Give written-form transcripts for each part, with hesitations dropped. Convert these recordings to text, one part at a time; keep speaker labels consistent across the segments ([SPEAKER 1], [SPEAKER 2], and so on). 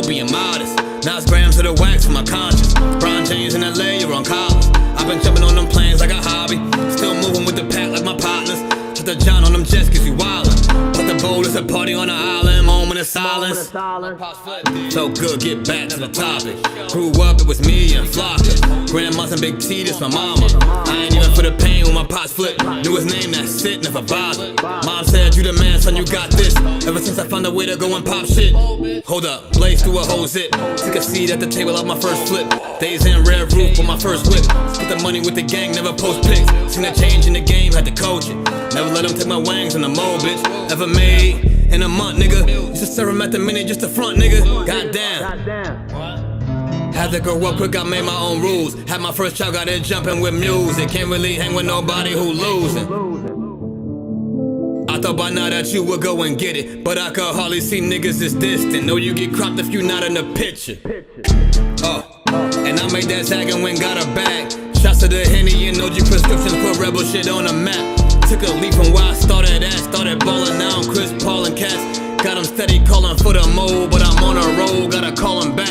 [SPEAKER 1] was being modest. Now it's grams of the wax for my conscience. Brian James in LA, you're on college. I've been jumping on them planes like a hobby. Still moving with the pack like my partners. Took the John on them jets cause you wildin'. But the bowl is a party on the island. Moment of silence. So good, get back to the topic. Grew up, it was me and Flocka. Grandma's and Big T, this my mama. I ain't even for the pain when my pots flip. Knew his name, that's it, never bothered. Mom said, you the man, son, you got this. Ever since I found a way to go and pop shit. Hold up, blaze through a whole zip. Took a seat at the table of my first flip. Days in red roof with my first whip. Split the money with the gang, never post pics. Seen a change in the game, had to coach it. Never let them take my wangs on the mold, bitch. Ever made in a month, nigga. Used to serve him at the minute just to front, nigga. Goddamn. Had to grow up quick, I made my own rules. Had my first child, got it jumping with music. Can't really hang with nobody who losing. I thought by now that you would go and get it, but I could hardly see niggas this distant. Know you get cropped if you not in the picture. And I made that tag and went got a bag. Shots to the Henny and OG prescriptions, put rebel shit on the map. Took a leap from where I started at. Started ballin', now I'm Chris Paul and Cats. Got him steady calling for the mold, but I'm on a roll, gotta call him back.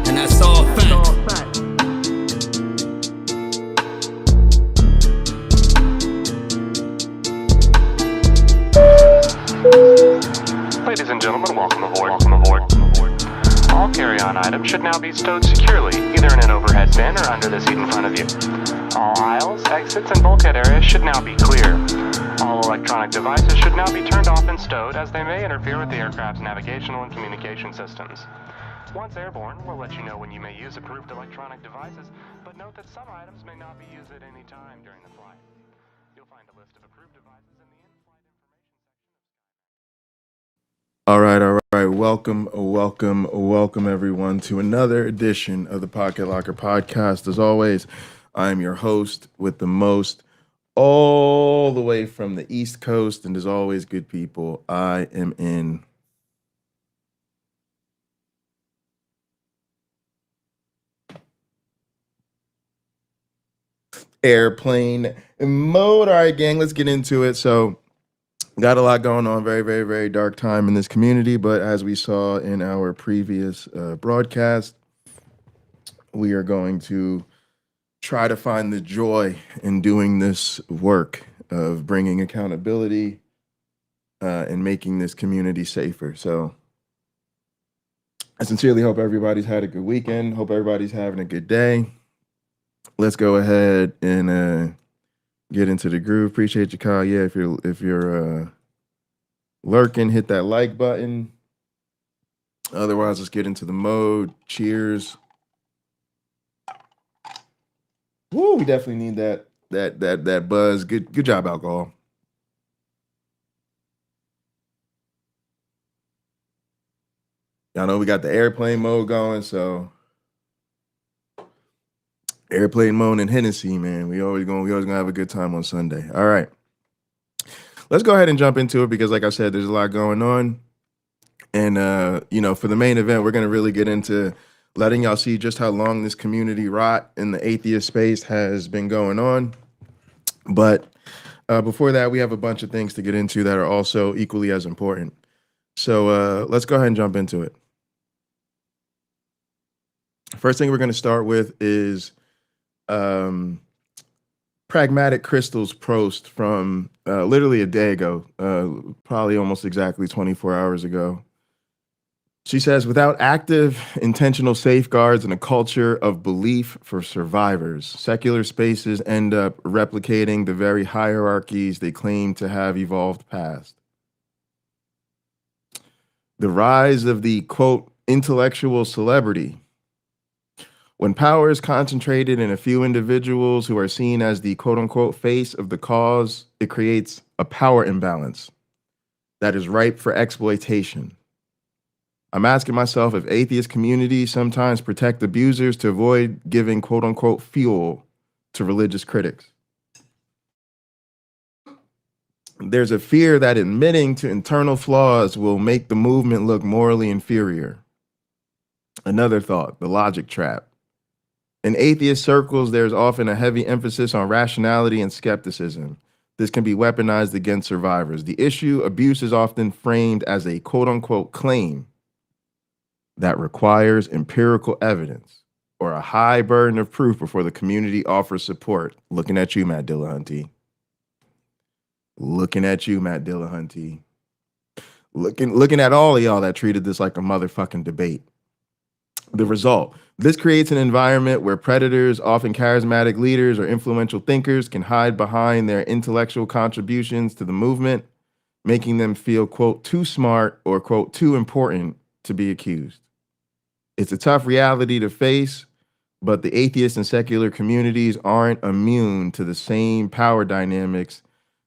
[SPEAKER 1] And that's all fact.
[SPEAKER 2] Ladies and gentlemen, welcome aboard. Welcome aboard. All carry-on items should now be stowed securely, either in an overhead bin or under the seat in front of you. All aisles, exits, and bulkhead areas should now be clear. All electronic devices should now be turned off and stowed, as they may interfere with the aircraft's navigational and communication systems. Once airborne, we'll let you know when you may use approved electronic devices, but note that some items may not be used at any time during the flight. You'll find a list of approved devices in the in-flight information section.
[SPEAKER 3] All right. Welcome everyone to another edition of the Pocket Locker Podcast. As always, I am your host with the most, all the way from the East Coast, and as always, good people, I am in airplane mode. All right, gang, let's get into it. So got a lot going on. Very dark time in this community, but as we saw in our previous broadcast, we are going to try to find the joy in doing this work of bringing accountability and making this community safer. So I sincerely hope everybody's had a good weekend. Hope everybody's having a good day. Let's go ahead and get into the groove. Appreciate you, Kyle. Yeah, if you're lurking, hit that like button. Otherwise, let's get into the mode. Cheers. Woo, we definitely need that buzz. Good job, alcohol. Y'all know we got the airplane mode going, so airplane mode and Hennessy, man. We always gonna have a good time on Sunday. All right. Let's go ahead and jump into it because, like I said, there's a lot going on. And, for the main event, we're going to really get into letting y'all see just how long this community rot in the atheist space has been going on. But before that, we have a bunch of things to get into that are also equally as important. So let's go ahead and jump into it. First thing we're going to start with is Pragmatic Crystal's post from literally a day ago, probably almost exactly 24 hours ago. She says, without active, intentional safeguards and a culture of belief for survivors, secular spaces end up replicating the very hierarchies they claim to have evolved past. The rise of the, quote, intellectual celebrity. When power is concentrated in a few individuals who are seen as the quote-unquote face of the cause, it creates a power imbalance that is ripe for exploitation. I'm asking myself if atheist communities sometimes protect abusers to avoid giving quote-unquote fuel to religious critics. There's a fear that admitting to internal flaws will make the movement look morally inferior. Another thought, the logic trap. In atheist circles, there's often a heavy emphasis on rationality and skepticism. This can be weaponized against survivors. The issue, abuse is often framed as a quote-unquote claim. that requires empirical evidence or a high burden of proof before the community offers support. Looking at you, Matt Dillahunty. Looking at you, Matt Dillahunty. Looking at all of y'all that treated this like a motherfucking debate. The result, this creates an environment where predators, often charismatic leaders or influential thinkers, can hide behind their intellectual contributions to the movement, making them feel, quote, too smart or, quote, too important to be accused. It's a tough reality to face, but the atheist and secular communities aren't immune to the same power dynamics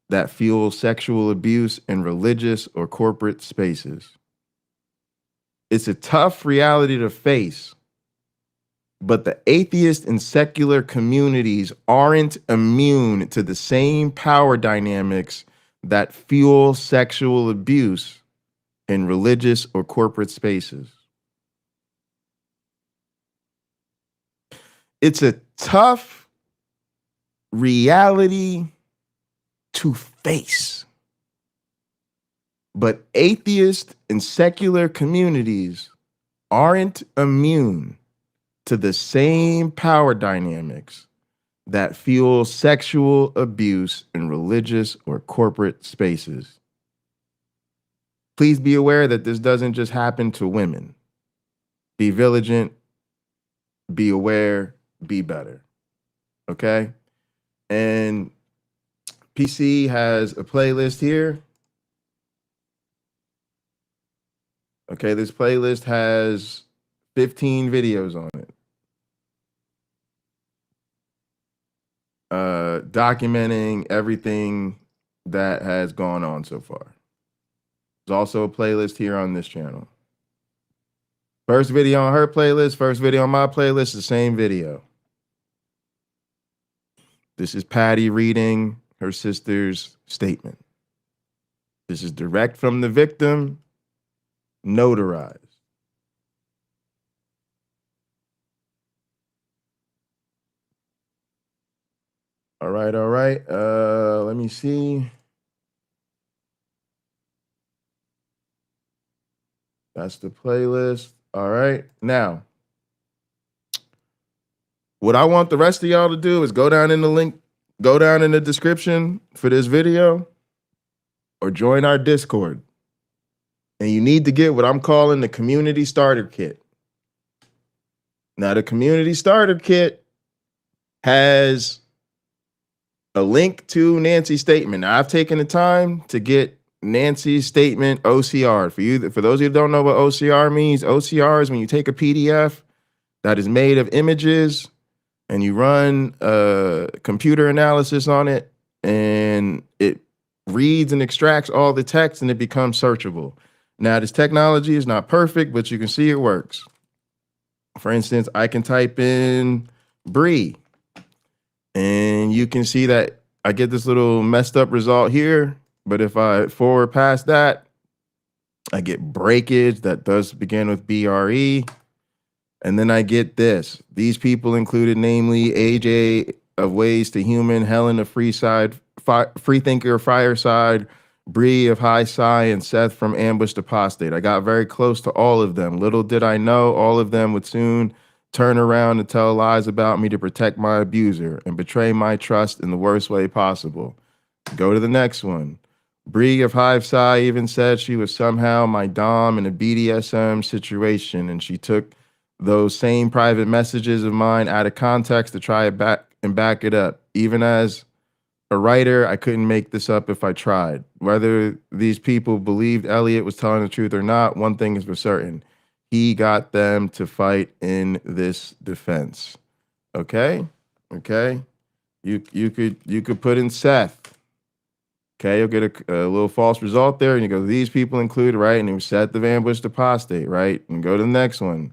[SPEAKER 3] that fuel sexual abuse in religious or corporate spaces. It's a tough reality to face, but the atheist and secular communities aren't immune to the same power dynamics that fuel sexual abuse in religious or corporate spaces. It's a tough reality to face, but atheist and secular communities aren't immune to the same power dynamics that fuel sexual abuse in religious or corporate spaces. Please be aware that this doesn't just happen to women. Be vigilant, be aware, be better. Okay? And PC has a playlist here. Okay, this playlist has 15 videos on it. Documenting everything that has gone on so far. There's also a playlist here on this channel. First video on her playlist, first video on my playlist, the same video. This is Patty reading her sister's statement. This is direct from the victim, notarized. All right, all right. Let me see. That's the playlist. All right. Now, what I want the rest of y'all to do is go down in the link, go down in the description for this video, or join our Discord. And you need to get what I'm calling the Community Starter Kit. Now, the Community Starter Kit has a link to Nancy's statement. Now, I've taken the time to get Nancy's statement OCR. For those of you who don't know what OCR means, OCR is when you take a PDF that is made of images and you run a computer analysis on it, and it reads and extracts all the text and it becomes searchable. Now, this technology is not perfect, but you can see it works. For instance, I can type in Bree, and you can see that I get this little messed up result here. But if I forward past that, I get breakage that does begin with BRE. And then I get this. These people included, namely, AJ of Ways to Human, Helen of Freethinker Fireside, Bree of High Psi, and Seth from Ambushed Apostate. I got very close to all of them. Little did I know, all of them would soon turn around and tell lies about me to protect my abuser and betray my trust in the worst way possible. Go to the next one. Bree of Hive Psi even said she was somehow my dom in a BDSM situation, and she took those same private messages of mine out of context to try it back it up. Even as a writer, I couldn't make this up if I tried. Whether these people believed Elliot was telling the truth or not, one thing is for certain. He got them to fight in this defense. Okay? Okay? You could put in Seth. Okay, you'll get a little false result there, and you go, these people include, right? And you Seth of Ambushed Apostate, right? And go to the next one.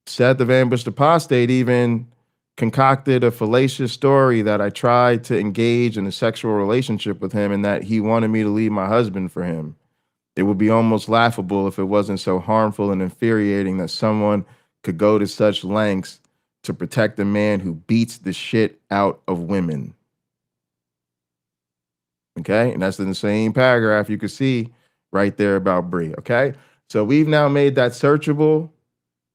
[SPEAKER 3] Seth of Ambushed Apostate even concocted a fallacious story that I tried to engage in a sexual relationship with him and that he wanted me to leave my husband for him. It would be almost laughable if it wasn't so harmful and infuriating that someone could go to such lengths to protect a man who beats the shit out of women. Okay, and that's in the same paragraph you could see right there about Bree. Okay, so we've now made that searchable.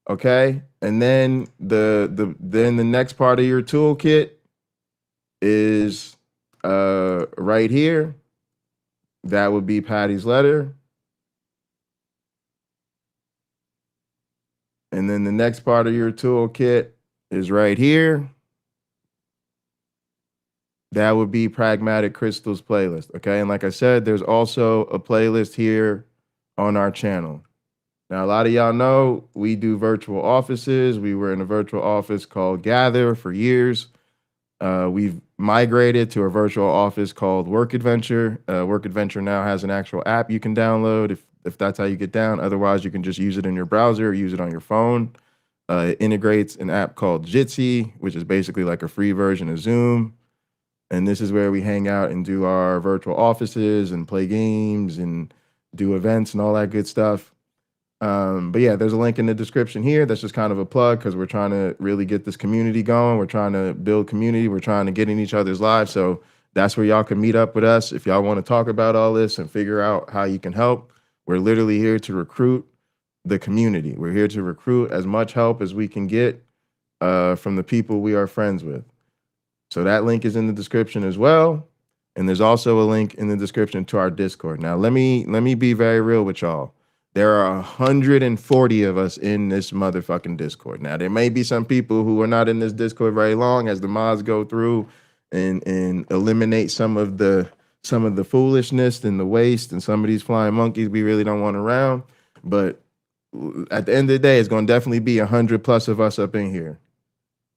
[SPEAKER 3] Okay, and then the next part of your toolkit is right here. That would be Patty's letter. And then the next part of your toolkit is right here. That would be Pragmatic Crystals playlist. Okay, and like I said, there's also a playlist here on our channel. Now, a lot of y'all know we do virtual offices. We were in a virtual office called Gather for years. We've migrated to a virtual office called Work Adventure. Work Adventure now has an actual app you can download if that's how you get down. Otherwise, you can just use it in your browser or use it on your phone. It integrates an app called Jitsi, which is basically like a free version of Zoom. And this is where we hang out and do our virtual offices and play games and do events and all that good stuff. But yeah, there's a link in the description here. That's just kind of a plug because we're trying to really get this community going. We're trying to build community. We're trying to get in each other's lives. So that's where y'all can meet up with us. If y'all want to talk about all this and figure out how you can help, we're literally here to recruit the community. We're here to recruit as much help as we can get from the people we are friends with. So that link is in the description as well. And there's also a link in the description to our Discord. Now, let me be very real with y'all. There are 140 of us in this motherfucking Discord. Now, there may be some people who are not in this Discord very long as the mods go through and eliminate some of the foolishness and the waste and some of these flying monkeys we really don't want around. But at the end of the day, it's going to definitely be 100 plus of us up in here.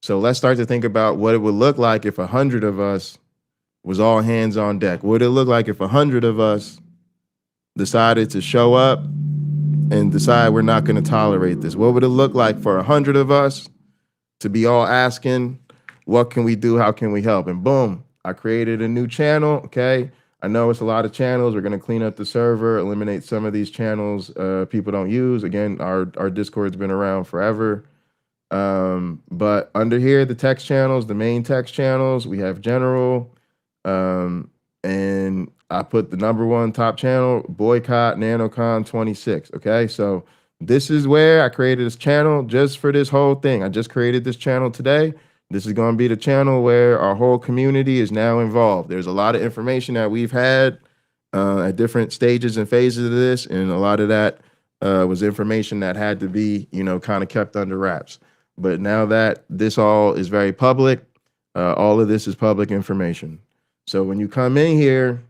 [SPEAKER 3] So let's start to think about what it would look like if 100 of us was all hands on deck. What would it look like if 100 of us decided to show up and decide we're not going to tolerate this? What would it look like for 100 of us to be all asking, what can we do? How can we help? And boom, I created a new channel. Okay. I know it's a lot of channels. We're going to clean up the server, eliminate some of these channels people don't use. Again, our Discord's been around forever. But under here, the text channels, the main text channels, we have general, and I put the #1 top channel, Boycott Nano Con 26. Okay, so this is where I created this channel just for this whole thing. I just created this channel today. This is going to be the channel where our whole community is now involved. There's a lot of information that we've had at different stages and phases of this, and a lot of that was information that had to be, kind of kept under wraps. But now that this all is very public, all of this is public information. So when you come in here,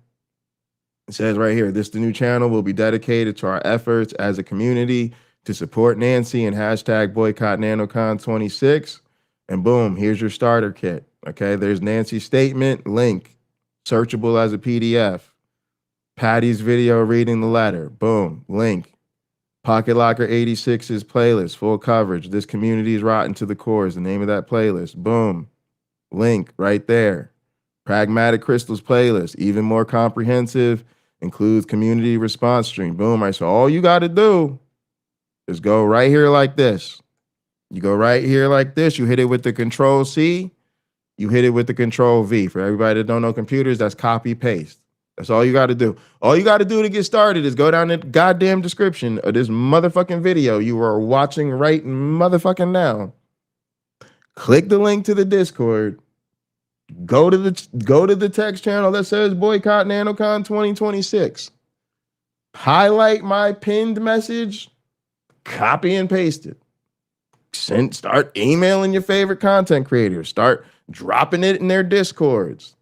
[SPEAKER 3] it says right here, the new channel will be dedicated to our efforts as a community to support Nancy and hashtag boycott NanoCon 26. And boom, here's your starter kit. Okay, there's Nancy's statement, link, searchable as a PDF. Patty's video reading the letter, boom, link. Pocket Locker 86's playlist, full coverage. This community is rotten to the core is the name of that playlist. Boom, link right there. Pragmatic Crystals playlist, even more comprehensive, includes community response stream. Boom, right. So all you got to do is go right here like this. You go right here like this. You hit it with the Control C. You hit it with the Control V. For everybody that don't know computers, that's copy paste. That's all you got to do. All you got to do to get started is go down the goddamn description of this motherfucking video you are watching right motherfucking now. Click the link to the Discord. Go to the text channel that says Boycott NanoCon 2026. Highlight my pinned message. Copy and paste it. Start emailing your favorite content creators. Start dropping it in their Discords.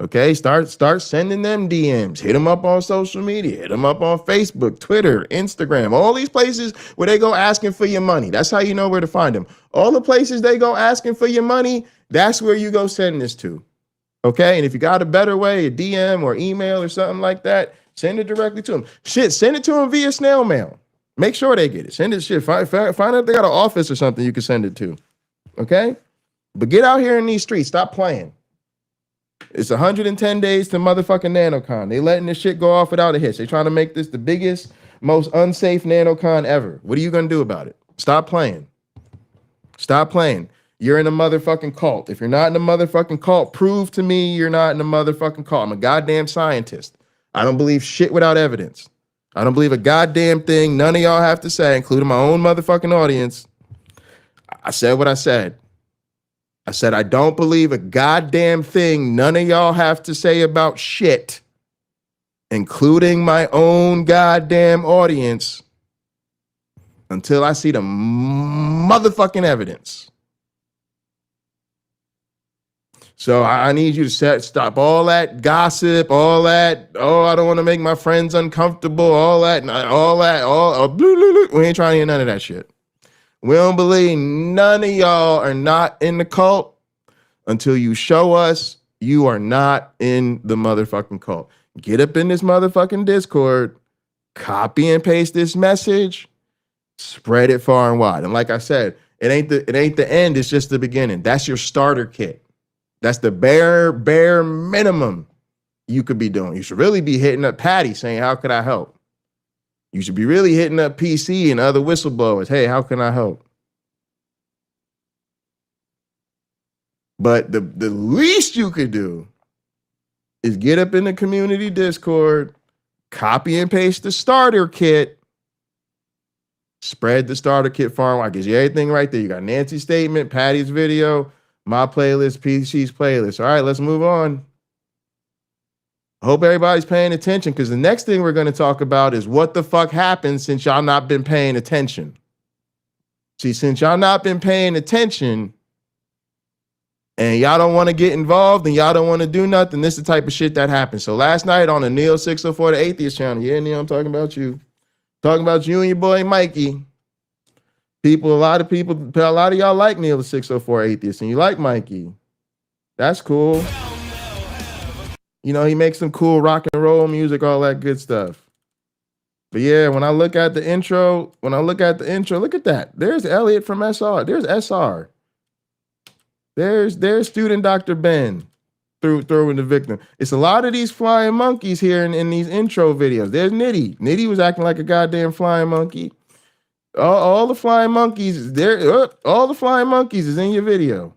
[SPEAKER 3] Okay, start sending them DMs. Hit them up on social media. Hit them up on Facebook, Twitter, Instagram, all these places where they go asking for your money. That's how you know where to find them. All the places they go asking for your money, that's where you go send this to. Okay, and if you got a better way, a DM or email or something like that, send it directly to them. Shit, send it to them via snail mail. Make sure they get it. Send it. Shit, find out if they got an office or something you can send it to. Okay, but get out here in these streets. Stop playing. It's 110 days to motherfucking NanoCon. They letting this shit go off without a hitch. They trying to make this the biggest, most unsafe NanoCon ever. What are you gonna do about it? Stop playing. Stop playing. You're in a motherfucking cult. If you're not in a motherfucking cult, prove to me you're not in a motherfucking cult. I'm a goddamn scientist. I don't believe shit without evidence. I don't believe a goddamn thing none of y'all have to say, including my own motherfucking audience, I said what I said. I said, I don't believe a goddamn thing none of y'all have to say about shit, including my own goddamn audience, until I see the motherfucking evidence. So I need you to stop all that gossip, all that, oh, I don't want to make my friends uncomfortable, all that. We ain't trying to hear none of that shit. We don't believe none of y'all are not in the cult until you show us you are not in the motherfucking cult. Get up in this motherfucking Discord, copy and paste this message, spread it far and wide. And like I said, it ain't the end, it's just the beginning. That's your starter kit. That's the bare minimum you could be doing. You should really be hitting up Patty saying, how could I help? You should be really hitting up PC and other whistleblowers. Hey, how can I help? But the least you could do is get up in the community Discord, copy and paste the starter kit, spread the starter kit far and wide. Gives you everything right there. You got Nancy's statement, Patty's video, my playlist, PC's playlist. All right, let's move on. I hope everybody's paying attention, because the next thing we're going to talk about is what the fuck happened since y'all not been paying attention. See, since y'all not been paying attention and y'all don't want to get involved and y'all don't want to do nothing, this is the type of shit that happens. So last night on the Neo 604, the Atheist channel, yeah, Neo, I'm talking about you. Talking about you and your boy Mikey. A lot of y'all like Neil the 604 Atheist, and you like Mikey. That's cool. You know, he makes some cool rock and roll music, all that good stuff. But yeah, when I look at the intro, look at that. There's Elliot from SR. There's SR. There's student Dr. Ben throwing the victim. It's a lot of these flying monkeys here in these intro videos. There's Nitty. Nitty was acting like a goddamn flying monkey. All the flying monkeys there. All the flying monkeys is in your video,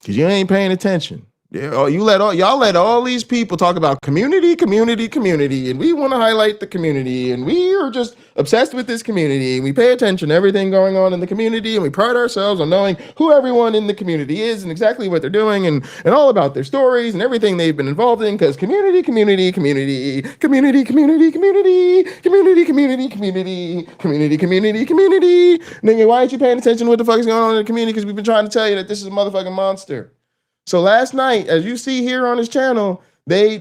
[SPEAKER 3] because you ain't paying attention. Yeah, y'all let all these people talk about community, and we want to highlight the community, and we are just obsessed with this community, and we pay attention to everything going on in the community, and we pride ourselves on knowing who everyone in the community is and exactly what they're doing, and all about their stories and everything they've been involved in, because community. Nigga, why aren't you paying attention to what the fuck is going on in the community? Because we've been trying to tell you that this is a motherfucking monster. So last night, as you see here on his channel, they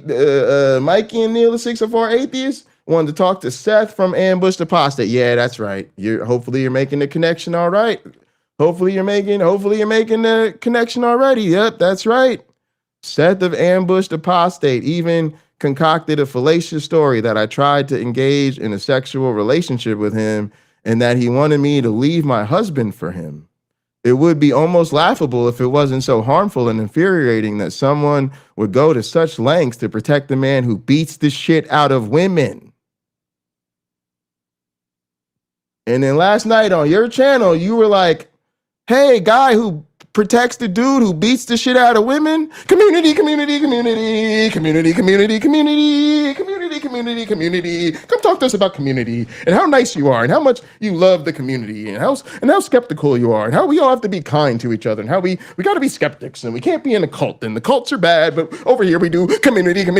[SPEAKER 3] Mikey and Neil the 604 Atheist wanted to talk to Seth from Ambushed Apostate. Yeah, that's right. Hopefully you're making the connection all right. Hopefully you're making the connection already. Yep, that's right. Seth of Ambushed Apostate even concocted a fallacious story that I tried to engage in a sexual relationship with him and that he wanted me to leave my husband for him. It would be almost laughable if it wasn't so harmful and infuriating that someone would go to such lengths to protect the man who beats the shit out of women. And then last night on your channel, you were like, hey, guy who protects the dude who beats the shit out of women. Community. Come talk to us about community and how nice you are and how much you love the community and how skeptical you are and how we all have to be kind to each other and how we got to be skeptics and we can't be in a cult and the cults are bad, but over here we do community.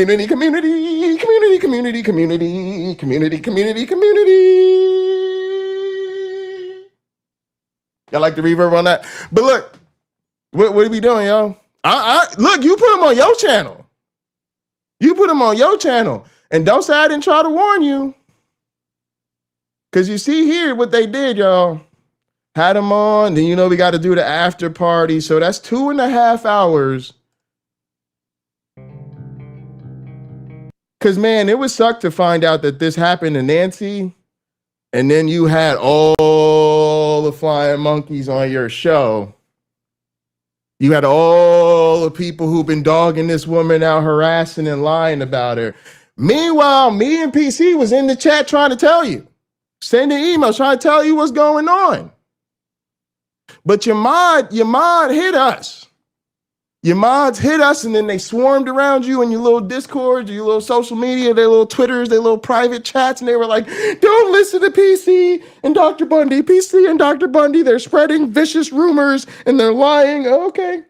[SPEAKER 3] Y'all like the reverb on that? But look, what are we doing, y'all? Look, you put them on your channel. And don't say I didn't try to warn you. Because you see here what they did, y'all. Had them on, then we got to do the after party. So that's 2.5 hours. Because, man, it would suck to find out that this happened to Nancy. And then you had all the flying monkeys on your show. You had all the people who've been dogging this woman out, harassing and lying about her. Meanwhile, me and PC was in the chat trying to tell you. Sending emails trying to tell you what's going on. But your mod hit us. Your mods hit us and then they swarmed around you in your little Discords, your little social media, their little Twitters, their little private chats, and they were like, don't listen to PC and Dr. Bundy. PC and Dr. Bundy, they're spreading vicious rumors and they're lying. Okay.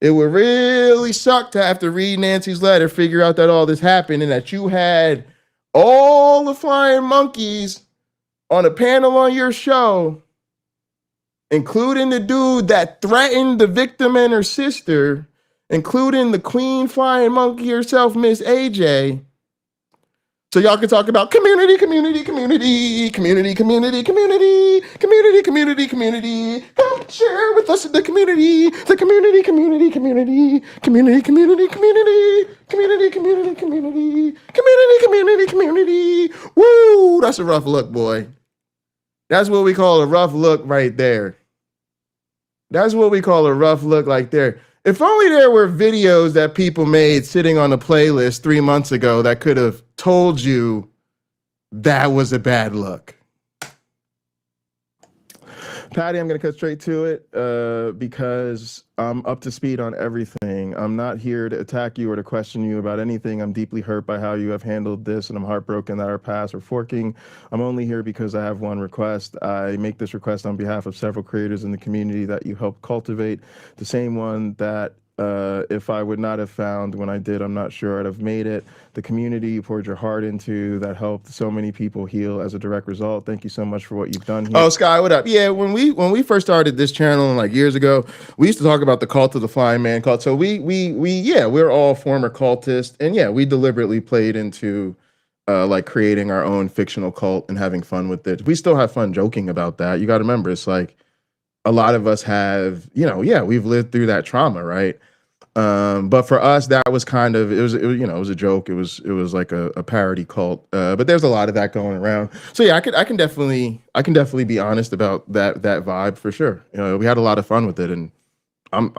[SPEAKER 3] It would really suck to have to read Nancy's letter, figure out that all this happened and that you had all the flying monkeys on a panel on your show, including the dude that threatened the victim and her sister, including the queen flying monkey herself, Miss AJ. So y'all can talk about community. Come share with us in the community. Woo, that's a rough look, boy. That's what we call a rough look right there. That's what we call a rough look like there. If only there were videos that people made sitting on a playlist 3 months ago that could have told you that was a bad look. Patty, I'm going to cut straight to it because I'm up to speed on everything. I'm not here to attack you or to question you about anything. I'm deeply hurt by how you have handled this, and I'm heartbroken that our paths are forking. I'm only here because I have one request. I make this request on behalf of several creators in the community that you helped cultivate, the same one that if I would not have found when I did, I'm not sure I'd have made it. The community you poured your heart into that helped so many people heal as a direct result. Thank you so much for what you've done here. Oh, Sky, what up? Yeah, when we first started this channel like years ago, we used to talk about the cult of the flying man cult. So we're all former cultists, and yeah, we deliberately played into like creating our own fictional cult and having fun with it. We still have fun joking about that. You got to remember, it's like a lot of us have, we've lived through that trauma, right? But for us, that was kind of, it was a joke. It was like a parody cult. But there's a lot of that going around. So yeah, I can definitely be honest about that vibe for sure. We had a lot of fun with it, and I'm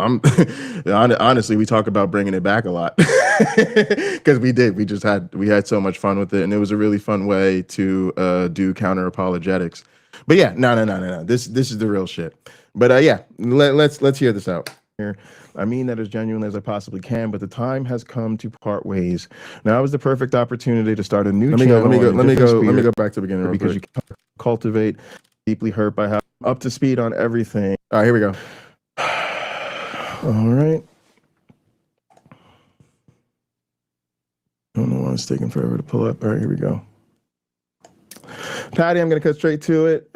[SPEAKER 3] honestly, we talk about bringing it back a lot because we did. We had so much fun with it, and it was a really fun way to do counter apologetics. But yeah, no. This is the real shit. But yeah, let's hear this out here. I mean that as genuinely as I possibly can, but the time has come to part ways. Now is the perfect opportunity to start a new channel. Let me go back to the beginning because you cultivate, deeply hurt by how up to speed on everything. All right, here we go. All right. I don't know why it's taking forever to pull up. All right, here we go. Patty, I'm going to cut straight to it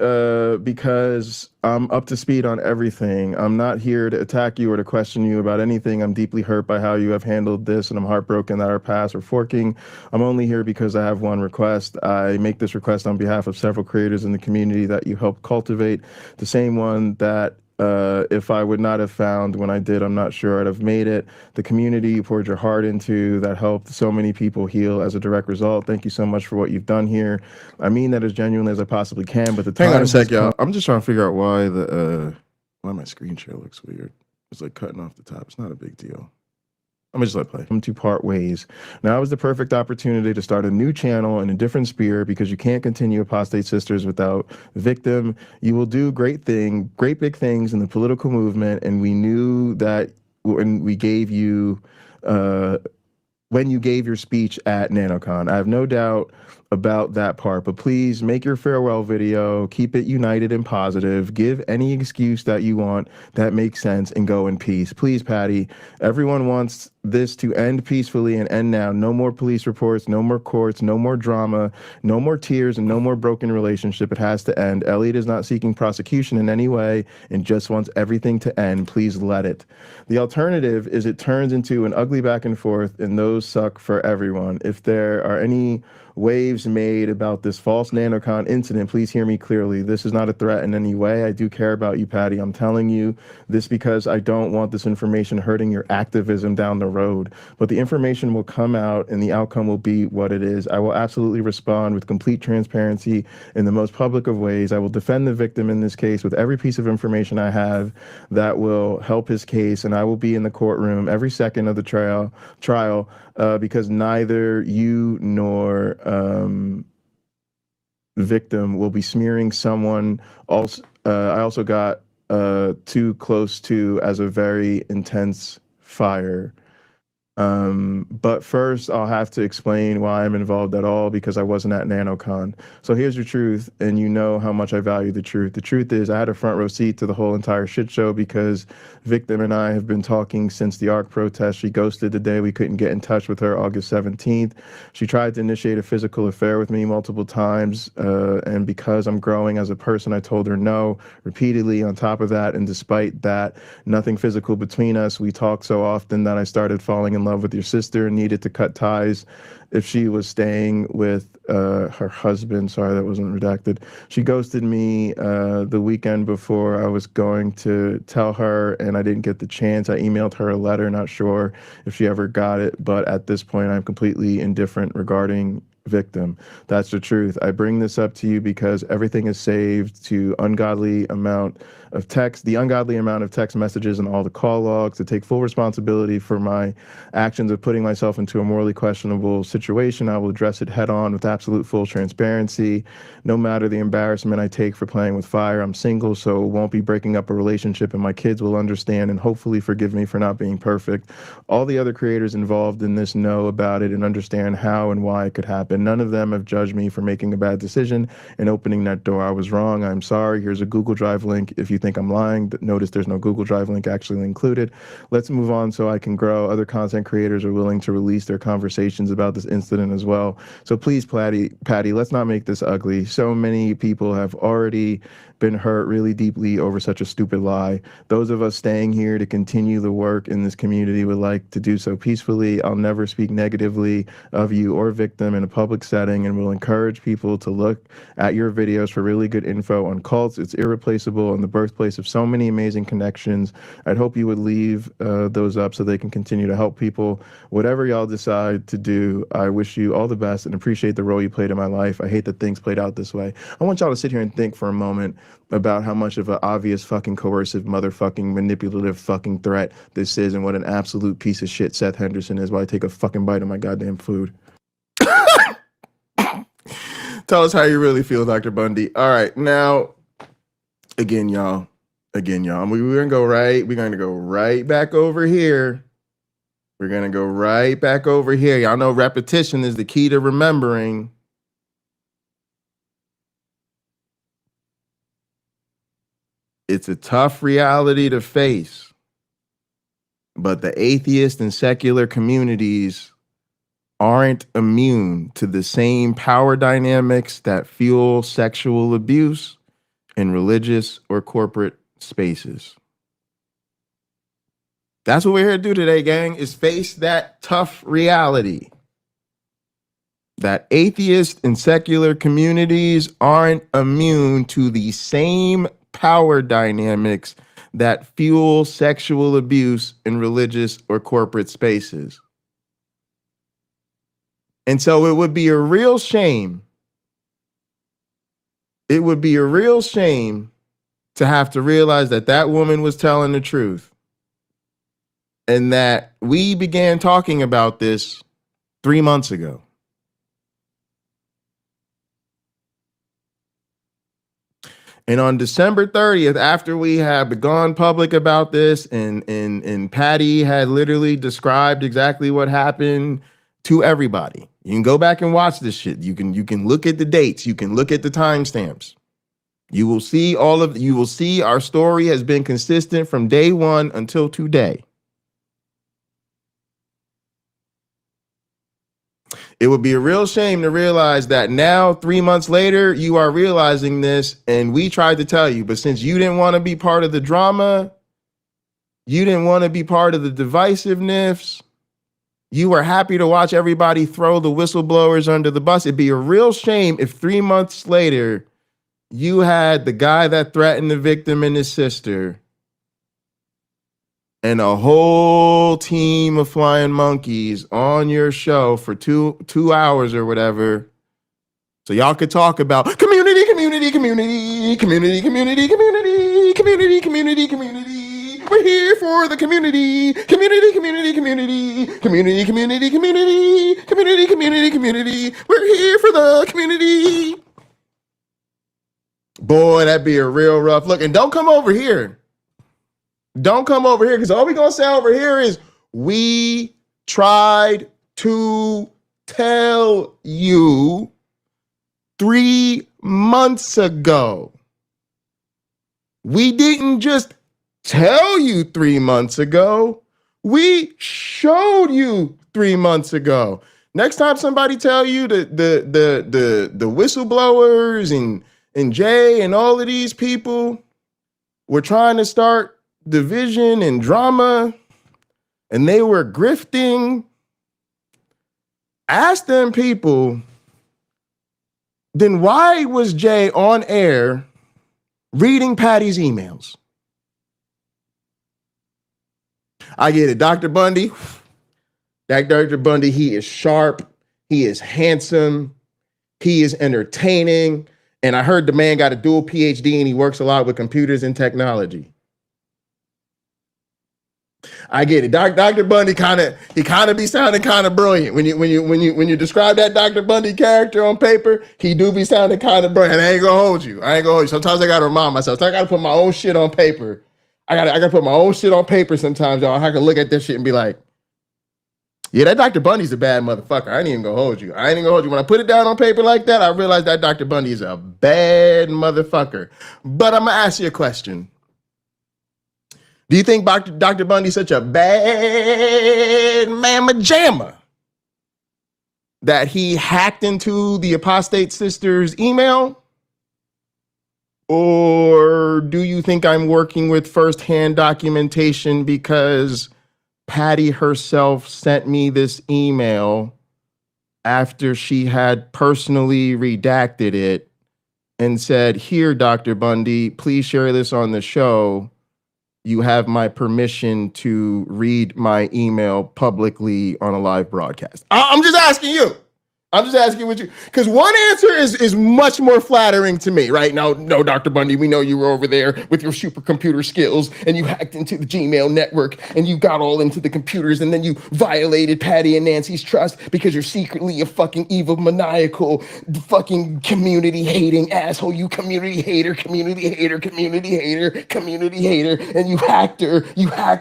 [SPEAKER 3] because I'm up to speed on everything. I'm not here to attack you or to question you about anything. I'm deeply hurt by how you have handled this, and I'm heartbroken that our paths are forking. I'm only here because I have one request. I make this request on behalf of several creators in the community that you helped cultivate, the same one that if I would not have found when I did, I'm not sure I'd have made it. The community you poured your heart into that helped so many people heal as a direct result. Thank you so much for what you've done here. I mean that as genuinely as I possibly can, but the time— Hang on a sec, y'all. I'm just trying to figure out why why my screen share looks weird. It's like cutting off the top. It's not a big deal. I'm just let it play. To part ways. Now is the perfect opportunity to start a new channel in a different sphere because you can't continue Apostate Sisters without Victim. You will do great big things in the political movement, and we knew that when we gave you, when you gave your speech at Nano Con. I have no doubt about that part, but please make your farewell video, keep it united and positive, give any excuse that you want that makes sense, and go in peace. Please, Patty, everyone wants this to end peacefully and end now. No more police reports, no more courts, no more drama, no more tears, and no more broken relationship. It has to end. Elliot is not seeking prosecution in any way and just wants everything to end. Please let it. The alternative is it turns into an ugly back and forth, and those suck for everyone. If there are any waves made about this false NanoCon incident, please hear me clearly. This is not a threat in any way. I do care about you, Patty. I'm telling you this because I don't want this information hurting your activism down the road. But the information will come out and the outcome will be what it is. I will absolutely respond with complete transparency in the most public of ways. I will defend the victim in this case with every piece of information I have that will help his case, and I will be in the courtroom every second of the trial because neither you nor victim will be smearing someone else. I also got too close to as a very intense fire. But first, I'll have to explain why I'm involved at all, because I wasn't at Nano Con. So here's the truth, and you know how much I value the truth. The truth is I had a front row seat to the whole entire shit show because Victim and I have been talking since the ARC protest. She ghosted the day we couldn't get in touch with her, August 17th. She tried to initiate a physical affair with me multiple times, and because I'm growing as a person, I told her no repeatedly. On top of that, and despite that, nothing physical between us. We talked so often that I started falling in love with your sister and needed to cut ties if she was staying with her husband. Sorry, that wasn't redacted. She ghosted me the weekend before I was going to tell her, and I didn't get the chance. I emailed her a letter, not sure if she ever got it, but at this point I'm completely indifferent regarding Victim. That's the truth. I bring this up to you because everything is saved to the ungodly amount of text messages and all the call logs. To take full responsibility for my actions of putting myself into a morally questionable situation, I will address it head on with absolute full transparency. No matter the embarrassment I take for playing with fire, I'm single, so won't be breaking up a relationship, and my kids will understand and hopefully forgive me for not being perfect. All the other creators involved in this know about it and understand how and why it could happen. None of them have judged me for making a bad decision and opening that door. I was wrong. I'm sorry. Here's a Google Drive link if you think I'm lying. Notice there's no Google Drive link actually included. Let's move on so I can grow. Other content creators are willing to release their conversations about this incident as well. So please, Patty, let's not make this ugly. So many people have already been hurt really deeply over such a stupid lie. Those of us staying here to continue the work in this community would like to do so peacefully. I'll never speak negatively of you or Victim in a public setting, and will encourage people to look at your videos for really good info on cults. It's irreplaceable and the birthplace of so many amazing connections. I'd hope you would leave those up so they can continue to help people. Whatever y'all decide to do, I wish you all the best and appreciate the role you played in my life. I hate that things played out this way. I want y'all to sit here and think for a moment about how much of an obvious fucking coercive motherfucking manipulative fucking threat this is, and what an absolute piece of shit Seth Henderson is while I take a fucking bite of my goddamn food. Tell us how you really feel, Dr. Bundy. All right, now, again, y'all, we're gonna go right back over here. We're gonna go right back over here. Y'all know repetition is the key to remembering. It's a tough reality to face, but the atheist and secular communities aren't immune to the same power dynamics that fuel sexual abuse in religious or corporate spaces. That's what we're here to do today, gang, is face that tough reality. That atheist and secular communities aren't immune to the same power dynamics that fuel sexual abuse in religious or corporate spaces. And so it would be a real shame. It would be a real shame to have to realize that that woman was telling the truth, and that we began talking about this 3 months ago. And on December 30th, after we had gone public about this, and Patty had literally described exactly what happened to everybody. You can go back and watch this shit. You can look at the dates. You can look at the timestamps. You will see our story has been consistent from day one until today. It would be a real shame to realize that now, 3 months later, you are realizing this, and we tried to tell you, but since you didn't want to be part of the drama, you didn't want to be part of the divisiveness, you were happy to watch everybody throw the whistleblowers under the bus. It'd be a real shame if 3 months later, you had the guy that threatened the victim and his sister and a whole team of flying monkeys on your show for two hours or whatever, so y'all could talk about community. We're here for the community. We're here for the community. Boy, that'd be a real rough look. And don't come over here. Don't come over here, because all we're going to say over here is, we tried to tell you 3 months ago. We didn't just tell you 3 months ago. We showed you 3 months ago. Next time somebody tell you the whistleblowers and Jay and all of these people were trying to start division and drama and they were grifting, ask them people, then why was Jay on air reading Patty's emails? I get it. Dr. Bundy, Dr. Bundy, he is sharp. He is handsome. He is entertaining. And I heard the man got a dual PhD and he works a lot with computers and technology. I get it. Dr. Bundy kind of be sounding kind of brilliant. When you describe that Dr. Bundy character on paper, he do be sounding kind of brilliant. I ain't gonna hold you. Sometimes I gotta remind myself. I gotta put my own shit on paper. I gotta put my own shit on paper sometimes, y'all. I can look at this shit and be like, yeah, that Dr. Bundy's a bad motherfucker. I ain't even gonna hold you. When I put it down on paper like that, I realize that Dr. Bundy is a bad motherfucker. But I'm gonna ask you a question. Do you think Dr. Bundy's such a bad mamma jamma that he hacked into the Apostate Sisters email? Or do you think I'm working with firsthand documentation because Patty herself sent me this email after she had personally redacted it and said, here, Dr. Bundy, please share this on the show. You have my permission to read my email publicly on a live broadcast. I'm just asking you. I'm just asking what you, because one answer is much more flattering to me, right? No, Dr. Bundy, we know you were over there with your supercomputer skills and you hacked into the Gmail network and you got all into the computers and then you violated Patty and Nancy's trust because you're secretly a fucking evil, maniacal, fucking community-hating asshole. You community hater, and you hacked her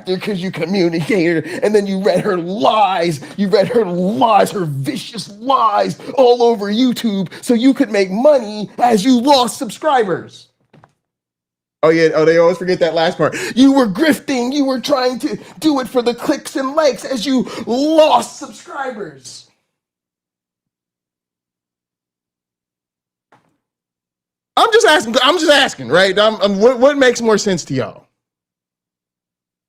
[SPEAKER 3] because you communicated her, and then you read her lies, her vicious lies all over YouTube so you could make money as you lost subscribers. Oh yeah, they always forget that last part. You were grifting, you were trying to do it for the clicks and likes as you lost subscribers. I'm just asking, right? What makes more sense to y'all?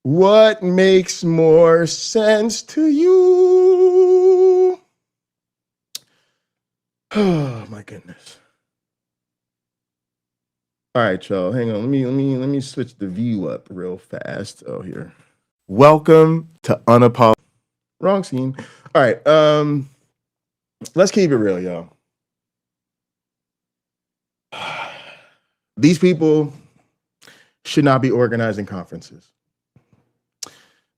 [SPEAKER 3] What makes more sense to you? Oh my goodness. All right, y'all. Hang on. Let me switch the view up real fast. Oh, here. Welcome to Unapologetic. Wrong scene. All right. Let's keep it real, y'all. These people should not be organizing conferences.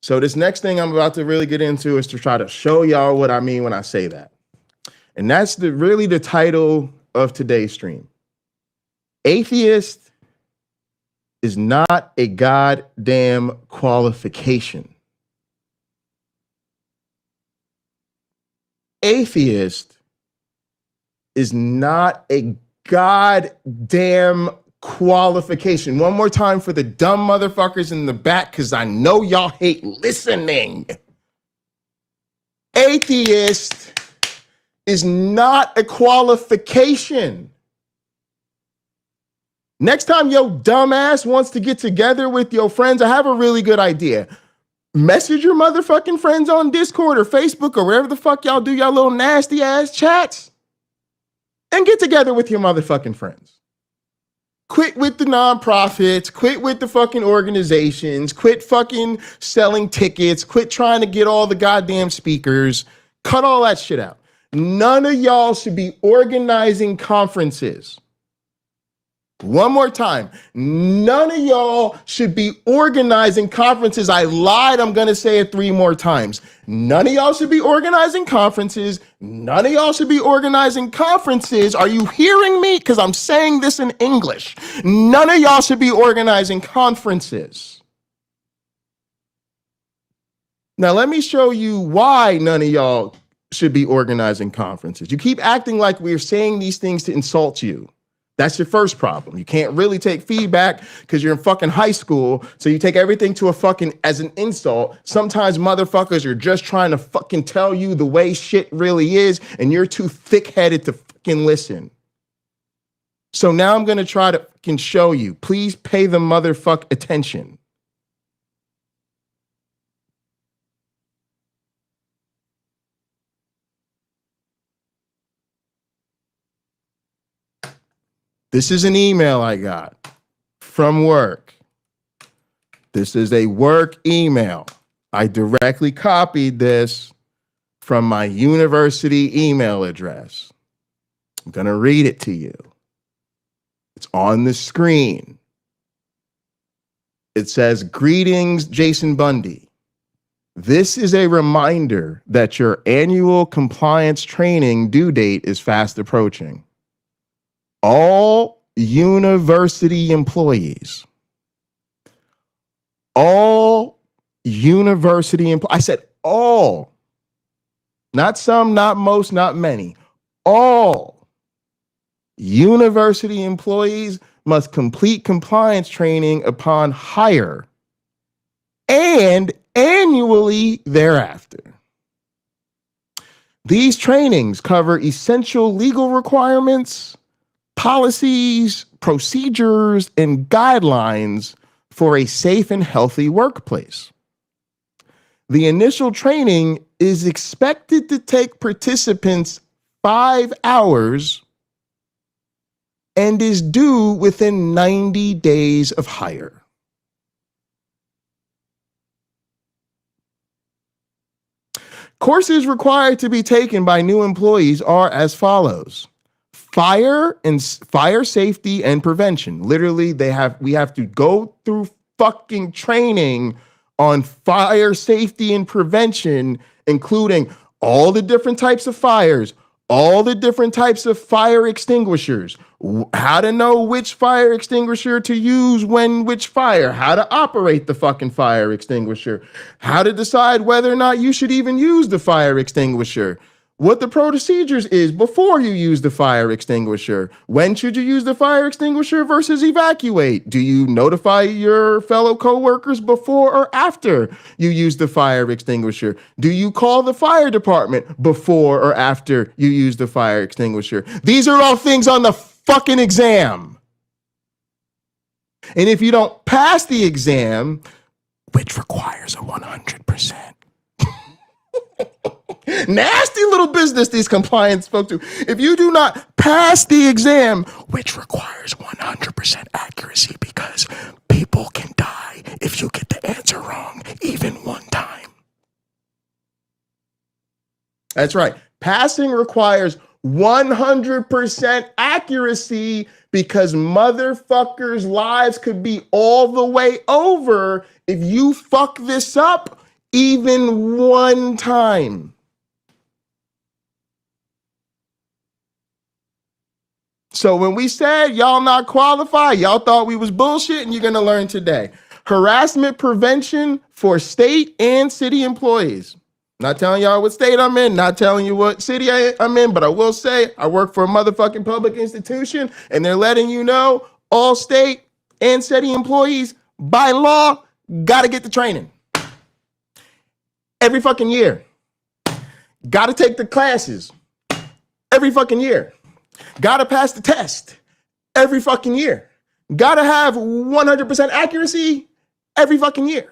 [SPEAKER 3] So this next thing I'm about to really get into is to try to show y'all what I mean when I say that. And that's really the title of today's stream. Atheist is not a goddamn qualification. Atheist is not a goddamn qualification. One more time for the dumb motherfuckers in the back, because I know y'all hate listening. Atheist is not a qualification. Next time your dumb ass wants to get together with your friends, I have a really good idea. Message your motherfucking friends on Discord or Facebook or wherever the fuck y'all do y'all little nasty ass chats and get together with your motherfucking friends. Quit with the nonprofits, quit with the fucking organizations, quit fucking selling tickets, quit trying to get all the goddamn speakers, cut all that shit out. None of y'all should be organizing conferences. One more time. None of y'all should be organizing conferences. I lied. I'm going to say it 3 more times. None of y'all should be organizing conferences. None of y'all should be organizing conferences. Are you hearing me? Because I'm saying this in English. None of y'all should be organizing conferences. Now, let me show you why none of y'all should be organizing conferences. You keep acting like we're saying these things to insult you. That's your first problem. You can't really take feedback because you're in fucking high school. So you take everything to a fucking as an insult. Sometimes motherfuckers are just trying to fucking tell you the way shit really is, and you're too thick-headed to fucking listen. So now I'm going to try to fucking show you. Please pay the motherfuck attention. This is an email I got from work. This is a work email. I directly copied this from my university email address. I'm going to read it to you. It's on the screen. It says, "Greetings, Jason Bundy. This is a reminder that your annual compliance training due date is fast approaching. All university employees, I said all, not some, not most, not many, all university employees must complete compliance training upon hire and annually thereafter. These trainings cover essential legal requirements, policies, procedures, and guidelines for a safe and healthy workplace. The initial training is expected to take participants 5 hours and is due within 90 days of hire. Courses required to be taken by new employees are as follows. Fire safety and prevention. Literally, we have to go through fucking training on fire safety and prevention, including all the different types of fires, all the different types of fire extinguishers, how to know which fire extinguisher to use when which fire, how to operate the fucking fire extinguisher, how to decide whether or not you should even use the fire extinguisher, what the procedures is before you use the fire extinguisher. When should you use the fire extinguisher versus evacuate? Do you notify your fellow coworkers before or after you use the fire extinguisher? Do you call the fire department before or after you use the fire extinguisher? These are all things on the fucking exam. And if you don't pass the exam, which requires a 100%, nasty little business these compliance folks do. If you do not pass the exam, which requires 100% accuracy because people can die if you get the answer wrong even one time. That's right. Passing requires 100% accuracy because motherfuckers' lives could be all the way over if you fuck this up even one time. So when we said y'all not qualified, y'all thought we was bullshit, and you're going to learn today. Harassment prevention for state and city employees. Not telling y'all what state I'm in, not telling you what city I'm in, but I will say I work for a motherfucking public institution, and they're letting you know all state and city employees, by law, got to get the training. Every fucking year. Got to take the classes. Every fucking year. Gotta pass the test every fucking year. Gotta have 100% accuracy every fucking year.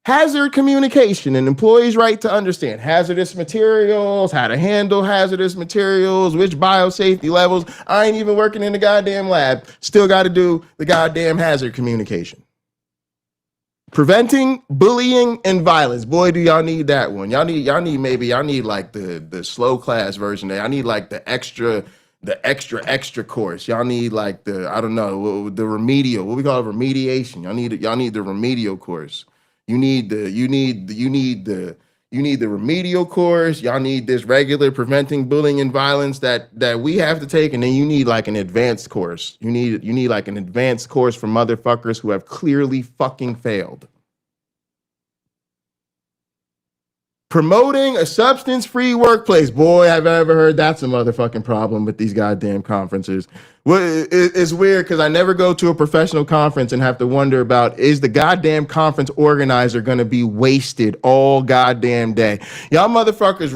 [SPEAKER 3] Hazard communication, an employee's right to understand hazardous materials, how to handle hazardous materials, which biosafety levels. I ain't even working in the goddamn lab. Still got to do the goddamn hazard communication. Preventing bullying and violence. Boy, do y'all need that one. Y'all need like the slow class version. I need like the extra course. Y'all need like the remedial, what we call remediation. Y'all need the remedial course. You need the remedial course. Y'all need this regular preventing bullying and violence that we have to take, and then you need like an advanced course. You need like an advanced course for motherfuckers who have clearly fucking failed. Promoting a substance-free workplace. Boy, have I ever heard that's a motherfucking problem with these goddamn conferences. Well, it's weird because I never go to a professional conference and have to wonder about, is the goddamn conference organizer going to be wasted all goddamn day? Y'all motherfuckers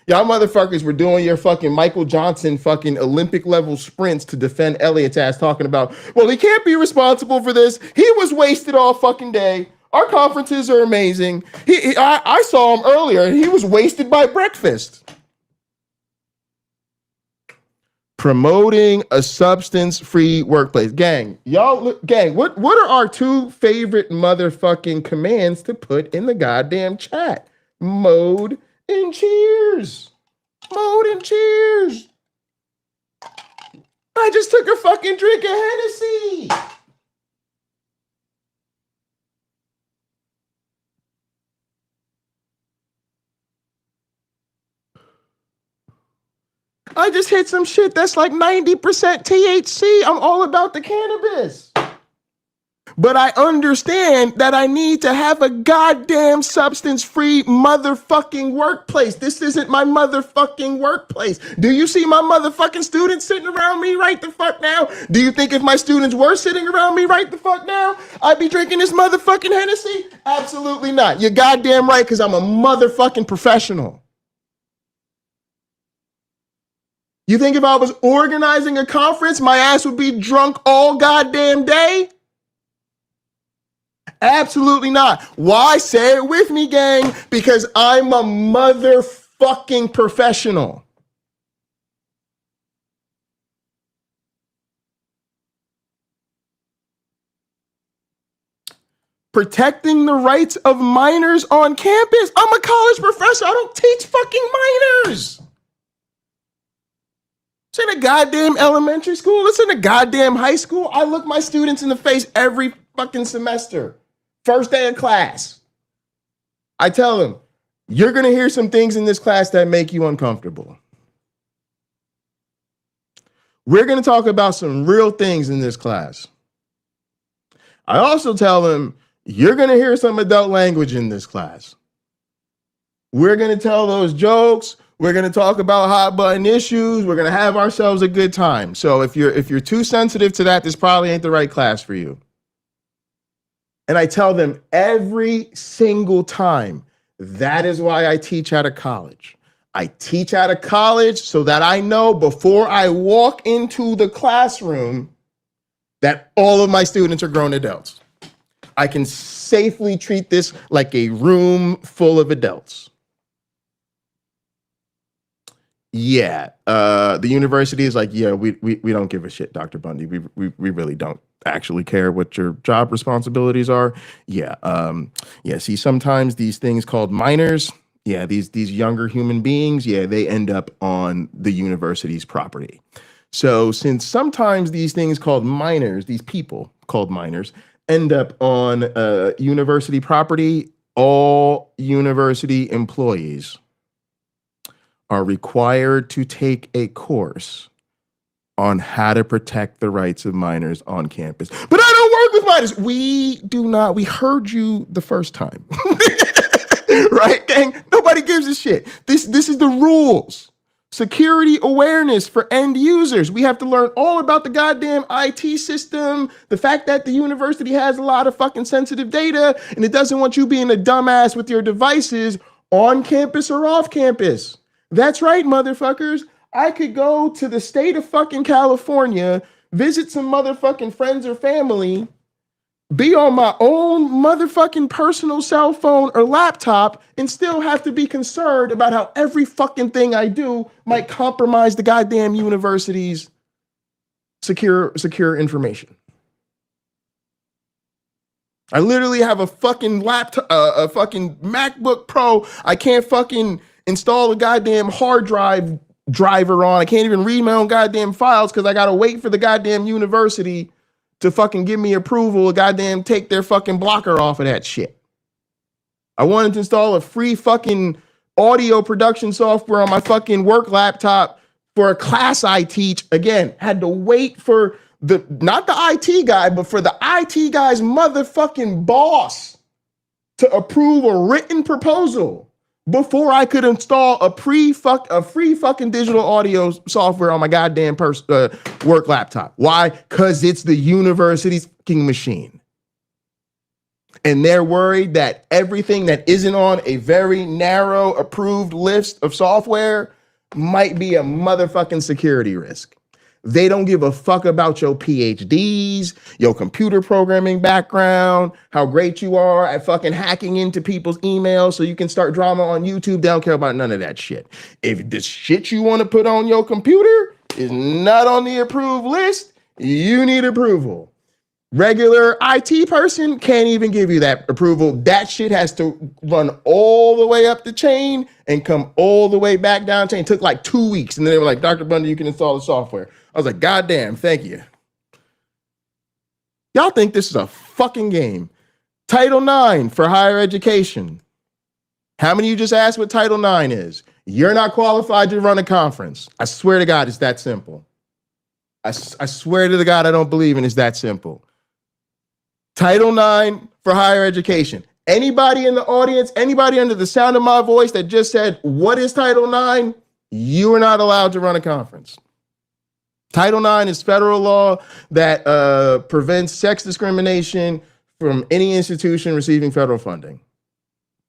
[SPEAKER 3] y'all motherfuckers were doing your fucking Michael Johnson fucking Olympic level sprints to defend Elliot's ass, talking about, well, he can't be responsible for this. He was wasted all fucking day. Our conferences are amazing. I saw him earlier. He was wasted by breakfast. Promoting a substance-free workplace. Gang, what are our two favorite motherfucking commands to put in the goddamn chat? Mode and cheers. Mode and cheers. I just took a fucking drink of Hennessy. I just hit some shit that's like 90% THC. I'm all about the cannabis. But I understand that I need to have a goddamn substance-free motherfucking workplace. This isn't my motherfucking workplace. Do you see my motherfucking students sitting around me right the fuck now? Do you think if my students were sitting around me right the fuck now, I'd be drinking this motherfucking Hennessy? Absolutely not. You're goddamn right, because I'm a motherfucking professional. You think if I was organizing a conference, my ass would be drunk all goddamn day? Absolutely not. Why? Say it with me, gang. Because I'm a motherfucking professional. Protecting the rights of minors on campus. I'm a college professor. I don't teach fucking minors. It's in a goddamn elementary school. It's in a goddamn high school. I look my students in the face every fucking semester. First day of class. I tell them, you're going to hear some things in this class that make you uncomfortable. We're going to talk about some real things in this class. I also tell them, you're going to hear some adult language in this class. We're going to tell those jokes. We're going to talk about hot button issues. We're going to have ourselves a good time. So if you're too sensitive to that, this probably ain't the right class for you. And I tell them every single time, that is why I teach out of college. I teach out of college so that I know before I walk into the classroom that all of my students are grown adults. I can safely treat this like a room full of adults. Yeah, the university is like, yeah, we don't give a shit, Dr. Bundy. We really don't actually care what your job responsibilities are. Yeah, see, sometimes these things called minors, yeah, these younger human beings, yeah, they end up on the university's property. So since sometimes these things called minors, these people called minors, end up on university property, all university employees are required to take a course on how to protect the rights of minors on campus. But I don't work with minors. We do not. We heard you the first time. Right, gang? Nobody gives a shit. This is the rules. Security awareness for end users. We have to learn all about the goddamn IT system, the fact that the university has a lot of fucking sensitive data, and it doesn't want you being a dumbass with your devices on campus or off campus. That's right, motherfuckers. I could go to the state of fucking California, visit some motherfucking friends or family, be on my own motherfucking personal cell phone or laptop, and still have to be concerned about how every fucking thing I do might compromise the goddamn university's secure information. I literally have a fucking laptop, a fucking MacBook Pro. I can't fucking install a goddamn hard driver on. I can't even read my own goddamn files because I got to wait for the goddamn university to fucking give me approval, goddamn take their fucking blocker off of that shit. I wanted to install a free fucking audio production software on my fucking work laptop for a class I teach. Again, had to wait for not the IT guy, but for the IT guy's motherfucking boss to approve a written proposal. before I could install a free fucking digital audio software on my goddamn work laptop. Why? Because it's the university's fucking machine. And they're worried that everything that isn't on a very narrow approved list of software might be a motherfucking security risk. They don't give a fuck about your PhDs, your computer programming background, how great you are at fucking hacking into people's emails so you can start drama on YouTube. They don't care about none of that shit. If the shit you want to put on your computer is not on the approved list, you need approval. Regular IT person can't even give you that approval. That shit has to run all the way up the chain and come all the way back down chain. It took like 2 weeks. And then they were like, Dr. Bundy, you can install the software. I was like, God damn, thank you. Y'all think this is a fucking game. Title IX for higher education. How many of you just asked what Title IX is? You're not qualified to run a conference. I swear to God, it's that simple. I swear to the God, I don't believe in it's that simple. Title IX for higher education. Anybody in the audience, anybody under the sound of my voice that just said, what is Title IX? You are not allowed to run a conference. Title IX is federal law that prevents sex discrimination from any institution receiving federal funding,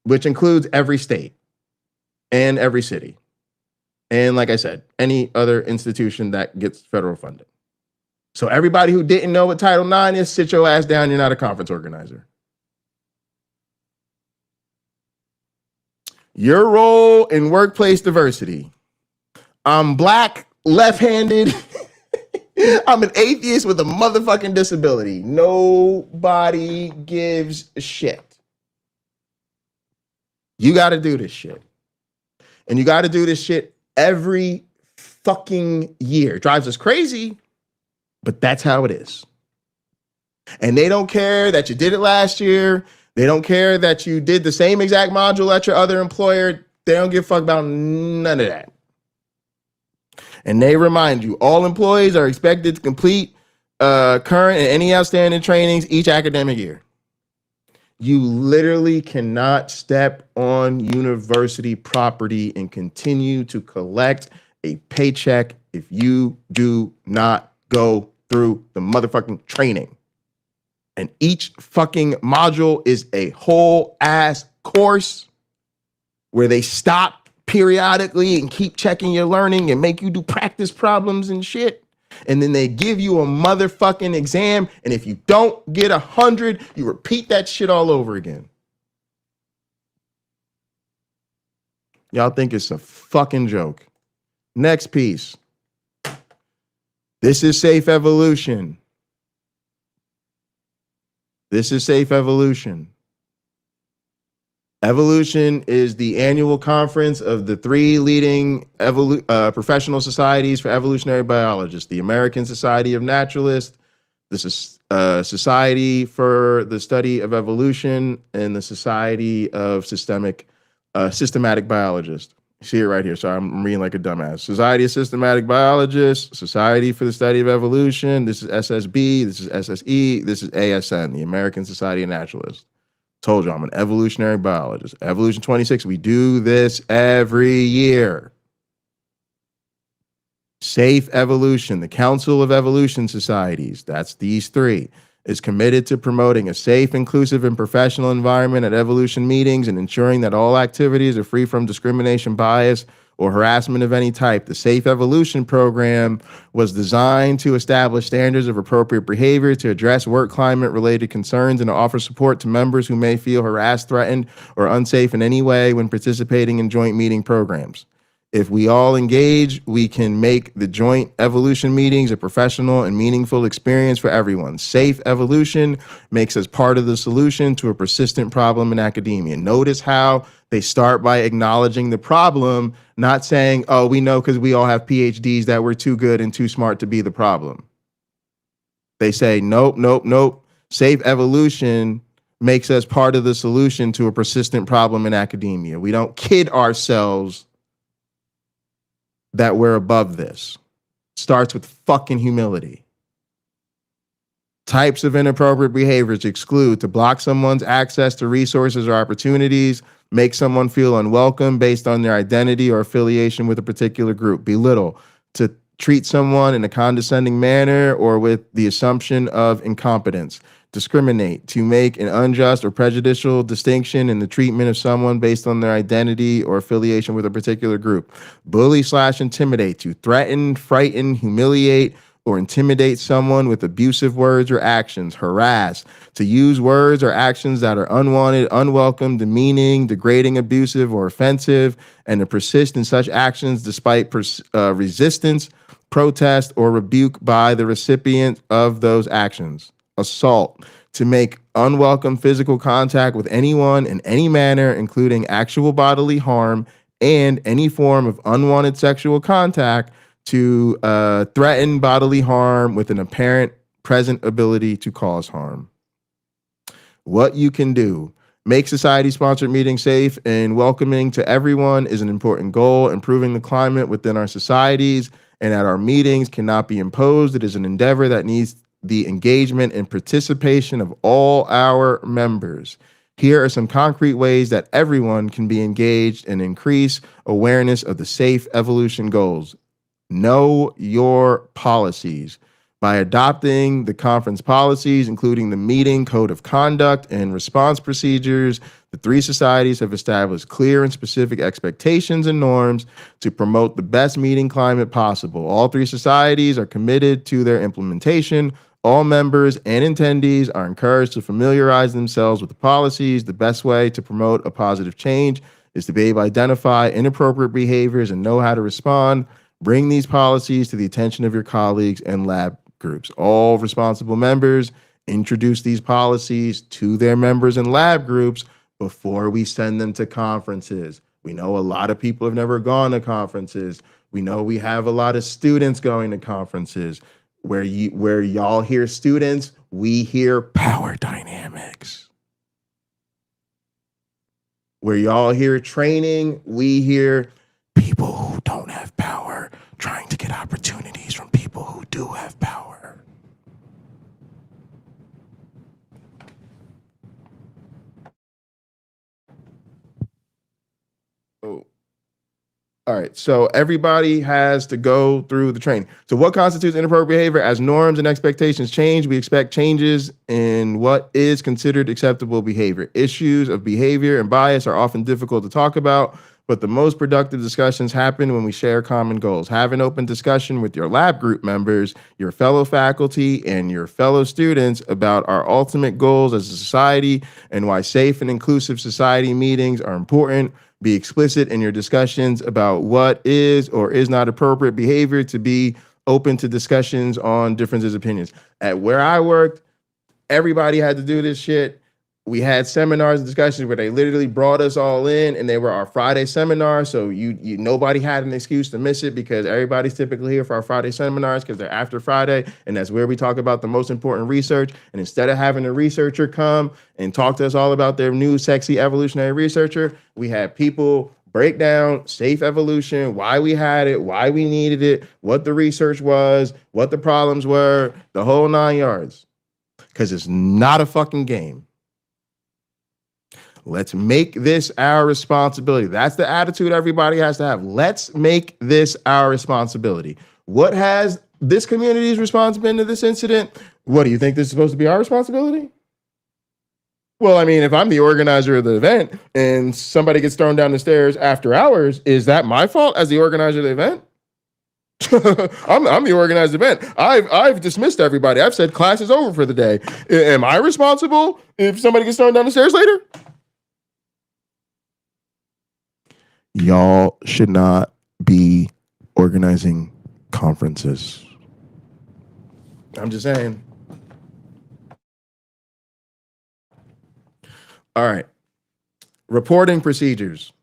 [SPEAKER 3] which includes every state and every city. And like I said, any other institution that gets federal funding. So everybody who didn't know what Title IX is, sit your ass down. You're not a conference organizer. Your role in workplace diversity. I'm black, left-handed. I'm an atheist with a motherfucking disability. Nobody gives a shit. You got to do this shit. And you got to do this shit every fucking year. It drives us crazy. But that's how it is. And they don't care that you did it last year. They don't care that you did the same exact module at your other employer. They don't give a fuck about none of that. And they remind you, all employees are expected to complete current and any outstanding trainings each academic year. You literally cannot step on university property and continue to collect a paycheck if you do not go through the motherfucking training. And each fucking module is a whole ass course where they stop periodically and keep checking your learning and make you do practice problems and shit. And then they give you a motherfucking exam. And if you don't get 100, you repeat that shit all over again. Y'all think it's a fucking joke. Next piece. This is safe evolution. This is safe evolution. Evolution is the annual conference of the three leading professional societies for evolutionary biologists: the American Society of Naturalists, the Society for the Study of Evolution, and the Society of Systematic Biologists. You see it right here. Sorry, I'm reading like a dumbass. Society of Systematic Biologists, Society for the Study of Evolution. This is SSB. This is SSE. This is ASN, the American Society of Naturalists. Told you I'm an evolutionary biologist. Evolution 26, we do this every year. Safe Evolution, the Council of Evolution Societies, that's these three, is committed to promoting a safe, inclusive, and professional environment at evolution meetings and ensuring that all activities are free from discrimination, bias, or harassment of any type. The Safe Evolution program was designed to establish standards of appropriate behavior, to address work climate-related concerns, and to offer support to members who may feel harassed, threatened, or unsafe in any way when participating in joint meeting programs. If we all engage, we can make the joint evolution meetings a professional and meaningful experience for everyone. Safe Evolution makes us part of the solution to a persistent problem in academia. Notice how they start by acknowledging the problem, not saying, oh, we know because we all have PhDs that we're too good and too smart to be the problem. They say, nope, nope, nope. Safe Evolution makes us part of the solution to a persistent problem in academia. We don't kid ourselves that we're above this. Starts with fucking humility. Types of inappropriate behaviors exclude to block someone's access to resources or opportunities, make someone feel unwelcome based on their identity or affiliation with a particular group, belittle, to treat someone in a condescending manner or with the assumption of incompetence, discriminate, to make an unjust or prejudicial distinction in the treatment of someone based on their identity or affiliation with a particular group, bully/intimidate, to threaten, frighten, humiliate, or intimidate someone with abusive words or actions, harass, to use words or actions that are unwanted, unwelcome, demeaning, degrading, abusive, or offensive, and to persist in such actions despite resistance, protest, or rebuke by the recipient of those actions. Assault, to make unwelcome physical contact with anyone in any manner, including actual bodily harm and any form of unwanted sexual contact, to threaten bodily harm with an apparent present ability to cause harm. What you can do. Make society-sponsored meetings safe and welcoming to everyone is an important goal. Improving the climate within our societies and at our meetings cannot be imposed. It is an endeavor that needs the engagement and participation of all our members. Here are some concrete ways that everyone can be engaged and increase awareness of the safe evolution goals. Know your policies. By adopting the conference policies, including the meeting code of conduct and response procedures, the three societies have established clear and specific expectations and norms to promote the best meeting climate possible. All three societies are committed to their implementation. All members and attendees are encouraged to familiarize themselves with the policies. The best way to promote a positive change is to be able to identify inappropriate behaviors and know how to respond. Bring these policies to the attention of your colleagues and lab groups. All responsible members introduce these policies to their members and lab groups before we send them to conferences. We know a lot of people have never gone to conferences. We know we have a lot of students going to conferences. Where y'all hear students, we hear power dynamics. Where y'all hear training, we hear people who don't have power trying to get opportunities from people who do have power. Oh. All right, so everybody has to go through the training. So what constitutes inappropriate behavior? As norms and expectations change, we expect changes in what is considered acceptable behavior. Issues of behavior and bias are often difficult to talk about, but the most productive discussions happen when we share common goals. Have an open discussion with your lab group members, your fellow faculty, and your fellow students about our ultimate goals as a society and why safe and inclusive society meetings are important. Be explicit in your discussions about what is or is not appropriate behavior to be open to discussions on differences of opinions. At where I worked, everybody had to do this shit. We had seminars and discussions where they literally brought us all in, and they were our Friday seminars. So you nobody had an excuse to miss it because everybody's typically here for our Friday seminars because they're after Friday, and that's where we talk about the most important research. And instead of having a researcher come and talk to us all about their new sexy evolutionary researcher, we had people break down safe evolution, why we had it, why we needed it, what the research was, what the problems were, the whole 9 yards. Because it's not a fucking game. Let's make this our responsibility. That's the attitude everybody has to have. Let's make this our responsibility. What has this community's response been to this incident? What, do you think this is supposed to be our responsibility? Well, I mean, if I'm the organizer of the event and somebody gets thrown down the stairs after hours, is that my fault as the organizer of the event? I'm the organized event. I've dismissed everybody. I've said class is over for the day. Am I responsible if somebody gets thrown down the stairs later? Y'all should not be organizing conferences. I'm just saying. All right. Reporting procedures.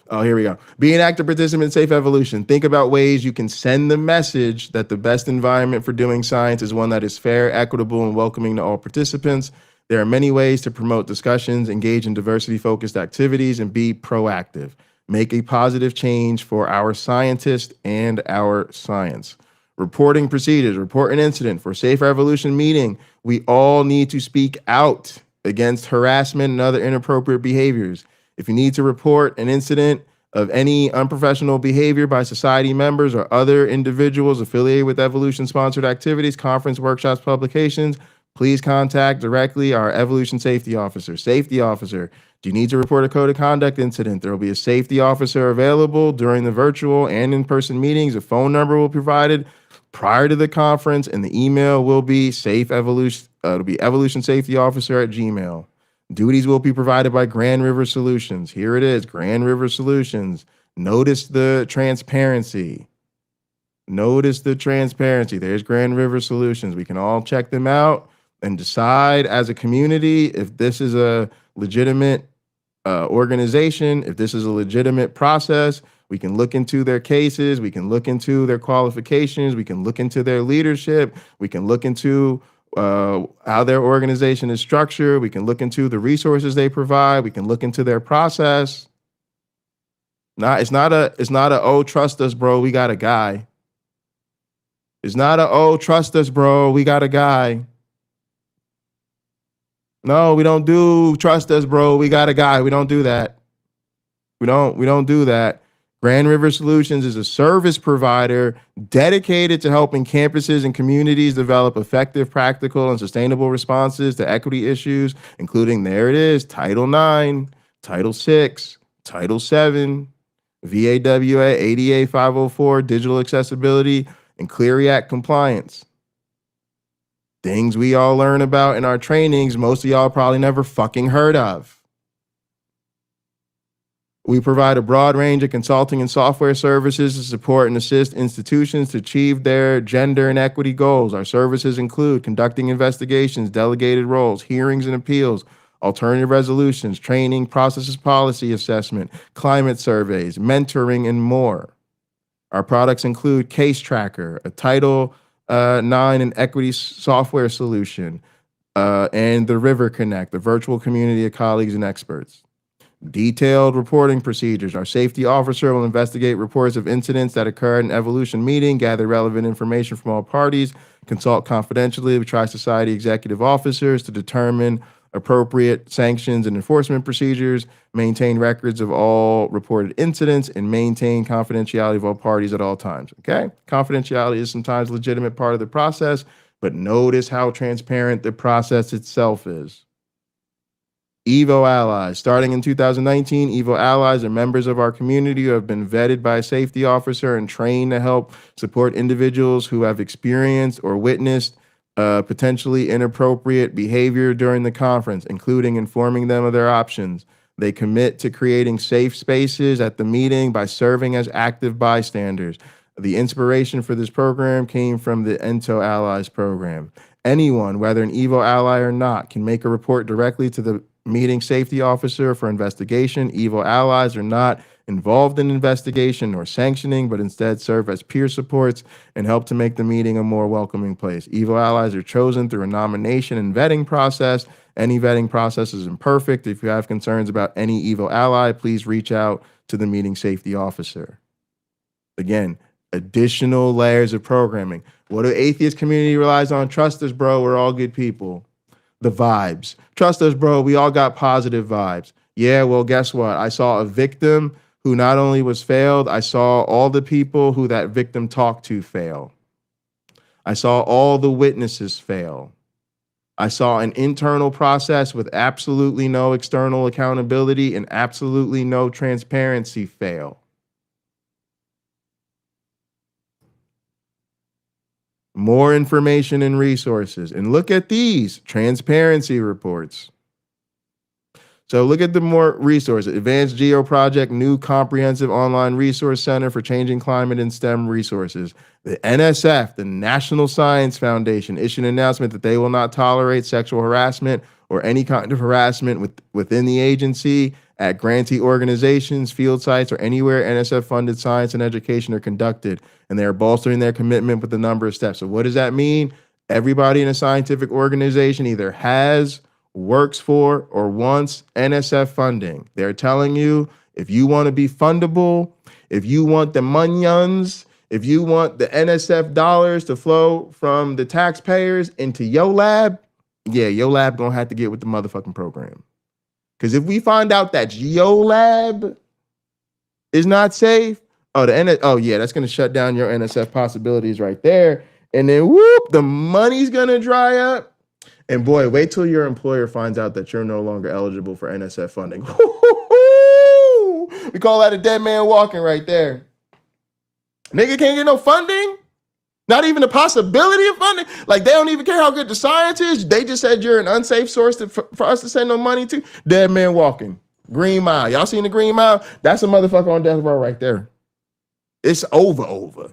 [SPEAKER 3] Oh, here we go. Be an active participant in safe evolution. Think about ways you can send the message that the best environment for doing science is one that is fair, equitable, and welcoming to all participants. There are many ways to promote discussions, engage in diversity-focused activities, and be proactive. Make a positive change for our scientists and our science. reporting procedures, report an incident. For Safe Revolution meeting, we all need to speak out against harassment and other inappropriate behaviors. If you need to report an incident of any unprofessional behavior by society members or other individuals affiliated with Evolution-sponsored activities, conference, workshops, publications, please contact directly our Evolution Safety Officer. Safety Officer, do you need to report a code of conduct incident? There will be a safety officer available during the virtual and in-person meetings. A phone number will be provided prior to the conference, and the email will be it'll be evolutionsafetyofficer@gmail.com. Duties will be provided by Grand River Solutions. Here it is, Grand River Solutions. Notice the transparency. Notice the transparency. There's Grand River Solutions. We can all check them out and decide as a community if this is a legitimate organization, if this is a legitimate process. We can look into their cases. We can look into their qualifications. We can look into their leadership. We can look into how their organization is structured. We can look into the resources they provide. We can look into their process. It's not a oh, trust us, bro, we got a guy. It's not a oh, trust us, bro, we got a guy. No, we don't do trust us, bro, we got a guy. We don't do that. We don't do that. Grand River Solutions is a service provider dedicated to helping campuses and communities develop effective, practical, and sustainable responses to equity issues, including, there it is, Title IX, Title VI, Title VII, VAWA, ADA 504, digital accessibility, and Clery Act compliance. Things we all learn about in our trainings, most of y'all probably never fucking heard of. We provide a broad range of consulting and software services to support and assist institutions to achieve their gender and equity goals. Our services include conducting investigations, delegated roles, hearings and appeals, alternative resolutions, training, processes, policy assessment, climate surveys, mentoring, and more. Our products include Case Tracker, a Title IX and equity software solution, and the River Connect, a virtual community of colleagues and experts. Detailed reporting procedures. Our safety officer will investigate reports of incidents that occurred in an Evolution meeting, gather relevant information from all parties, consult confidentially with Tri-Society executive officers to determine appropriate sanctions and enforcement procedures, maintain records of all reported incidents, and maintain confidentiality of all parties at all times. Okay? Confidentiality is sometimes a legitimate part of the process, but notice how transparent the process itself is. Evo Allies. Starting in 2019, Evo Allies are members of our community who have been vetted by a safety officer and trained to help support individuals who have experienced or witnessed potentially inappropriate behavior during the conference, including informing them of their options. They commit to creating safe spaces at the meeting by serving as active bystanders. The inspiration for this program came from the ENTO Allies program. Anyone, whether an Evo ally or not, can make a report directly to the meeting safety officer for investigation. Evo allies are not involved in investigation or sanctioning, but instead serve as peer supports and help to make the meeting a more welcoming place. Evo allies are chosen through a nomination and vetting process. Any vetting process is imperfect. If you have concerns about any Evo ally, please reach out to the meeting safety officer. Again, additional layers of programming. What do atheist community relies on? Trust us, bro. We're all good people. The vibes. Trust us, bro. We all got positive vibes. Yeah, well, guess what? I saw a victim who not only was failed, I saw all the people who that victim talked to fail. I saw all the witnesses fail. I saw an internal process with absolutely no external accountability and absolutely no transparency fail. More information and resources. And look at these transparency reports. So look at the more resources. Advanced Geo Project, new comprehensive online resource center for changing climate and STEM resources. The NSF, the National Science Foundation, issued an announcement that they will not tolerate sexual harassment or any kind of harassment within the agency, at grantee organizations, field sites, or anywhere NSF-funded science and education are conducted, and they are bolstering their commitment with a number of steps. So what does that mean? Everybody in a scientific organization either has, works for, or wants NSF funding. They're telling you, if you want to be fundable, if you want the monions, If you want the NSF dollars to flow from the taxpayers into your lab, yeah, your lab gonna have to get with the motherfucking program. Because if we find out that your lab is not safe, yeah, that's gonna shut down your NSF possibilities right there. And then whoop, the money's gonna dry up. And boy, wait till your employer finds out that you're no longer eligible for NSF funding. We call that a dead man walking right there. Nigga can't get no funding. Not even the possibility of funding. Like, they don't even care how good the science is. They just said you're an unsafe source for us to send no money to. Dead man walking. Green Mile. Y'all seen the Green Mile? That's a motherfucker on death row right there. It's over.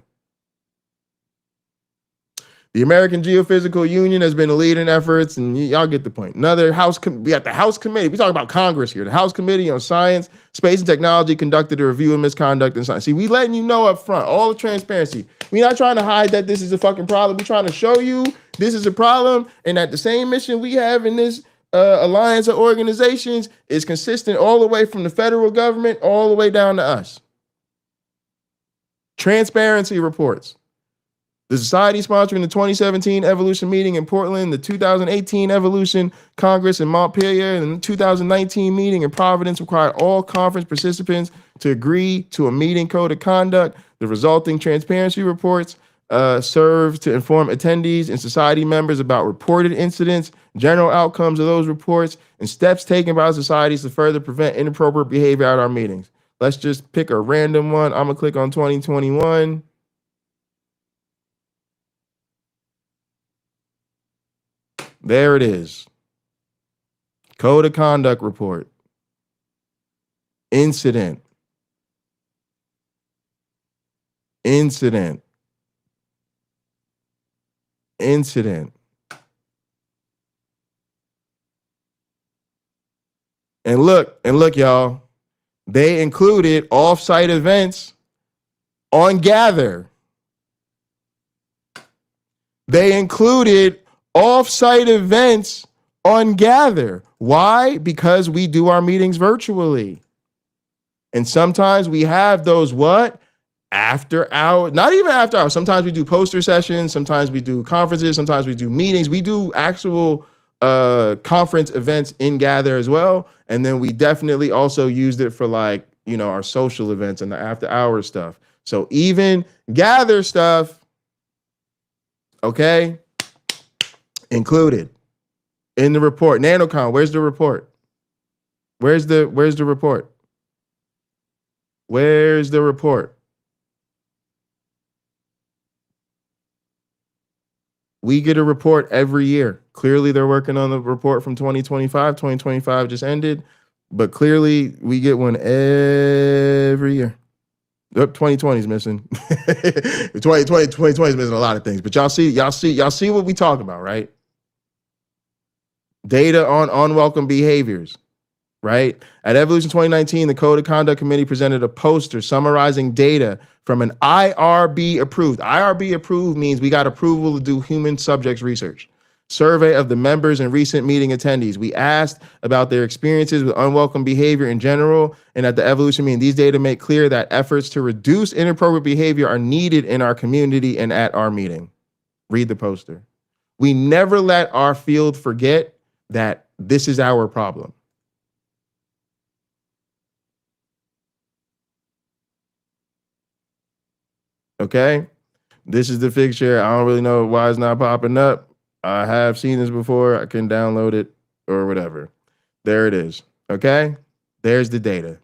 [SPEAKER 3] The American Geophysical Union has been leading efforts, and y'all get the point. We got the House Committee. We talk about Congress here. The House Committee on Science, Space, and Technology conducted a review of misconduct in science. See, we letting you know up front, all the transparency. We're not trying to hide that this is a fucking problem. We're trying to show you this is a problem, and that the same mission we have in this alliance of organizations is consistent all the way from the federal government all the way down to us. Transparency reports. The society sponsoring the 2017 Evolution meeting in Portland, the 2018 Evolution Congress in Montpelier, and the 2019 meeting in Providence required all conference participants to agree to a meeting code of conduct. The resulting transparency reports serve to inform attendees and society members about reported incidents, general outcomes of those reports, and steps taken by societies to further prevent inappropriate behavior at our meetings. Let's just pick a random one. I'm gonna click on 2021. There it is. Code of conduct report. Incident. And look, y'all. They included off-site events on Gather. Why? Because we do our meetings virtually. And sometimes we have those after hours, not even after hours. Sometimes we do poster sessions, sometimes we do conferences, sometimes we do meetings. We do actual conference events in Gather as well. And then we definitely also used it for our social events and the after hours stuff. So even Gather stuff, okay, included in the report. Nano Con, where's the report? Where's the report? Where's the report? We get a report every year. Clearly, they're working on the report from 2025. 2025 just ended, but clearly we get one every year. 2020 is missing. 2020 is missing a lot of things, but y'all see what we talking about, right? Data on unwelcome behaviors, right? At Evolution 2019, the Code of Conduct Committee presented a poster summarizing data from an IRB approved. IRB approved means we got approval to do human subjects research. Survey of the members and recent meeting attendees. We asked about their experiences with unwelcome behavior in general, and at the Evolution meeting, these data make clear that efforts to reduce inappropriate behavior are needed in our community and at our meeting. Read the poster. We never let our field forget that this is our problem. Okay, this is the fixture. I don't really know why it's not popping up. I have seen this before. I can download it or whatever. There it is. Okay, there's the data.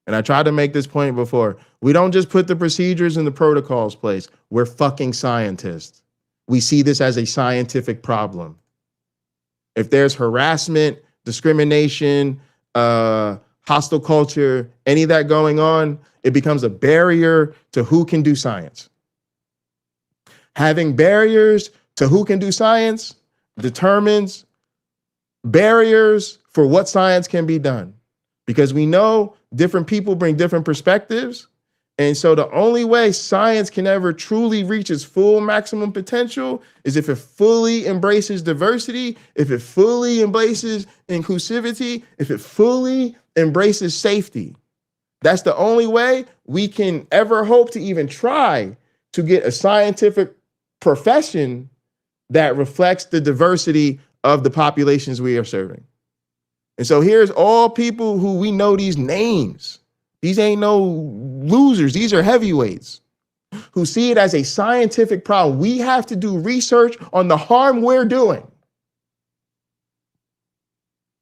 [SPEAKER 3] And I tried to make this point before. We don't just put the procedures and the protocols place. We're fucking scientists. We see this as a scientific problem. If there's harassment, discrimination, hostile culture, any of that going on, it becomes a barrier to who can do science. Having barriers to who can do science determines barriers for what science can be done. Because we know different people bring different perspectives. And so the only way science can ever truly reach its full maximum potential is if it fully embraces diversity, if it fully embraces inclusivity, if it fully embraces safety. That's the only way we can ever hope to even try to get a scientific profession that reflects the diversity of the populations we are serving. And so here's all people who we know these names. These ain't no losers. These are heavyweights who see it as a scientific problem. We have to do research on the harm we're doing.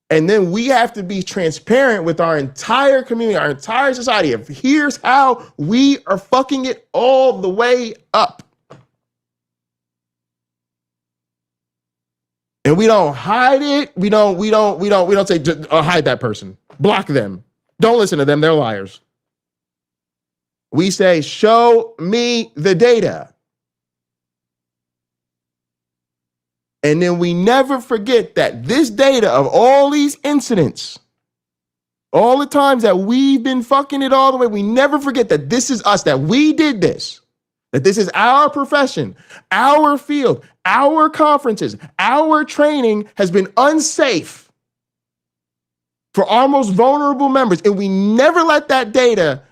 [SPEAKER 3] And then we have to be transparent with our entire community, our entire society. If here's how we are fucking it all the way up. And we don't hide it. We don't say hide that person. Block them. Don't listen to them. They're liars. We say, show me the data. And then we never forget that this data of all these incidents, all the times that we've been fucking it all the way, we never forget that this is us, that we did this, that this is our profession, our field, our conferences, our training has been unsafe for our most vulnerable members. And we never let that data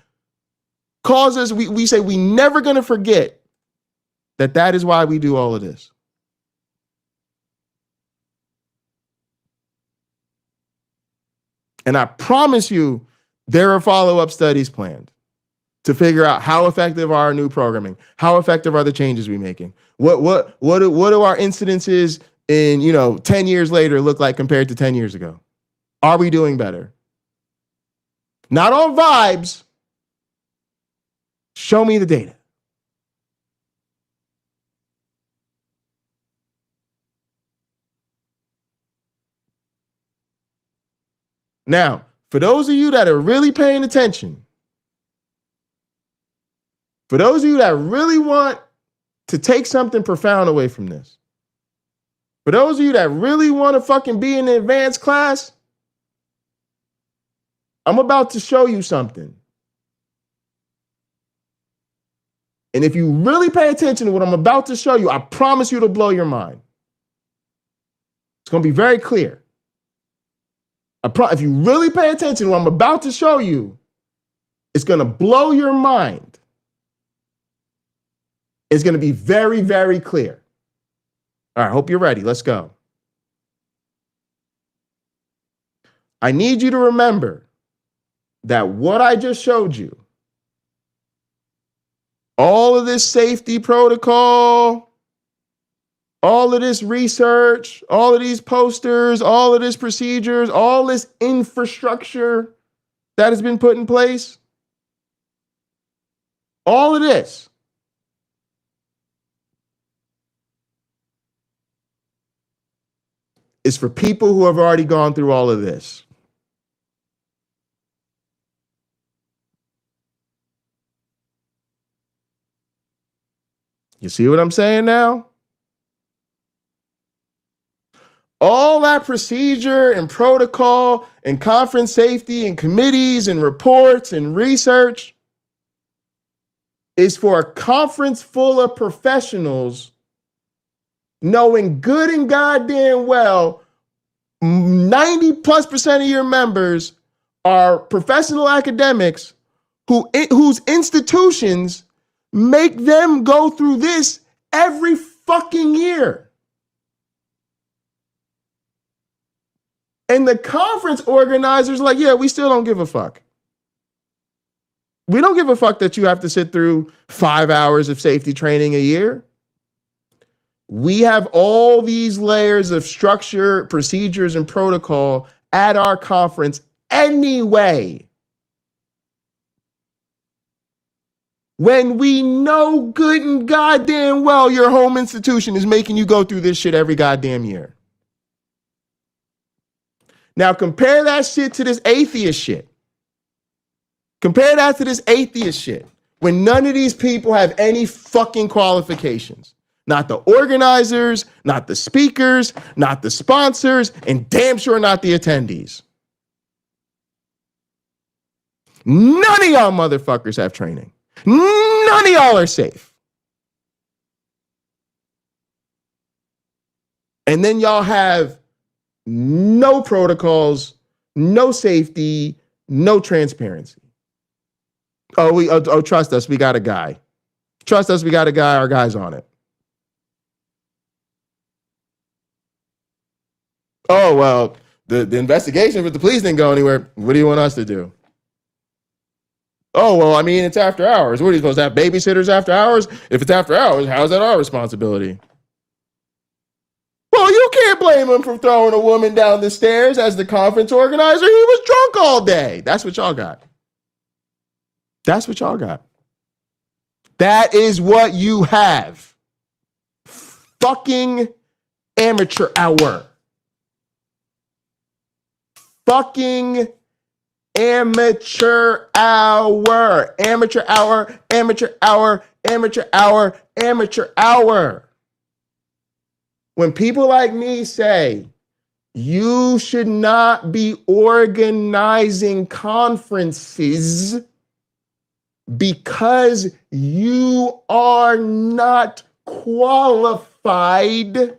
[SPEAKER 3] cause us, we say we never gonna forget that that is why we do all of this. And I promise you, there are follow-up studies planned to figure out how effective are our new programming, how effective are the changes we're making, what do our incidences in 10 years later look like compared to 10 years ago? Are we doing better? Not on vibes. Show me the data. Now, for those of you that are really paying attention, for those of you that really want to take something profound away from this, for those of you that really want to fucking be in the advanced class, I'm about to show you something. And if you really pay attention to what I'm about to show you, I promise you it'll blow your mind. It's going to be very clear. If you really pay attention to what I'm about to show you, it's going to blow your mind. It's going to be very, very clear. All right, hope you're ready. Let's go. I need you to remember that what I just showed you, all of this safety protocol, all of this research, all of these posters, all of this procedures, all this infrastructure that has been put in place, all of this is for people who have already gone through all of this. You see what I'm saying now? All that procedure and protocol and conference safety and committees and reports and research is for a conference full of professionals knowing good and goddamn well 90+% of your members are professional academics whose institutions make them go through this every fucking year. And the conference organizers are like, yeah, we still don't give a fuck. We don't give a fuck that you have to sit through 5 hours of safety training a year. We have all these layers of structure, procedures, and protocol at our conference anyway. When we know good and goddamn well your home institution is making you go through this shit every goddamn year. Now compare that shit to this atheist shit. Compare that to this atheist shit when none of these people have any fucking qualifications. Not the organizers, not the speakers, not the sponsors, and damn sure not the attendees. None of y'all motherfuckers have training. None of y'all are safe. And then y'all have no protocols, no safety, no transparency. Oh, trust us, we got a guy. Trust us, we got our guys on it. Oh, well, the investigation with the police didn't go anywhere. What do you want us to do? Oh, well, I mean, it's after hours. What are you supposed to have, babysitters after hours? If it's after hours, how is that our responsibility? Well, you can't blame him for throwing a woman down the stairs as the conference organizer. He was drunk all day. That's what y'all got. That's what y'all got. That is what you have. Fucking amateur hour. Fucking amateur hour. Amateur hour. Amateur hour. Amateur hour. Amateur hour. When people like me say, you should not be organizing conferences because you are not qualified,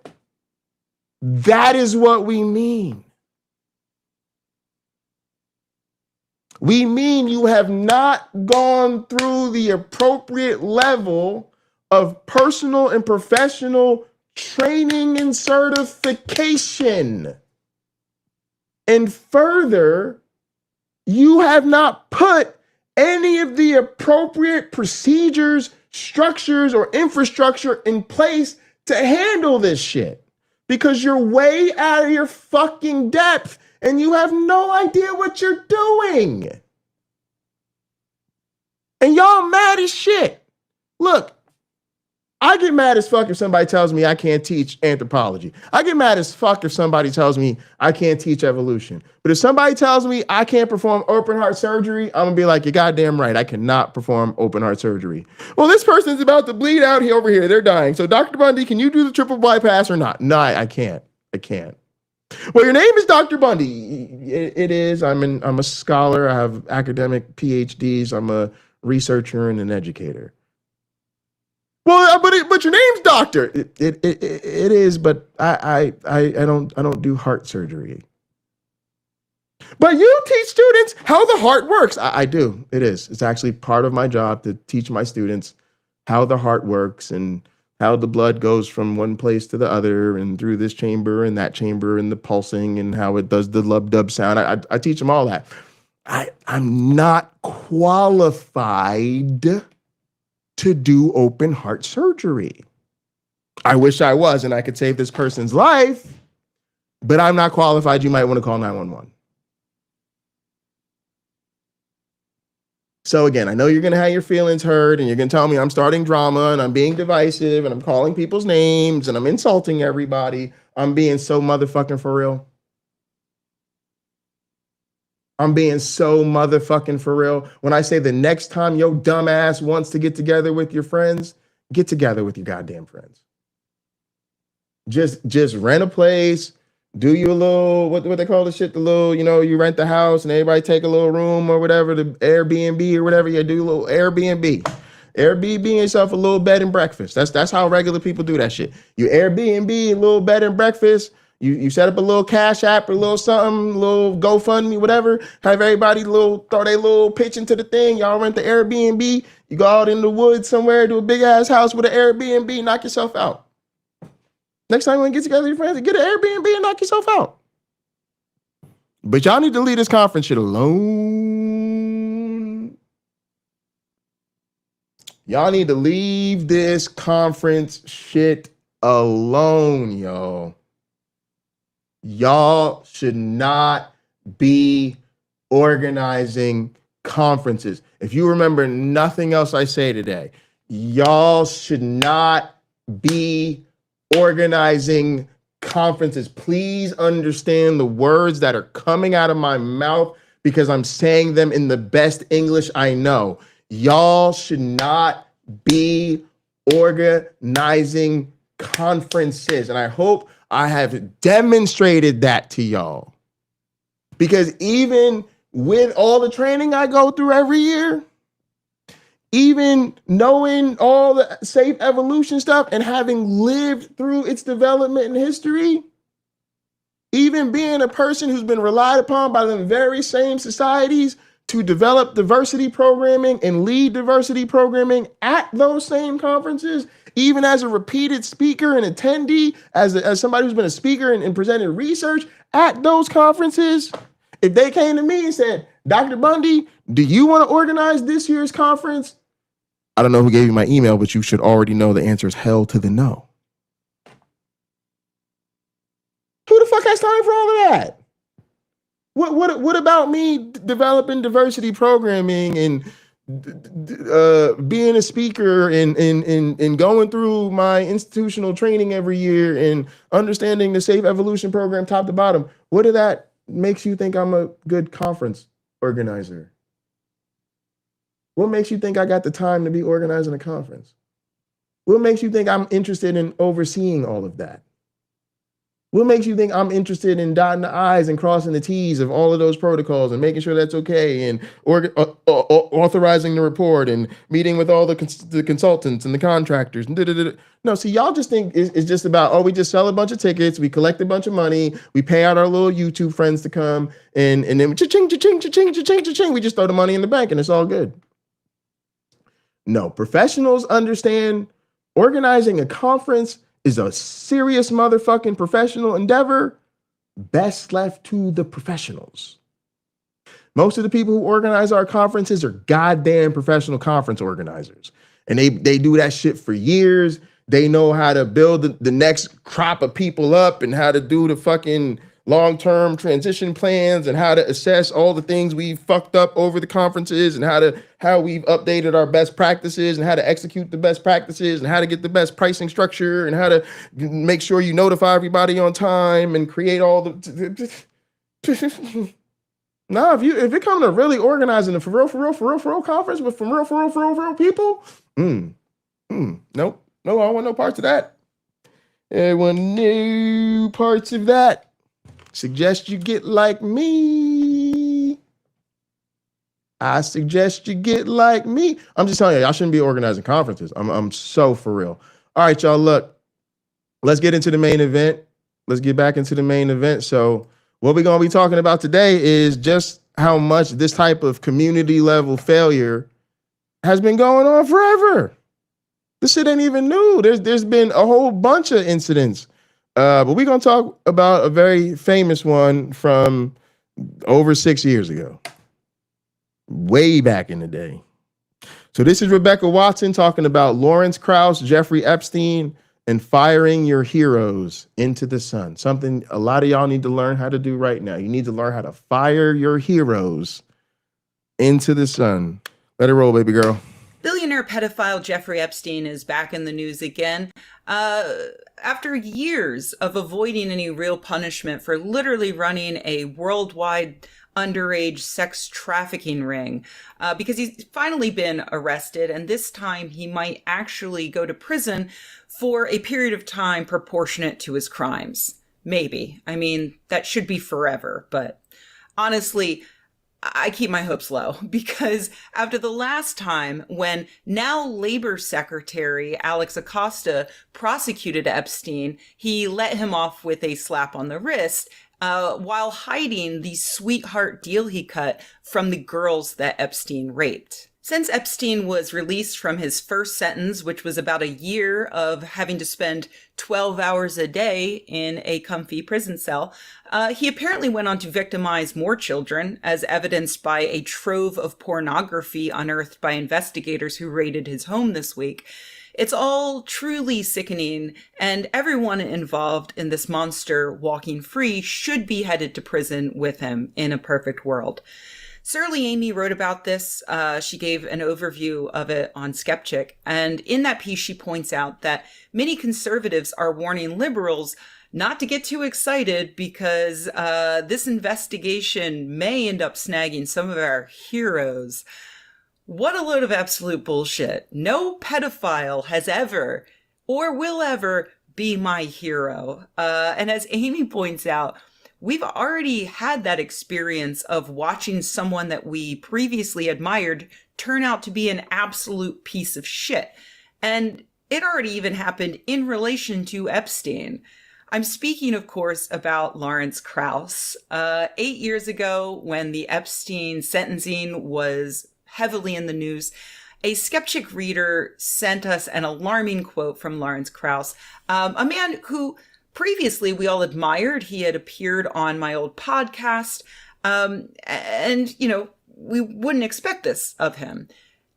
[SPEAKER 3] that is what we mean. We mean you have not gone through the appropriate level of personal and professional training and certification. And further, you have not put any of the appropriate procedures, structures, or infrastructure in place to handle this shit. Because you're way out of your fucking depth and you have no idea what you're doing. And y'all mad as shit. Look, I get mad as fuck if somebody tells me I can't teach anthropology. I get mad as fuck if somebody tells me I can't teach evolution. But if somebody tells me I can't perform open heart surgery, I'm gonna be like, you're goddamn right, I cannot perform open heart surgery. Well, this person's about to bleed out here over here, they're dying. So Dr. Bundy, can you do the triple bypass or not? No, I can't. I can't. Well, your name is Dr. Bundy. It is. I'm a scholar. I have academic PhDs. I'm a researcher and an educator. Well, but your name's doctor. It is, but I don't do heart surgery. But you teach students how the heart works. I do. It is. It's actually part of my job to teach my students how the heart works and how the blood goes from one place to the other and through this chamber and that chamber and the pulsing and how it does the lub-dub sound. I teach them all that. I'm not qualified to do open heart surgery. I wish I was and I could save this person's life, but I'm not qualified. You might want to call 911. So again, I know you're going to have your feelings hurt and you're going to tell me I'm starting drama and I'm being divisive and I'm calling people's names and I'm insulting everybody. I'm being so motherfucking for real. I'm being so motherfucking for real. When I say the next time your dumb ass wants to get together with your friends, get together with your goddamn friends. Just rent a place, do you a little, what they call the shit, the little, you rent the house and everybody take a little room or whatever, the Airbnb or whatever, you do a little Airbnb. Airbnb yourself a little bed and breakfast. That's how regular people do that shit. You Airbnb a little bed and breakfast. You set up a little Cash App or a little something, a little GoFundMe, whatever. Have everybody throw their little pitch into the thing. Y'all rent the Airbnb. You go out in the woods somewhere to a big ass house with an Airbnb, knock yourself out. Next time you want to get together with your friends, get an Airbnb and knock yourself out. But y'all need to leave this conference shit alone. Y'all need to leave this conference shit alone, y'all. Y'all should not be organizing conferences. If you remember nothing else I say today, y'all should not be organizing conferences. Please understand the words that are coming out of my mouth because I'm saying them in the best English I know. Y'all should not be organizing conferences. And I hope I have demonstrated that to y'all. Because even with all the training I go through every year, even knowing all the safe evolution stuff and having lived through its development and history, even being a person who's been relied upon by the very same societies to develop diversity programming and lead diversity programming at those same conferences, even as a repeated speaker and attendee, as somebody who's been a speaker and presented research at those conferences, if they came to me and said, Dr. Bundy, do you want to organize this year's conference? I don't know who gave you my email, but you should already know the answer is hell to the no. Who the fuck has time for all of that? What about me developing diversity programming and being a speaker and going through my institutional training every year and understanding the Safe Evolution program top to bottom? What of that makes you think I'm a good conference organizer? What makes you think I got the time to be organizing a conference? What makes you think I'm interested in overseeing all of that? What makes you think I'm interested in dotting the I's and crossing the T's of all of those protocols and making sure that's okay and authorizing the report and meeting with all the consultants and the contractors? No, see, y'all just think it's just about, oh, we just sell a bunch of tickets, we collect a bunch of money, we pay out our little YouTube friends to come, and then cha-ching, cha-ching, cha-ching, cha-ching, cha-ching, we just throw the money in the bank and it's all good. No, professionals understand organizing a conference is a serious motherfucking professional endeavor, best left to the professionals. Most of the people who organize our conferences are goddamn professional conference organizers. And they do that shit for years. They know how to build the next crop of people up and how to do the fucking long-term transition plans and how to assess all the things we fucked up over the conferences and how we've updated our best practices and how to execute the best practices and how to get the best pricing structure and how to make sure you notify everybody on time and create all the No, if it comes to really organizing a for real conference with for real people, nope. No, I don't want no parts of that. I want no parts of that. Suggest you get like me. I suggest you get like me. I'm just telling you, y'all shouldn't be organizing conferences. I'm so for real. All right, y'all, look. Let's get into the main event. Let's get back into the main event. So what we're going to be talking about today is just how much this type of community level failure has been going on forever. This shit ain't even new. There's been a whole bunch of incidents. But we're going to talk about a very famous one from over 6 years ago. Way back in the day. So this is Rebecca Watson talking about Lawrence Krauss, Jeffrey Epstein, and firing your heroes into the sun. Something a lot of y'all need to learn how to do right now. You need to learn how to fire your heroes into the sun. Let it roll, baby girl.
[SPEAKER 4] Billionaire pedophile Jeffrey Epstein is back in the news again. After years of avoiding any real punishment for literally running a worldwide underage sex trafficking ring, because he's finally been arrested, and this time he might actually go to prison for a period of time proportionate to his crimes. Maybe. I mean, that should be forever, but honestly, I keep my hopes low, because after the last time when now Labor Secretary Alex Acosta prosecuted Epstein, he let him off with a slap on the wrist while hiding the sweetheart deal he cut from the girls that Epstein raped. Since Epstein was released from his first sentence, which was about a year of having to spend 12 hours a day in a comfy prison cell, he apparently went on to victimize more children, as evidenced by a trove of pornography unearthed by investigators who raided his home this week. It's all truly sickening, and everyone involved in this monster walking free should be headed to prison with him in a perfect world. Surly Amy wrote about this. She gave an overview of it on Skeptic. And in that piece, she points out that many conservatives are warning liberals not to get too excited because this investigation may end up snagging some of our heroes. What a load of absolute bullshit. No pedophile has ever or will ever be my hero. And as Amy points out, we've already had that experience of watching someone that we previously admired turn out to be an absolute piece of shit. And it already even happened in relation to Epstein. I'm speaking, of course, about Lawrence Krauss. 8 years ago, when the Epstein sentencing was heavily in the news, a skeptic reader sent us an alarming quote from Lawrence Krauss, a man who previously we all admired. He had appeared on my old podcast, and, we wouldn't expect this of him.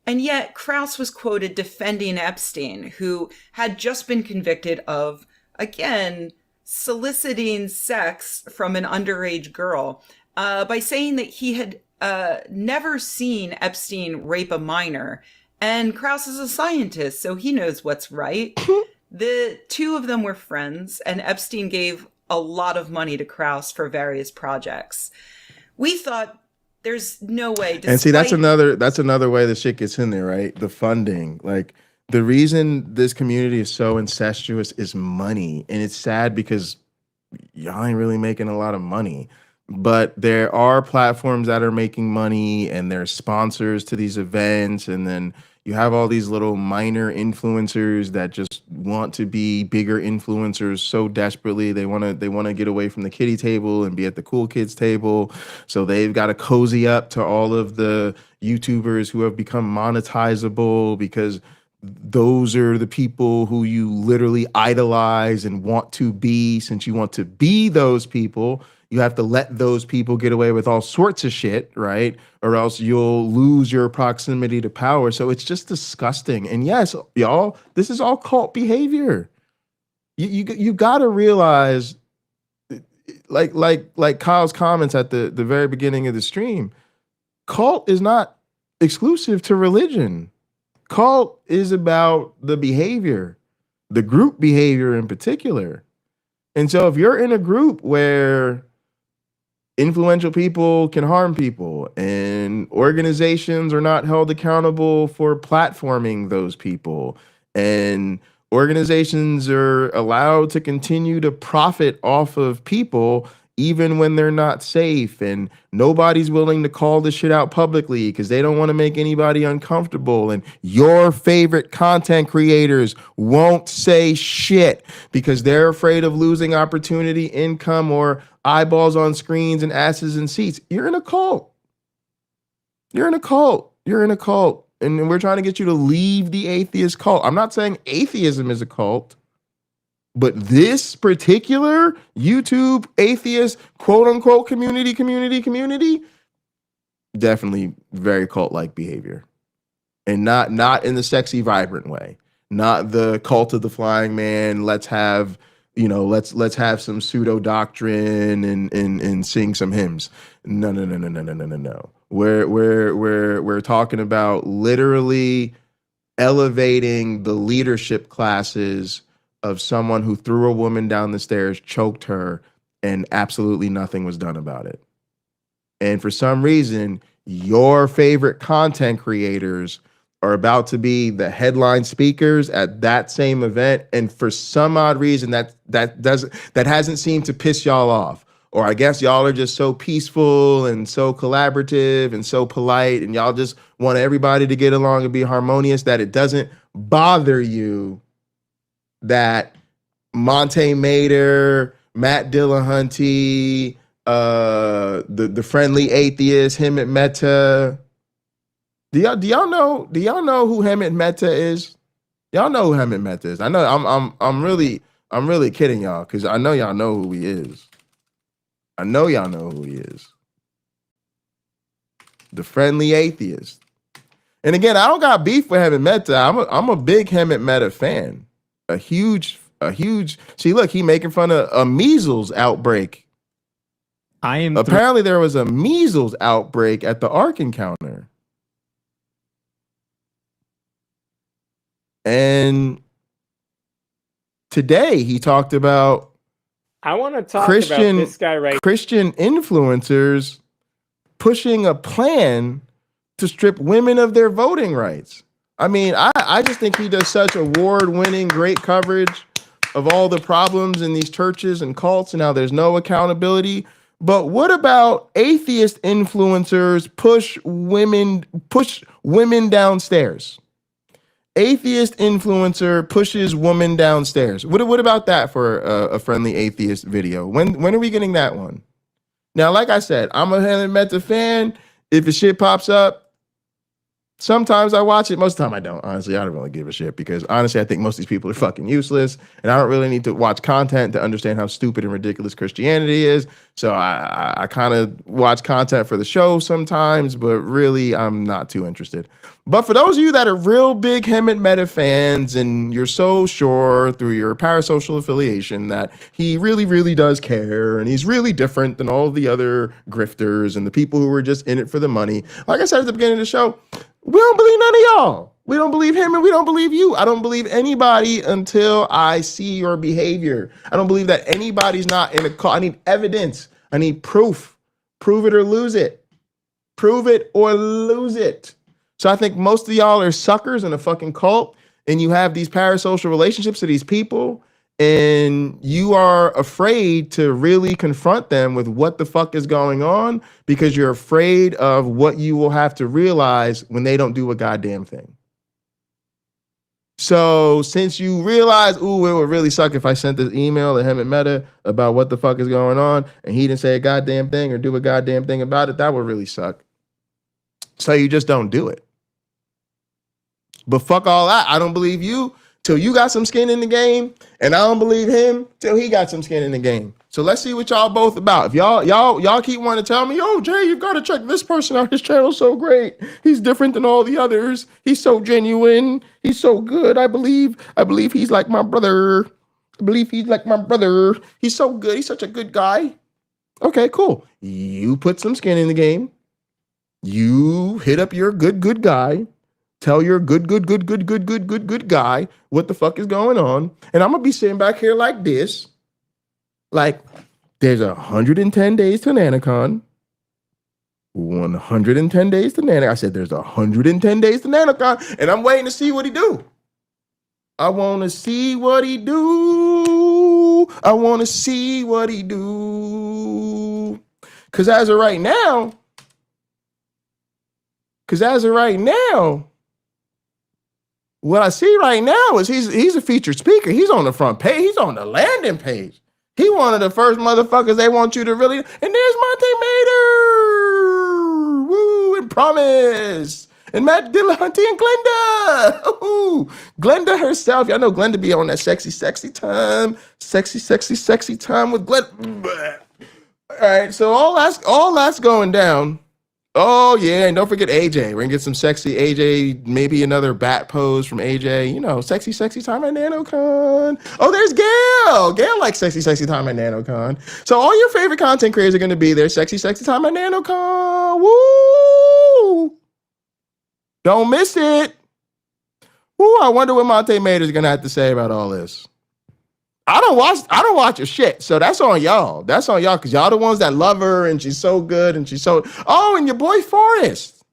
[SPEAKER 4] And yet Krauss was quoted defending Epstein, who had just been convicted of, again, soliciting sex from an underage girl, by saying that he had never seen Epstein rape a minor. And Krauss is a scientist, so he knows what's right. The two of them were friends, and Epstein gave a lot of money to Krauss for various projects. We thought there's no way.
[SPEAKER 3] And see, that's another way the shit gets in there, right? The funding. Like, the reason this community is so incestuous is money. And it's sad because y'all ain't really making a lot of money. But there are platforms that are making money, and there's sponsors to these events, and then you have all these little minor influencers that just want to be bigger influencers so desperately. They want to get away from the kiddie table and be at the cool kids table. So they've got to cozy up to all of the YouTubers who have become monetizable, because those are the people who you literally idolize and want to be. Since you want to be those people, you have to let those people get away with all sorts of shit, right? Or else you'll lose your proximity to power. So it's just disgusting. And yes, y'all, this is all cult behavior. You got to realize, like Kyle's comments at the very beginning of the stream, cult is not exclusive to religion. Cult is about the behavior, the group behavior in particular. And so if you're in a group where influential people can harm people, and organizations are not held accountable for platforming those people, and organizations are allowed to continue to profit off of people even when they're not safe, and nobody's willing to call this shit out publicly because they don't want to make anybody uncomfortable, and your favorite content creators won't say shit because they're afraid of losing opportunity, income, or eyeballs on screens and asses in seats, you're in a cult. You're in a cult. You're in a cult. And we're trying to get you to leave the atheist cult. I'm not saying atheism is a cult, but this particular YouTube atheist quote unquote community, definitely very cult-like behavior. And not in the sexy, vibrant way. Not the cult of the flying man. Let's have some pseudo doctrine and sing some hymns. No. We're talking about literally elevating the leadership classes of someone who threw a woman down the stairs, choked her, and absolutely nothing was done about it. And for some reason, your favorite content creators are about to be the headline speakers at that same event, and for some odd reason that hasn't seemed to piss y'all off. Or I guess y'all are just so peaceful and so collaborative and so polite, and y'all just want everybody to get along and be harmonious, that it doesn't bother you that Monte Mader, Matt Dillahunty, the friendly atheist, Hemant Mehta. Do y'all know who Hemant Mehta is? Y'all know who Hemant Mehta is. I know I'm really kidding y'all, because I know y'all know who he is. I know y'all know who he is. The friendly atheist. And again, I don't got beef with Hemant Mehta. I'm a big Hemant Mehta fan. A huge. See, look, he making fun of a measles outbreak. Apparently there was a measles outbreak at the Ark Encounter. And today he talked about
[SPEAKER 5] about this guy
[SPEAKER 3] Christian influencers pushing a plan to strip women of their voting rights. I mean, I just think he does such award-winning, great coverage of all the problems in these churches and cults and how there's no accountability. But what about atheist influencers push women downstairs? Atheist influencer pushes woman downstairs. What about that for a friendly atheist video? When are we getting that one? Now, like I said, I'm a Helen Meta fan. If the shit pops up, sometimes I watch it. Most of the time I don't. Honestly, I don't really give a shit because honestly, I think most of these people are fucking useless, and I don't really need to watch content to understand how stupid and ridiculous Christianity is. So I kind of watch content for the show sometimes, but really I'm not too interested. But for those of you that are real big Hemet Meta fans and you're so sure through your parasocial affiliation that he really, really does care and he's really different than all the other grifters and the people who were just in it for the money, like I said at the beginning of the show, we don't believe none of y'all. We don't believe him and we don't believe you. I don't believe anybody until I see your behavior. I don't believe that anybody's not in a cult. I need evidence. I need proof. Prove it or lose it. Prove it or lose it. So I think most of y'all are suckers in a fucking cult and you have these parasocial relationships to these people and you are afraid to really confront them with what the fuck is going on because you're afraid of what you will have to realize when they don't do a goddamn thing. So since you realize, ooh, it would really suck if I sent this email to him at Meta about what the fuck is going on and he didn't say a goddamn thing or do a goddamn thing about it, that would really suck. So you just don't do it. But fuck all that. I don't believe you till you got some skin in the game, and I don't believe him till he got some skin in the game. So let's see what y'all both about. If y'all keep wanting to tell me, oh Jay, you've got to check this person out. His channel's so great. He's different than all the others. He's so genuine. He's so good. I believe he's like my brother. I believe he's like my brother. He's so good. He's such a good guy. Okay, cool. You put some skin in the game. You hit up your good guy. Tell your good guy what the fuck is going on. And I'm going to be sitting back here like this. Like, there's 110 days to Nano Con. 110 days to Nano. I said there's 110 days to Nano Con. And I'm waiting to see what he do. I want to see what he do. I want to see what he do. Because as of right now, what I see right now is he's a featured speaker. He's on the front page. He's on the landing page. He one of the first motherfuckers they want you to really. And there's Monte Mater, woo, and Promise, and Matt Dillahunty and Glenda. Ooh, Glenda herself. Y'all know Glenda be on that sexy time with Glenda. All right, so all that's going down. Oh, yeah, and don't forget AJ. We're going to get some sexy AJ, maybe another bat pose from AJ. You know, sexy time at Nano Con. Oh, there's Gail. Gail likes sexy time at Nano Con. So all your favorite content creators are going to be there. Sexy time at Nano Con. Woo! Don't miss it. Woo, I wonder what Monte Mater is going to have to say about all this. I don't watch your shit. So that's on y'all. That's on y'all because y'all the ones that love her and she's so good and she's so. Oh, and your boy Forrest.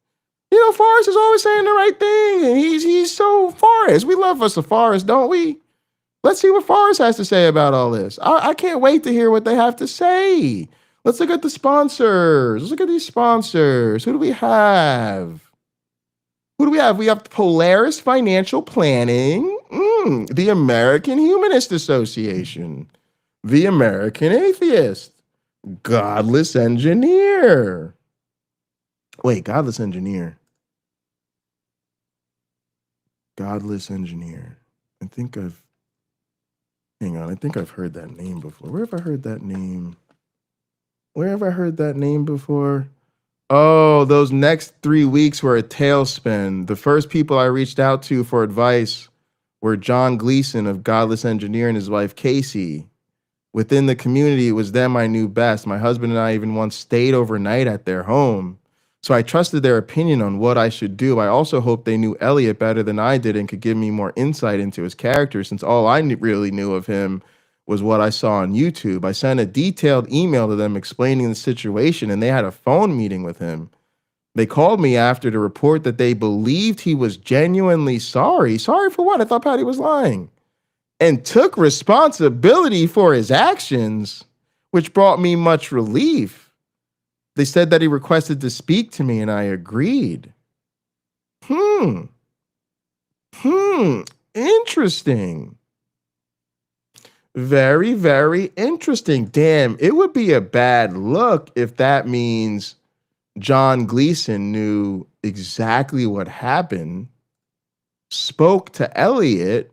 [SPEAKER 3] You know, Forrest is always saying the right thing and he's so Forrest. We love us a Forrest, don't we? Let's see what Forrest has to say about all this. I can't wait to hear what they have to say. Let's look at the sponsors. Let's look at these sponsors. Who do we have? We have Polaris Financial Planning, the American Humanist Association, the American Atheist, Godless Engineer. Wait, Godless Engineer. Godless Engineer. I think I've heard that name before. Where have I heard that name before? Oh, those next 3 weeks were a tailspin. The first people I reached out to for advice were John Gleason of Godless Engineer and his wife, Casey. Within the community, it was them I knew best. My husband and I even once stayed overnight at their home. So I trusted their opinion on what I should do. I also hoped they knew Elliot better than I did and could give me more insight into his character, since all I really knew of him was what I saw on YouTube. I sent a detailed email to them explaining the situation, and they had a phone meeting with him. They called me after to report that they believed he was genuinely sorry. Sorry for what? I thought Patty was lying. And took responsibility for his actions, which brought me much relief. They said that he requested to speak to me, and I agreed. Interesting. Very, very interesting. Damn, it would be a bad look if that means John Gleason knew exactly what happened, spoke to Elliot.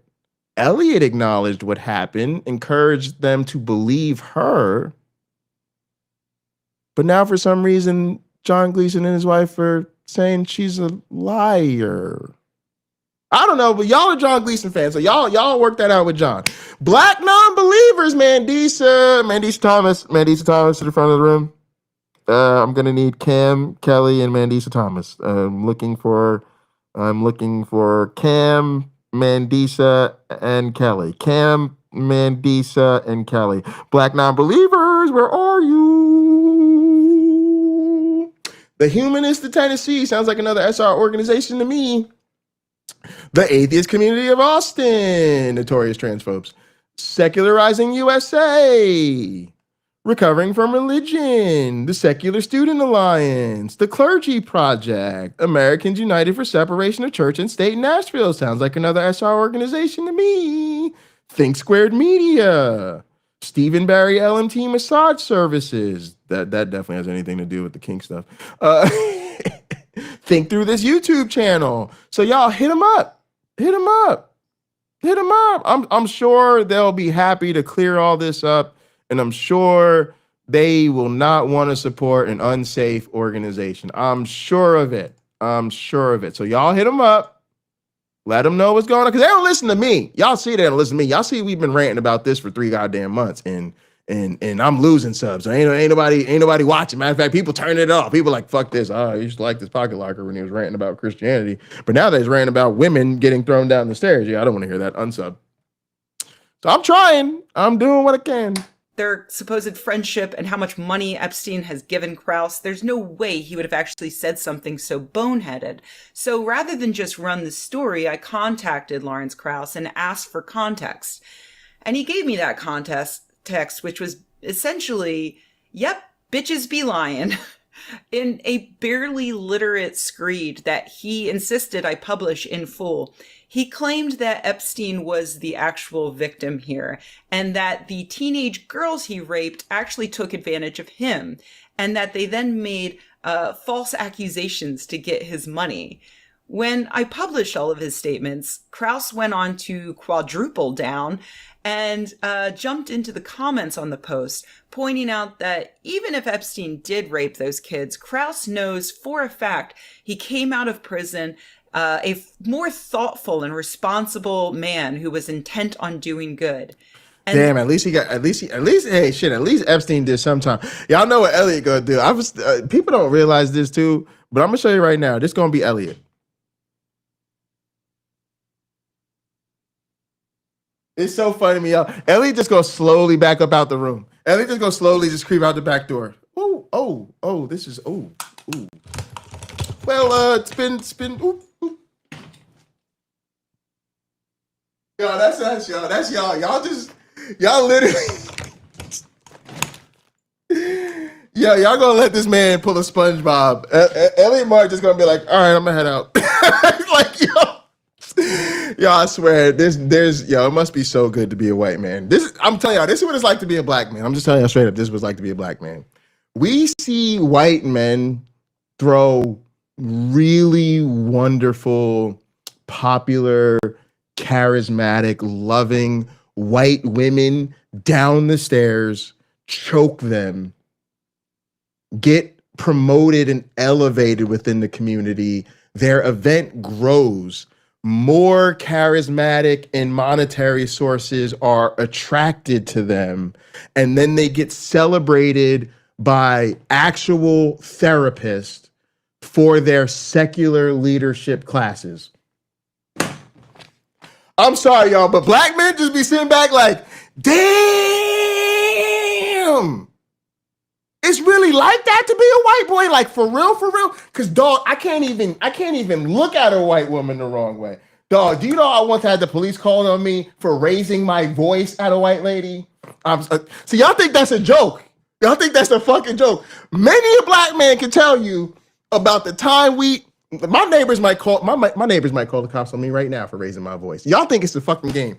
[SPEAKER 3] Elliot acknowledged what happened, encouraged them to believe her. But now, for some reason, John Gleason and his wife are saying she's a liar. I don't know, but y'all are John Gleason fans, so y'all work that out with John. Black non-believers, Mandisa Thomas to the front of the room. I'm gonna need Cam, Kelly, and Mandisa Thomas. I'm looking for Cam, Mandisa, and Kelly. Cam, Mandisa, and Kelly. Black non-believers, where are you? The Humanist of Tennessee sounds like another SR organization to me. The Atheist Community of Austin, notorious transphobes. Secularizing USA. Recovering from Religion. The Secular Student Alliance. The Clergy Project. Americans United for Separation of Church and State in Nashville. Sounds like another SR organization to me. Think Squared Media. Stephen Barry LMT Massage Services. That definitely has anything to do with the kink stuff. Think Through This YouTube channel. So y'all hit them up. I'm sure they'll be happy to clear all this up, and I'm sure they will not want to support an unsafe organization. I'm sure of it. So y'all hit them up. Let them know what's going on, because they don't listen to me. Y'all see they don't listen to me. Y'all see we've been ranting about this for 3 goddamn months, and I'm losing subs. So ain't nobody watching. Matter of fact, people turn it off. People like, fuck this. Oh, I used to like this pocket locker when he was ranting about Christianity. But now they're ranting about women getting thrown down the stairs. Yeah, I don't want to hear that. Unsub. So I'm trying. I'm doing what I can.
[SPEAKER 4] Their supposed friendship and how much money Epstein has given Krauss, there's no way he would have actually said something so boneheaded. So rather than just run the story, I contacted Lawrence Krauss and asked for context. And he gave me that context, which was essentially, yep, bitches be lying, in a barely literate screed that he insisted I publish in full. He claimed that Epstein was the actual victim here, and that the teenage girls he raped actually took advantage of him, and that they then made false accusations to get his money. When I published all of his statements, Krauss went on to quadruple down and jumped into the comments on the post, pointing out that even if Epstein did rape those kids, Krauss knows for a fact he came out of prison a more thoughtful and responsible man who was intent on doing good. And
[SPEAKER 3] damn, at least Epstein did sometime. Y'all know what Elliot gonna do. People don't realize this too, but I'm gonna show you right now. This gonna be Elliot. It's so funny to me, y'all. Elliot just gonna slowly back up out the room. Elliot just gonna slowly just creep out the back door. Oh, this is ooh. Well, spin. Ooh. Yo, that's us, y'all. That's y'all. Y'all literally. Yo, y'all gonna let this man pull a SpongeBob. Elliot Mark just gonna be like, all right, I'm gonna head out. Like, yo, I swear, it must be so good to be a white man. I'm telling y'all, this is what it's like to be a black man. I'm just telling y'all straight up, this is what it's like to be a black man. We see white men throw really wonderful, popular, charismatic, loving white women down the stairs, choke them, get promoted and elevated within the community. Their event grows. More charismatic and monetary sources are attracted to them, and then they get celebrated by actual therapists for their secular leadership classes. I'm sorry, y'all, but black men just be sitting back like, damn, it's really like that to be a white boy, like for real. Cause dog, I can't even look at a white woman the wrong way. Dog, do you know I once had the police called on me for raising my voice at a white lady? So y'all think that's a joke? Y'all think that's a fucking joke? Many a black man can tell you about the time we My neighbors might call my neighbors might call the cops on me right now for raising my voice. Y'all think it's a fucking game.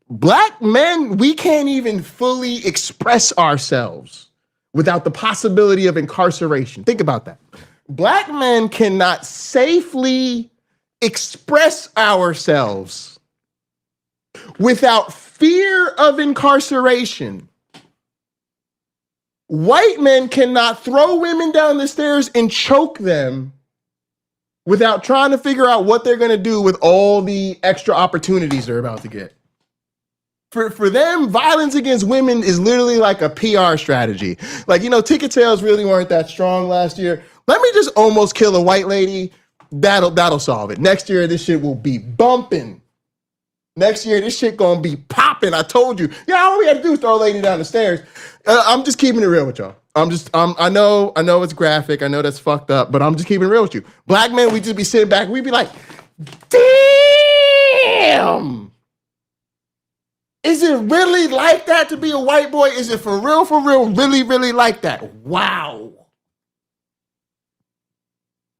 [SPEAKER 3] Black men, we can't even fully express ourselves without the possibility of incarceration. Think about that. Black men cannot safely express ourselves without fear of incarceration. White men cannot throw women down the stairs and choke them without trying to figure out what they're going to do with all the extra opportunities they're about to get. For them, violence against women is literally like a PR strategy. Like, ticket sales really weren't that strong last year. Let me just almost kill a white lady. That'll solve it. Next year, this shit will be bumping. Next year, this shit gonna be popping. I told you. Yeah, all we had to do was throw a lady down the stairs. I'm just keeping it real with y'all. I know it's graphic. I know that's fucked up, but I'm just keeping it real with you. Black men, we just be sitting back. We'd be like, damn. Is it really like that to be a white boy? Is it for real, really, really like that? Wow.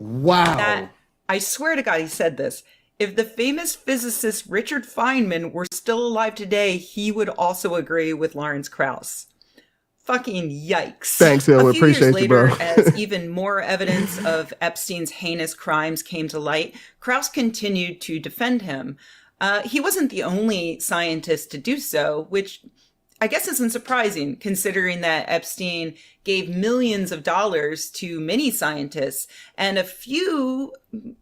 [SPEAKER 4] I swear to God, he said this. If the famous physicist Richard Feynman were still alive today, he would also agree with Lawrence Krauss. Fucking yikes.
[SPEAKER 3] Thanks, Hill. We appreciate you, bro.
[SPEAKER 4] As even more evidence of Epstein's heinous crimes came to light, Krauss continued to defend him. He wasn't the only scientist to do so, which I guess isn't surprising, considering that Epstein gave millions of dollars to many scientists, and a few,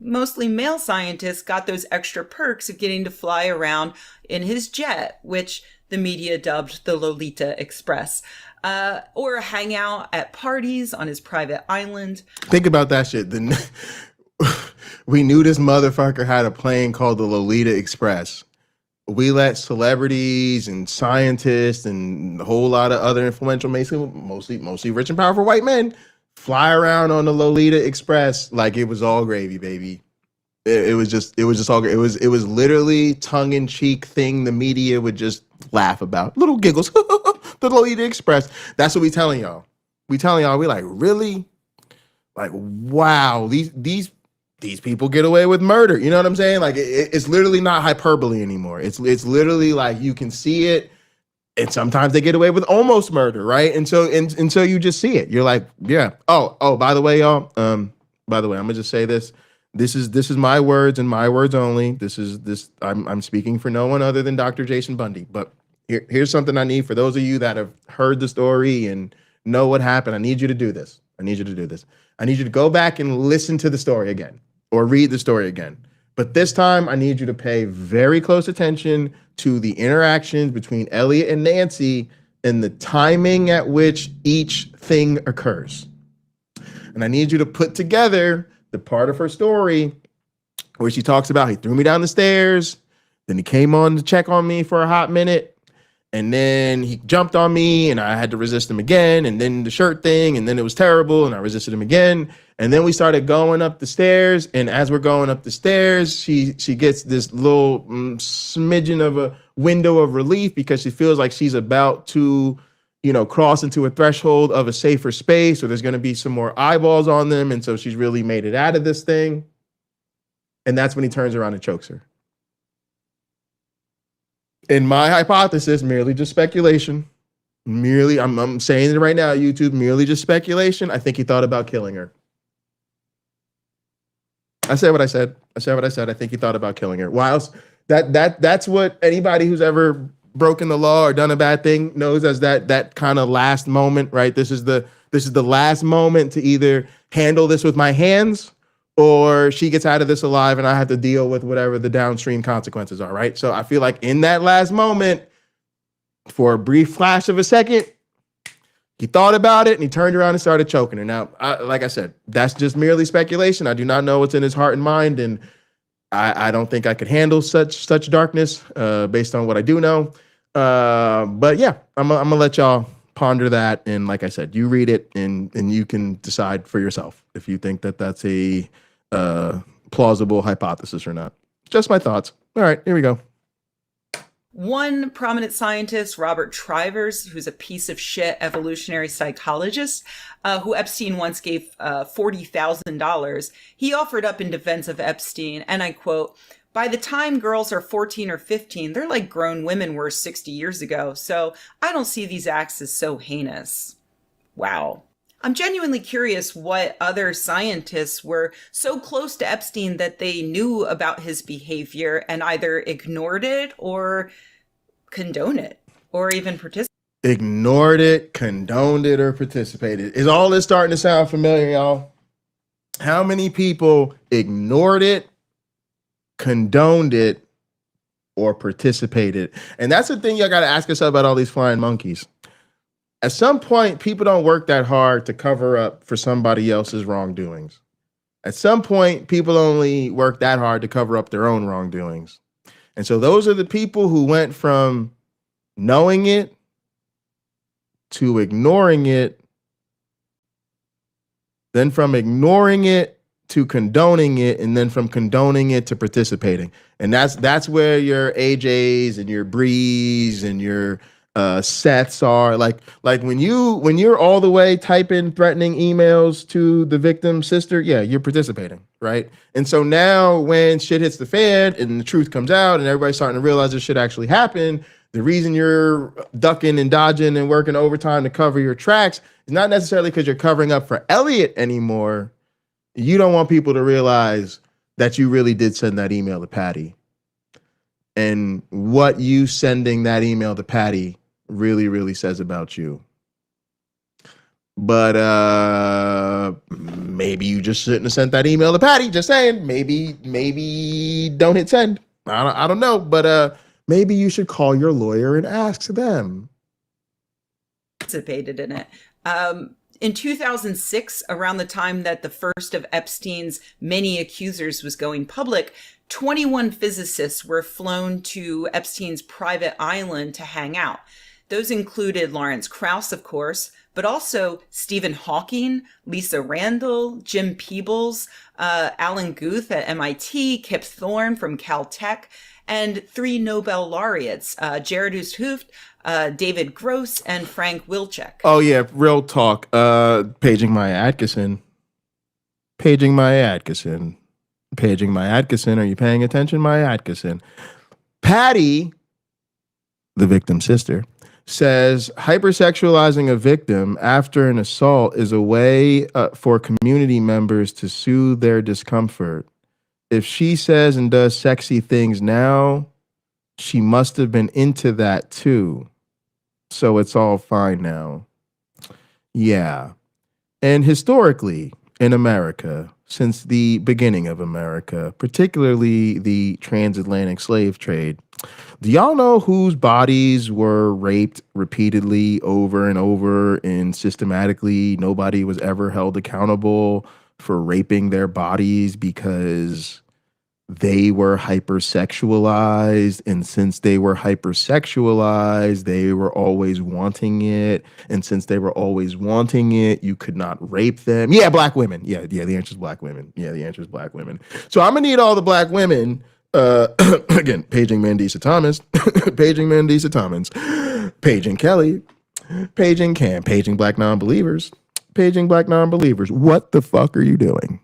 [SPEAKER 4] mostly male scientists, got those extra perks of getting to fly around in his jet, which the media dubbed the Lolita Express, or hang out at parties on his private island.
[SPEAKER 3] Think about that shit. We knew this motherfucker had a plane called the Lolita Express. We let celebrities and scientists and a whole lot of other influential, mostly rich and powerful white men fly around on the Lolita Express like it was all gravy, baby. It was just all great. It was literally tongue-in-cheek thing the media would just laugh about. Little giggles. The Lolita Express. That's what we telling y'all. We like, really? Like, wow, these people get away with murder. You know what I'm saying? Like, it's literally not hyperbole anymore. It's literally like you can see it, and sometimes they get away with almost murder, right? And so you just see it. You're like, yeah. Oh, by the way, y'all. By the way, I'm gonna just say this. This is my words and my words only. I'm speaking for no one other than Dr. Jason Bundy. But here's something I need for those of you that have heard the story and know what happened. I need you to do this. I need you to go back and listen to the story again or read the story again. But this time I need you to pay very close attention to the interactions between Elliot and Nancy and the timing at which each thing occurs. And I need you to put together the part of her story where she talks about he threw me down the stairs, then he came on to check on me for a hot minute, and then he jumped on me and I had to resist him again, and then the shirt thing, and then it was terrible and I resisted him again, and then we started going up the stairs, and as we're going up the stairs, she gets this little smidgen of a window of relief because she feels like she's about to cross into a threshold of a safer space, or there's going to be some more eyeballs on them. And so she's really made it out of this thing. And that's when he turns around and chokes her. In my hypothesis, merely just speculation, I'm saying it right now, YouTube, merely just speculation. I think he thought about killing her. I said what I said. I think he thought about killing her. Whilst that's what anybody who's ever broken the law or done a bad thing knows as that kind of last moment, right? This is the last moment to either handle this with my hands or she gets out of this alive and I have to deal with whatever the downstream consequences are, right? So I feel like in that last moment, for a brief flash of a second, he thought about it and he turned around and started choking her. Now, like I said, that's just merely speculation. I do not know what's in his heart and mind, and I don't think I could handle such darkness based on what I do know. But yeah, I'm gonna let y'all ponder that. And like I said, you read it and you can decide for yourself if you think that that's a plausible hypothesis or not. Just my thoughts. All right, here we go.
[SPEAKER 4] One prominent scientist, Robert Trivers, who's a piece of shit evolutionary psychologist, who Epstein once gave $40,000, he offered up in defense of Epstein, and I quote, "By the time girls are 14 or 15, they're like grown women were 60 years ago, so I don't see these acts as so heinous." Wow. I'm genuinely curious what other scientists were so close to Epstein that they knew about his behavior and either ignored it or condoned it or even participated.
[SPEAKER 3] Ignored it, condoned it, or participated. Is all this starting to sound familiar, y'all? How many people ignored it, condoned it, or participated? And that's the thing y'all got to ask yourself about all these flying monkeys. At some point, people don't work that hard to cover up for somebody else's wrongdoings. At some point, people only work that hard to cover up their own wrongdoings. And so those are the people who went from knowing it to ignoring it, then from ignoring it to condoning it, and then from condoning it to participating. And that's where your AJs and your Brees and your Seths are. Like when you're all the way typing threatening emails to the victim's sister, yeah, you're participating, right? And so now when shit hits the fan and the truth comes out and everybody's starting to realize this shit actually happened, the reason you're ducking and dodging and working overtime to cover your tracks is not necessarily because you're covering up for Elliot anymore. You don't want people to realize that you really did send that email to Patty. And what you sending that email to Patty really, really says about you. But maybe you just shouldn't have sent that email to Patty. Just saying, maybe don't hit send. I don't know, but maybe you should call your lawyer and ask them.
[SPEAKER 4] Participated in it. In 2006, around the time that the first of Epstein's many accusers was going public, 21 physicists were flown to Epstein's private island to hang out. Those included Lawrence Krauss, of course, but also Stephen Hawking, Lisa Randall, Jim Peebles, Alan Guth at MIT, Kip Thorne from Caltech, and 3 Nobel laureates, Jared Hooft, David Gross, and Frank Wilczek.
[SPEAKER 3] Oh, yeah, real talk. Paging Maya Atkinson. Paging Maya Atkinson. Paging Maya Atkinson. Are you paying attention, Maya Atkinson? Patty, the victim's sister, says hypersexualizing a victim after an assault is a way for community members to soothe their discomfort. If she says and does sexy things now, she must have been into that too. So it's all fine now. Yeah. And historically in America, since the beginning of America, particularly the transatlantic slave trade, do y'all know whose bodies were raped repeatedly over and over and systematically? Nobody was ever held accountable for raping their bodies because they were hypersexualized, and since they were hypersexualized, they were always wanting it, and since they were always wanting it, you could not rape them. Yeah, black women. Yeah, the answer is black women. Yeah, the answer is black women. So I'm gonna need all the black women, again, paging Mandisa Thomas, paging Mandisa Thomas, paging Kelly, paging Cam, paging black non-believers, paging black non-believers. What the fuck are you doing?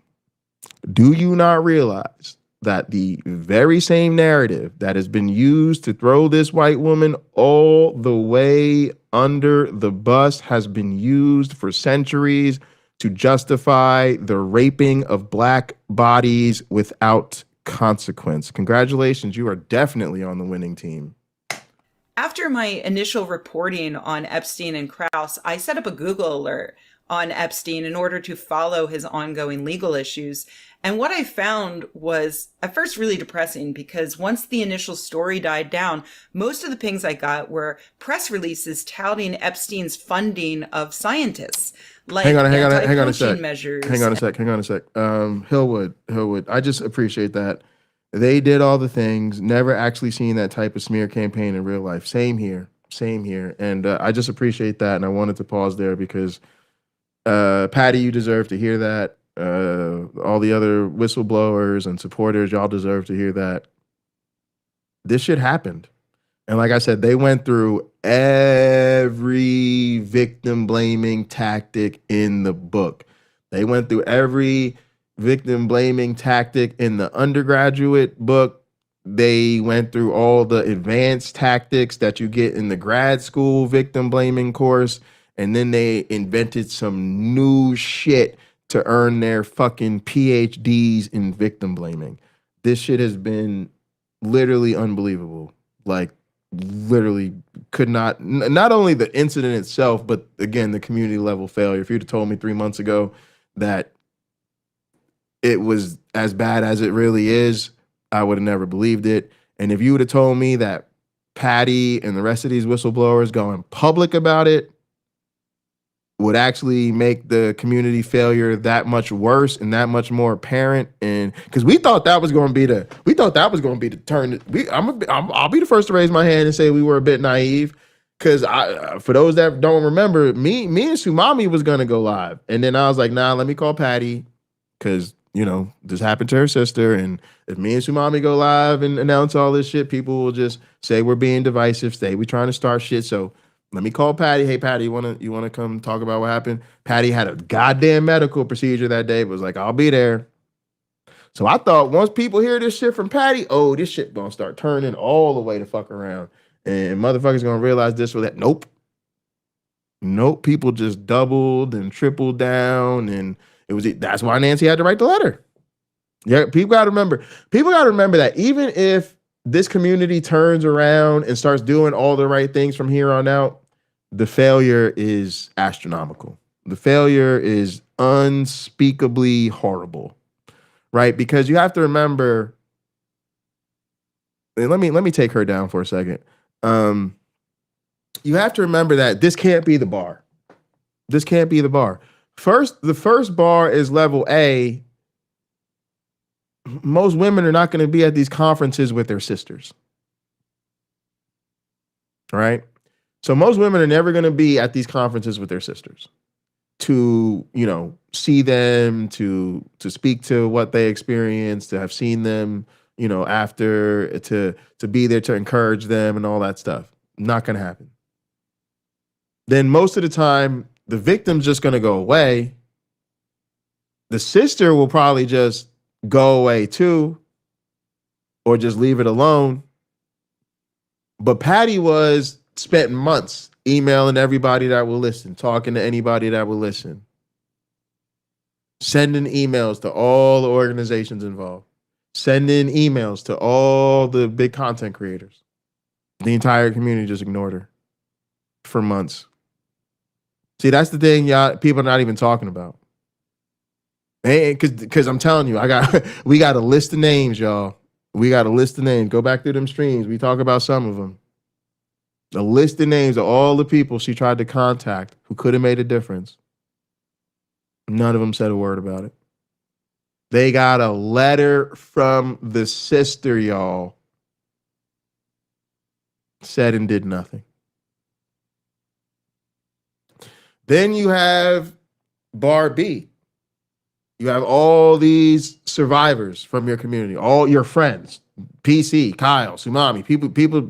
[SPEAKER 3] Do you not realize that the very same narrative that has been used to throw this white woman all the way under the bus has been used for centuries to justify the raping of black bodies without consequence? Congratulations, you are definitely on the winning team.
[SPEAKER 4] After my initial reporting on Epstein and Krauss, I set up a Google alert on Epstein in order to follow his ongoing legal issues. And what I found was at first really depressing, because once the initial story died down, most of the pings I got were press releases touting Epstein's funding of scientists. Like
[SPEAKER 3] hang on a sec.
[SPEAKER 4] Measures.
[SPEAKER 3] Hang on a sec. Hillwood. I just appreciate that. They did all the things, never actually seen that type of smear campaign in real life. Same here. And I just appreciate that. And I wanted to pause there because Patty, you deserve to hear that. All the other whistleblowers and supporters, y'all deserve to hear that. This shit happened. And like I said, they went through every victim blaming tactic in the book. They went through every victim blaming tactic in the undergraduate book. They went through all the advanced tactics that you get in the grad school victim blaming course. And then they invented some new shit to earn their fucking PhDs in victim blaming. This shit has been literally unbelievable. Like, literally could not only the incident itself, but again, the community level failure. If you'd have told me 3 months ago that it was as bad as it really is, I would have never believed it. And if you would have told me that Patty and the rest of these whistleblowers going public about it would actually make the community failure that much worse and that much more apparent, and because we thought that was going to be the turn. I'll be the first to raise my hand and say we were a bit naive, because for those that don't remember, me and Sumami was going to go live, and then I was like, nah, let me call Patty, because this happened to her sister, and if me and Sumami go live and announce all this shit, people will just say we're being divisive, say we're trying to start shit. So let me call Patty. Hey, Patty, you wanna come talk about what happened? Patty had a goddamn medical procedure that day, but was like, I'll be there. So I thought once people hear this shit from Patty, oh, this shit gonna start turning all the way to fuck around, and motherfuckers gonna realize this or that. Nope. People just doubled and tripled down, and that's why Nancy had to write the letter. Yeah, people gotta remember that even if this community turns around and starts doing all the right things from here on out, the failure is astronomical. The failure is unspeakably horrible, right? Because you have to remember, and let me take her down for a second. You have to remember that this can't be the bar. This can't be the bar. The first bar is level A. Most women are not going to be at these conferences with their sisters. Right? So most women are never going to be at these conferences with their sisters to, see them, to speak to what they experienced, to have seen them, after, to be there to encourage them and all that stuff. Not going to happen. Then most of the time, the victim's just going to go away. The sister will probably just go away too, or just leave it alone. But Patty spent months emailing everybody that will listen, talking to anybody that will listen, sending emails to all the organizations involved, sending emails to all the big content creators. The entire community just ignored her for months. See, that's the thing, y'all. People are not even talking about. Because I'm telling you, we got a list of names, y'all. We got a list of names. Go back through them streams. We talk about some of them. A list of names of all the people she tried to contact who could have made a difference. None of them said a word about it. They got a letter from the sister, y'all. Said and did nothing. Then you have Bar B. You have all these survivors from your community, all your friends, PC, Kyle, Sumami, people,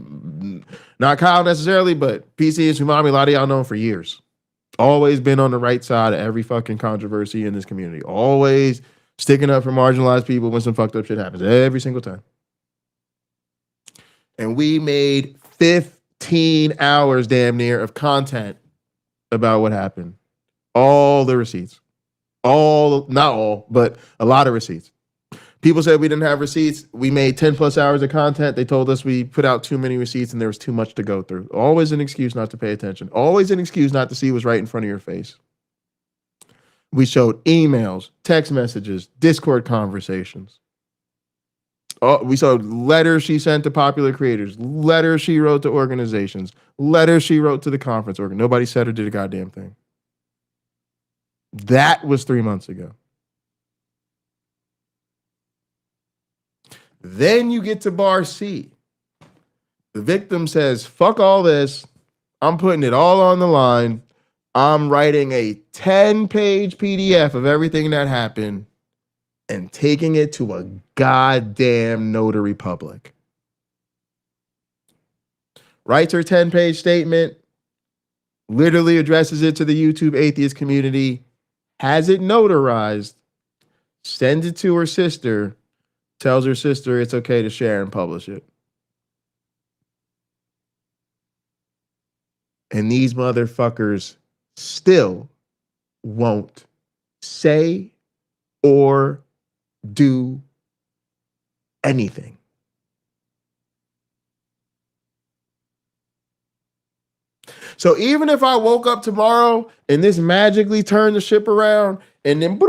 [SPEAKER 3] not Kyle necessarily, but PC and Sumami, a lot of y'all know him for years. Always been on the right side of every fucking controversy in this community. Always sticking up for marginalized people when some fucked up shit happens, every single time. And we made 15 hours damn near of content about what happened. All the receipts. Not all, but a lot of receipts. People said we didn't have receipts. We made 10 plus hours of content. They told us we put out too many receipts and there was too much to go through. Always an excuse not to pay attention. Always an excuse not to see what's right in front of your face. We showed emails, text messages, Discord conversations. We saw letters she sent to popular creators, letters she wrote to organizations, letters she wrote to the conference organ. Nobody said or did a goddamn thing. That was 3 months ago. Then you get to Bar C. The victim says, fuck all this. I'm putting it all on the line. I'm writing a 10-page PDF of everything that happened and taking it to a goddamn notary public. writes her 10-page statement, literally addresses it to the YouTube atheist community, has it notarized, sends it to her sister, tells her sister it's okay to share and publish it. And these motherfuckers still won't say or do anything. So even if I woke up tomorrow and this magically turned the ship around and then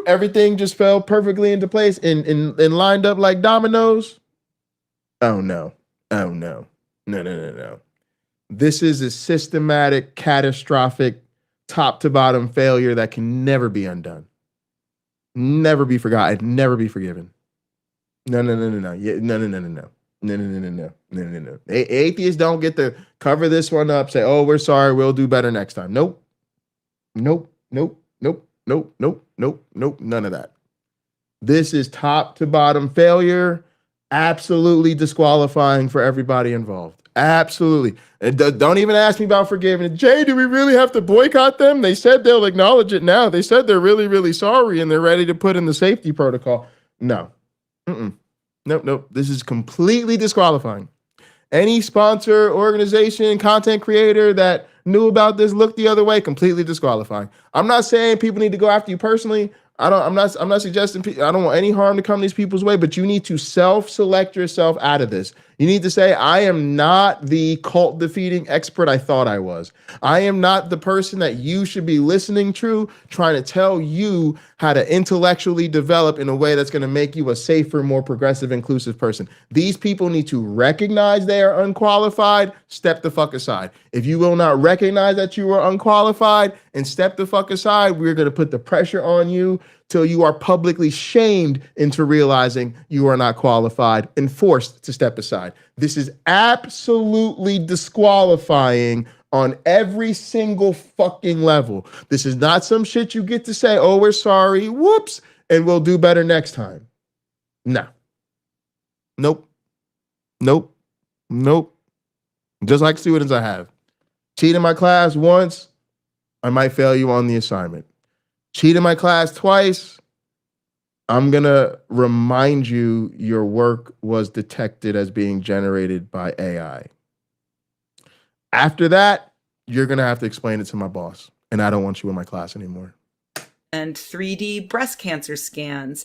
[SPEAKER 3] everything just fell perfectly into place and lined up like dominoes, oh no. No. This is a systematic, catastrophic, top to bottom failure that can never be undone. Never be forgotten, never be forgiven. No. Yeah, no. Atheists don't get to cover this one up, say, oh, we're sorry, we'll do better next time. Nope. None of that. This is top to bottom failure, absolutely disqualifying for everybody involved. Absolutely. And don't even ask me about forgiveness. Jay, do we really have to boycott them? They said they'll acknowledge it now. They said they're really, really sorry and they're ready to put in the safety protocol. No. Nope. This is completely disqualifying. Any sponsor, organization, content creator that knew about this, looked the other way, completely disqualifying. I'm not saying people need to go after you personally. I'm not suggesting I don't want any harm to come these people's way, but you need to self-select yourself out of this. You need to say, I am not the cult defeating expert I thought I was. I am not the person that you should be listening to, trying to tell you how to intellectually develop in a way that's going to make you a safer, more progressive, inclusive person. These people need to recognize they are unqualified, step the fuck aside. If you will not recognize that you are unqualified and step the fuck aside, we're going to put the pressure on you till you are publicly shamed into realizing you are not qualified and forced to step aside. This is absolutely disqualifying on every single fucking level. This is not some shit you get to say, oh, we're sorry, whoops, and we'll do better next time. No. Nope. Just like students I have. Cheat in my class once, I might fail you on the assignment. Cheat in my class twice, I'm going to remind you your work was detected as being generated by AI. After that, you're going to have to explain it to my boss, and I don't want you in my class anymore.
[SPEAKER 4] And 3D breast cancer scans.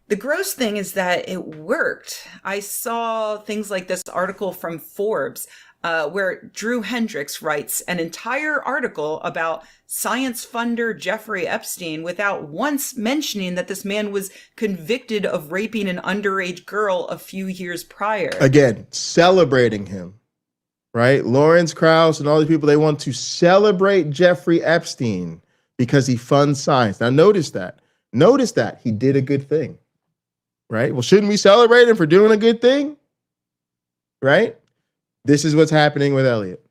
[SPEAKER 4] The gross thing is that it worked. I saw things like this article from Forbes where Drew Hendricks writes an entire article about science funder Jeffrey Epstein without once mentioning that this man was convicted of raping an underage girl a few years prior. Again,
[SPEAKER 3] celebrating him, right? Lawrence Krauss and all these people, they want to celebrate Jeffrey Epstein because he funds science. Now notice that he did a good thing, right? Well, shouldn't we celebrate him for doing a good thing? Right? This is what's happening with Elliot.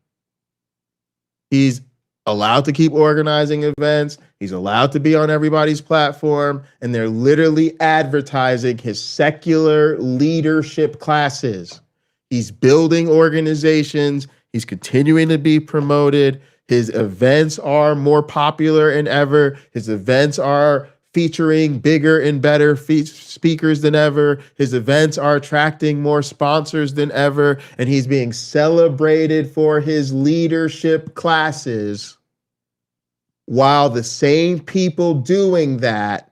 [SPEAKER 3] He's allowed to keep organizing events. He's allowed to be on everybody's platform, and they're literally advertising his secular leadership classes. He's building organizations. He's continuing to be promoted. His events are more popular than ever. His events are featuring bigger and better speakers than ever. His events are attracting more sponsors than ever, and he's being celebrated for his leadership classes, while the same people doing that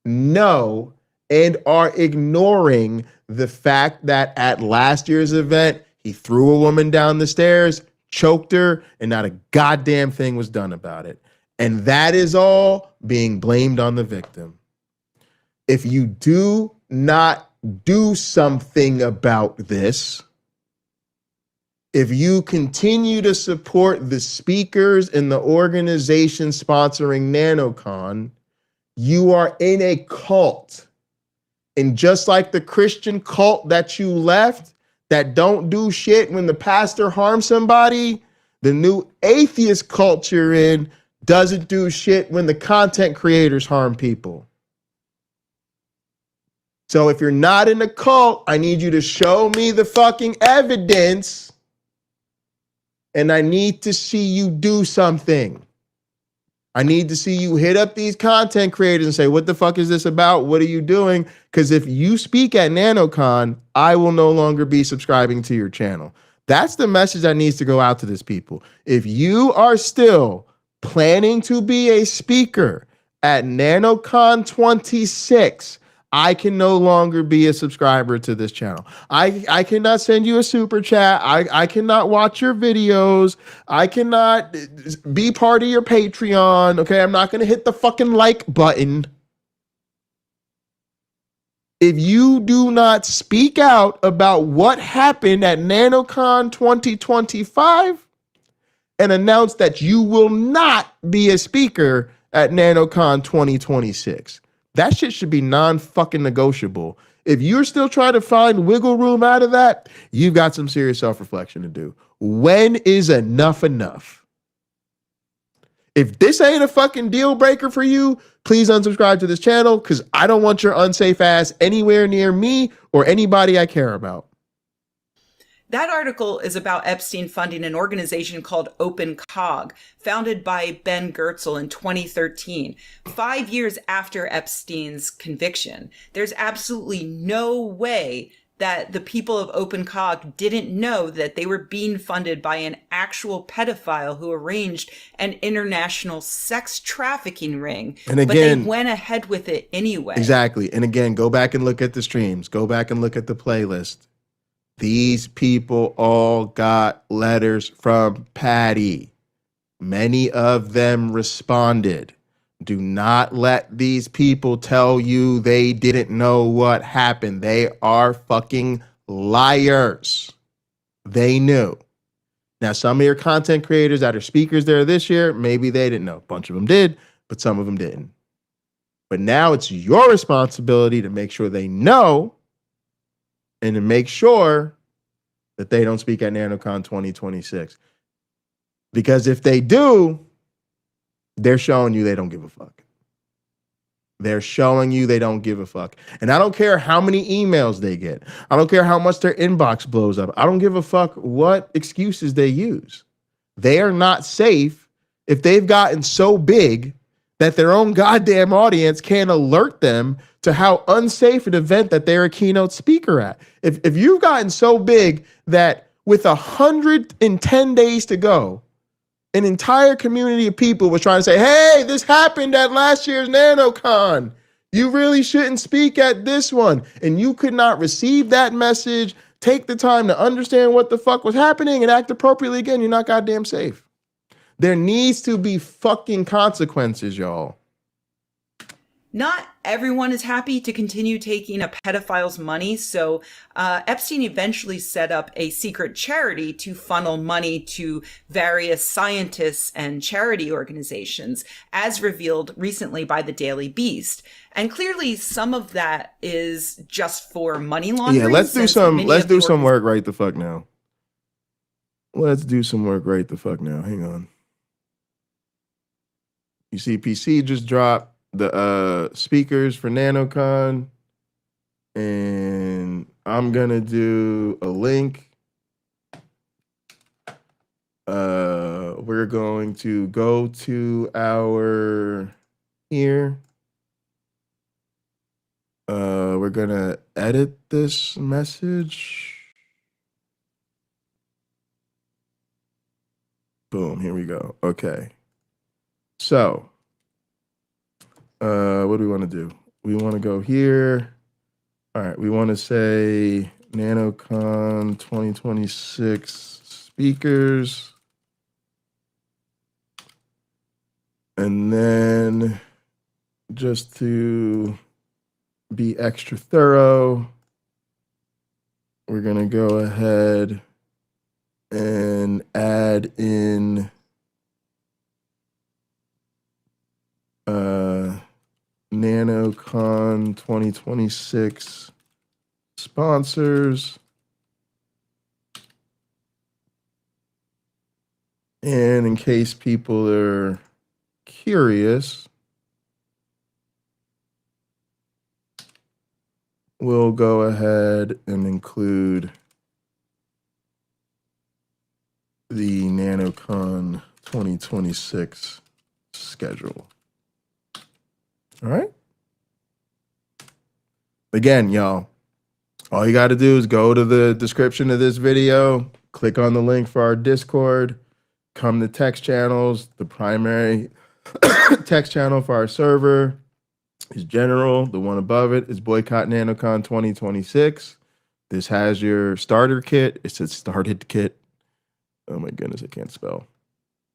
[SPEAKER 3] know and are ignoring the fact that at last year's event, he threw a woman down the stairs, choked her, and not a goddamn thing was done about it. And that is all being blamed on the victim. If you do not do something about this, if you continue to support the speakers and the organization sponsoring Nano Con, you are in a cult. And just like the Christian cult that you left, that don't do shit when the pastor harms somebody, the new atheist cult you're in doesn't do shit when the content creators harm people. So if you're not in a cult, I need you to show me the fucking evidence And I need to see you do something. I need to see you hit up these content creators and say, what the fuck is this about? What are you doing? Because if you speak at Nano Con, I will no longer be subscribing to your channel. That's the message that needs to go out to this people. If you are still planning to be a speaker at Nano Con 26, I can no longer be a subscriber to this channel. I cannot send you a super chat. I cannot watch your videos. I cannot be part of your Patreon. Okay, I'm not going to hit the fucking like button. If you do not speak out about what happened at NanoCon 2025 and announce that you will not be a speaker at NanoCon 2026, that shit should be non-fucking negotiable. If you're still trying to find wiggle room out of that, you've got some serious self-reflection to do. When is enough enough? If this ain't a fucking deal breaker for you, please unsubscribe to this channel because I don't want your unsafe ass anywhere near me or anybody I care about.
[SPEAKER 4] That article is about Epstein funding an organization called Open Cog, founded by Ben Goertzel in 2013, 5 years after Epstein's conviction. There's absolutely no way that the people of Open Cog didn't know that they were being funded by an actual pedophile who arranged an international sex trafficking ring.
[SPEAKER 3] And again,
[SPEAKER 4] but they went ahead with it anyway.
[SPEAKER 3] Exactly. And again, go back and look at the streams. Go back and look at the playlist. These people all got letters from Patty. Many of them responded. Do not let these people tell you they didn't know what happened. They are fucking liars. They knew. Now, some of your content creators that are speakers there this year, maybe they didn't know. A bunch of them did, but some of them didn't. But now it's your responsibility to make sure they know and to make sure that they don't speak at NanoCon 2026. Because if they do, they're showing you they don't give a fuck. They're showing you they don't give a fuck. And I don't care how many emails they get. I don't care how much their inbox blows up. I don't give a fuck what excuses they use. They are not safe if they've gotten so big that their own goddamn audience can't alert them to how unsafe an event that they're a keynote speaker at. If you've gotten so big that with 110 days to go, an entire community of people was trying to say, hey, this happened at last year's NanoCon. You really shouldn't speak at this one. And you could not receive that message, take the time to understand what the fuck was happening and act appropriately again. You're not goddamn safe. There needs to be fucking consequences, y'all.
[SPEAKER 4] Not everyone is happy to continue taking a pedophile's money, so Epstein eventually set up a secret charity to funnel money to various scientists and charity organizations, as revealed recently by the Daily Beast. And clearly, some of that is just for money laundering.
[SPEAKER 3] Yeah, let's do some work right the fuck now. Let's do some work right the fuck now. Hang on. You see, PC just dropped the speakers for NanoCon, and I'm gonna do a link. We're going to go to our here. We're gonna edit this message. Boom, here we go. Okay. So what do we want to do? We want to go here. All right, we want to say NanoCon 2026 speakers. And then just to be extra thorough, we're going to go ahead and add in NanoCon 2026 sponsors. And in case people are curious, we'll go ahead and include the Con 2026 schedule. All right. Again, y'all, all you got to do is go to the description of this video, click on the link for our Discord, come to text channels. The primary text channel for our server is general. The one above it is boycott Nano Con 2026. This has your starter kit. It says started kit. Oh my goodness, I can't spell.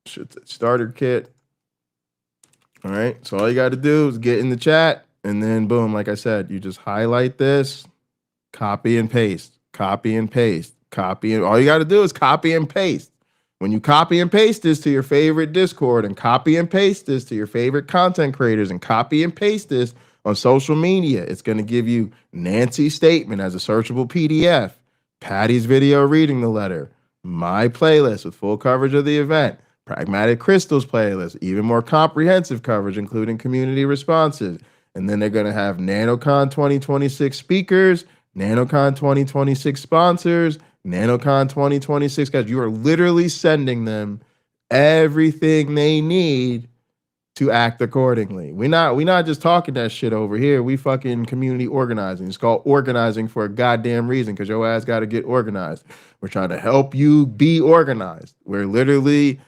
[SPEAKER 3] Should say starter kit. All right. So all you got to do is get in the chat, and then boom, like I said, you just highlight this, copy and paste, copy and paste, copy. And all you got to do is copy and paste. When you copy and paste this to your favorite Discord and copy and paste this to your favorite content creators and copy and paste this on social media, it's going to give you Nancy's statement as a searchable PDF, Patty's video reading the letter, my playlist with full coverage of the event, Pragmatic Crystal's playlist, even more comprehensive coverage, including community responses. And then they're going to have NanoCon 2026 speakers, NanoCon 2026 sponsors, NanoCon 2026 guys. You are literally sending them everything they need to act accordingly. We're not just talking that shit over here. We fucking community organizing. It's called organizing for a goddamn reason, because your ass got to get organized. We're trying to help you be organized. We're literally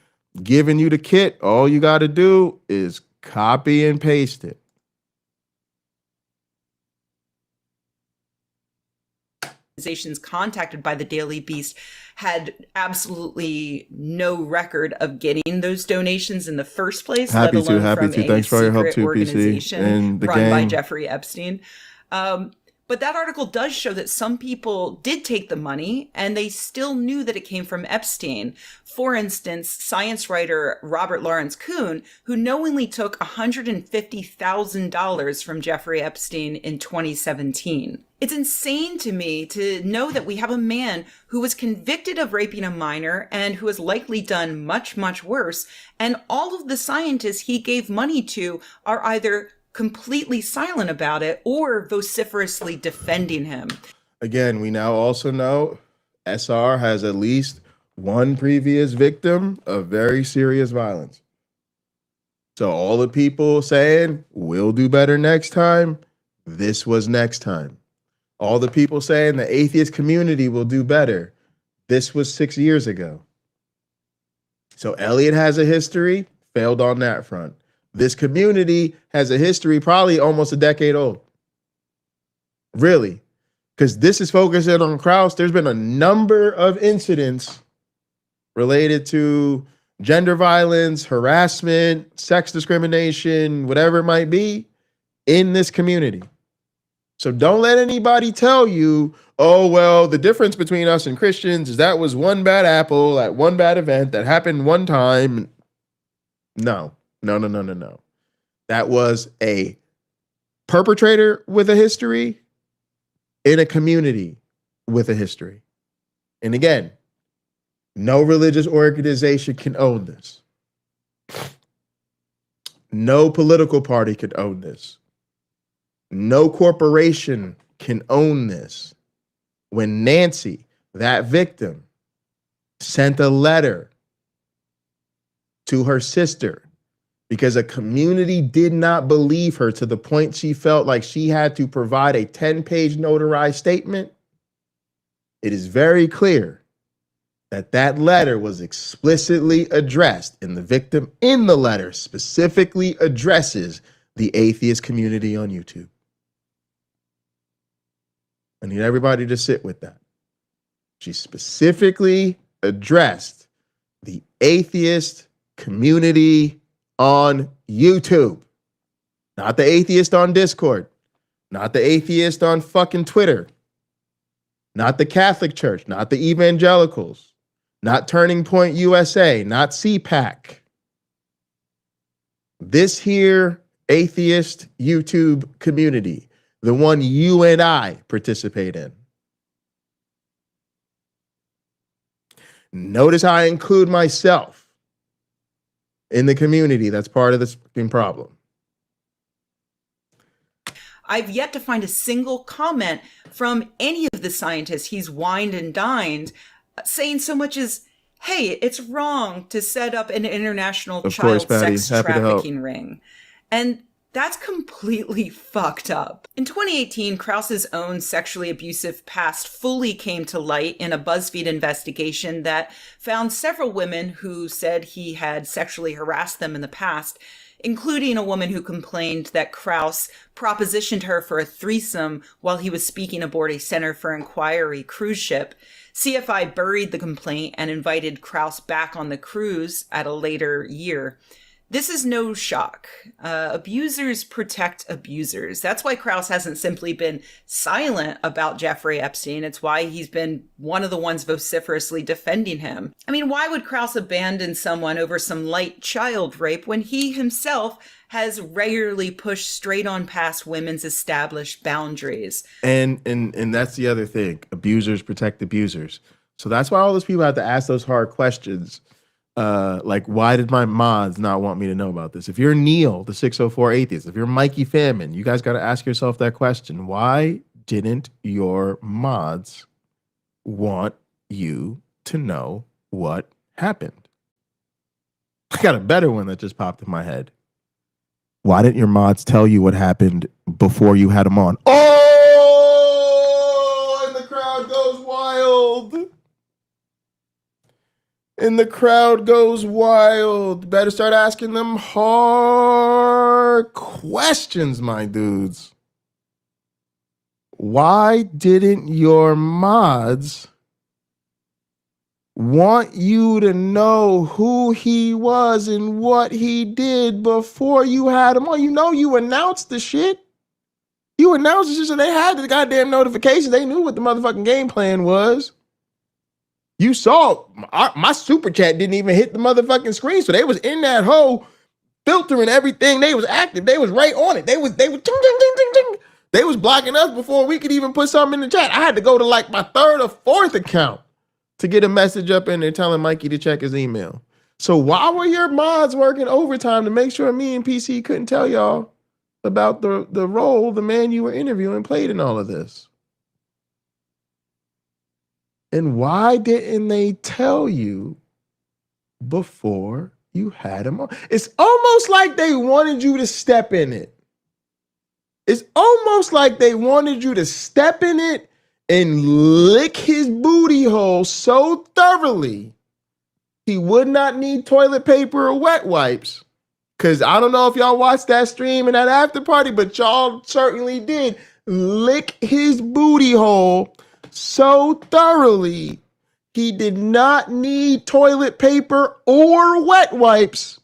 [SPEAKER 3] giving you the kit. All you got to do is copy and paste it.
[SPEAKER 4] Organizations contacted by the Daily Beast had absolutely no record of getting those donations in the first place, let alone from a
[SPEAKER 3] Thanks for your help
[SPEAKER 4] secret
[SPEAKER 3] too,
[SPEAKER 4] organization
[SPEAKER 3] and
[SPEAKER 4] run by Jeffrey Epstein. But that article does show that some people did take the money and they still knew that it came from Epstein. For instance, science writer Robert Lawrence Kuhn, who knowingly took $150,000 from Jeffrey Epstein in 2017. It's insane to me to know that we have a man who was convicted of raping a minor and who has likely done much, much worse. And all of the scientists he gave money to are either completely silent about it or vociferously defending him.
[SPEAKER 3] Again, we now also know SR has at least one previous victim of very serious violence. So all the people saying, we'll do better next time, this was next time. All the people saying the atheist community will do better, this was 6 years ago. So Elliot has a history, failed on that front. This community has a history probably almost a decade old. Really. Because this is focusing on Krauss. There's been a number of incidents related to gender violence, harassment, sex discrimination, whatever it might be, in this community. So don't let anybody tell you, oh, well, the difference between us and Christians is that was one bad apple at one bad event that happened one time. No. That was a perpetrator with a history in a community with a history. And again, no religious organization can own this. No political party can own this. No corporation can own this. When Nancy, that victim, sent a letter to her sister because a community did not believe her to the point she felt like she had to provide a 10-page notarized statement, it is very clear that that letter was explicitly addressed, and the victim in the letter specifically addresses the atheist community on YouTube. I need everybody to sit with that. She specifically addressed the atheist community on YouTube, not the atheist on Discord, not the atheist on fucking Twitter, not the Catholic Church, not the evangelicals, not Turning Point USA, not CPAC. This here atheist YouTube community, the one you and I participate in. Notice how I include myself in the community that's part of this fucking problem.
[SPEAKER 4] I've yet to find a single comment from any of the scientists he's wined and dined saying so much as, hey, it's wrong to set up an international
[SPEAKER 3] Of
[SPEAKER 4] child
[SPEAKER 3] course, Patty.
[SPEAKER 4] sex
[SPEAKER 3] Happy to help.
[SPEAKER 4] trafficking ring. And that's completely fucked up. In 2018, Krause's own sexually abusive past fully came to light in a BuzzFeed investigation that found several women who said he had sexually harassed them in the past, including a woman who complained that Krause propositioned her for a threesome while he was speaking aboard a Center for Inquiry cruise ship. CFI buried the complaint and invited Krause back on the cruise at a later year. This is no shock. Abusers protect abusers. That's why Krause hasn't simply been silent about Jeffrey Epstein. It's why he's been one of the ones vociferously defending him. I mean, why would Krause abandon someone over some light child rape when he himself has regularly pushed straight on past women's established boundaries?
[SPEAKER 3] And that's the other thing. Abusers protect abusers. So that's why all those people have to ask those hard questions. Like, why did my mods not want me to know about this? If you're Neil, the 604 Atheist, if you're Mikey Famine, you guys got to ask yourself that question. Why didn't your mods want you to know what happened? I got a better one that just popped in my head. Why didn't your mods tell you what happened before you had them on? Oh, and the crowd goes wild. And the crowd goes wild. Better start asking them hard questions, my dudes. Why didn't your mods want you to know who he was and what he did before you had him on? You know, you announced the shit. You announced the shit, so they had the goddamn notification. They knew what the motherfucking game plan was. You saw my super chat didn't even hit the motherfucking screen, so they was in that hole filtering everything. They was active. They was right on it. They was ding, ding, ding, ding, ding. They was blocking us before we could even put something in the chat. I had to go to like my third or fourth account to get a message up in there telling Mikey to check his email. So why were your mods working overtime to make sure me and PC couldn't tell y'all about the role the man you were interviewing played in all of this? And why didn't they tell you before you had him on? It's almost like they wanted you to step in it. It's almost like they wanted you to step in it and lick his booty hole so thoroughly he would not need toilet paper or wet wipes. Because I don't know if y'all watched that stream and that after party, but y'all certainly did lick his booty hole so thoroughly he did not need toilet paper or wet wipes.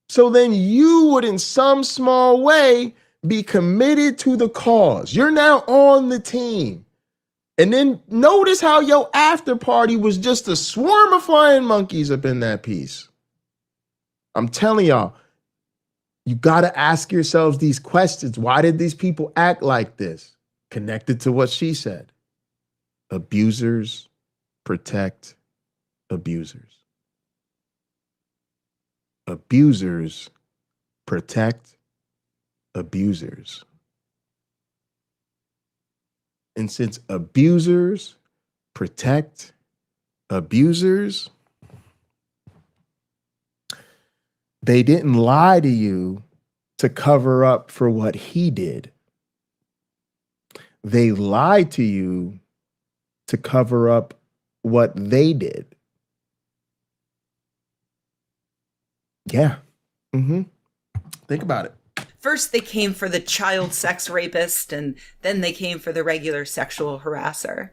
[SPEAKER 3] So then you would in some small way be committed to the cause. You're now on the team. And then notice how your after party was just a swarm of flying monkeys up in that piece. I'm telling y'all, you got to ask yourselves these questions. Why did these people act like this? Connected to what she said. Abusers protect abusers. Abusers protect abusers. And since abusers protect abusers, they didn't lie to you to cover up for what he did. They lied to you to cover up what they did. Yeah. Think about it.
[SPEAKER 4] First, they came for the child sex rapist, and then they came for the regular sexual harasser.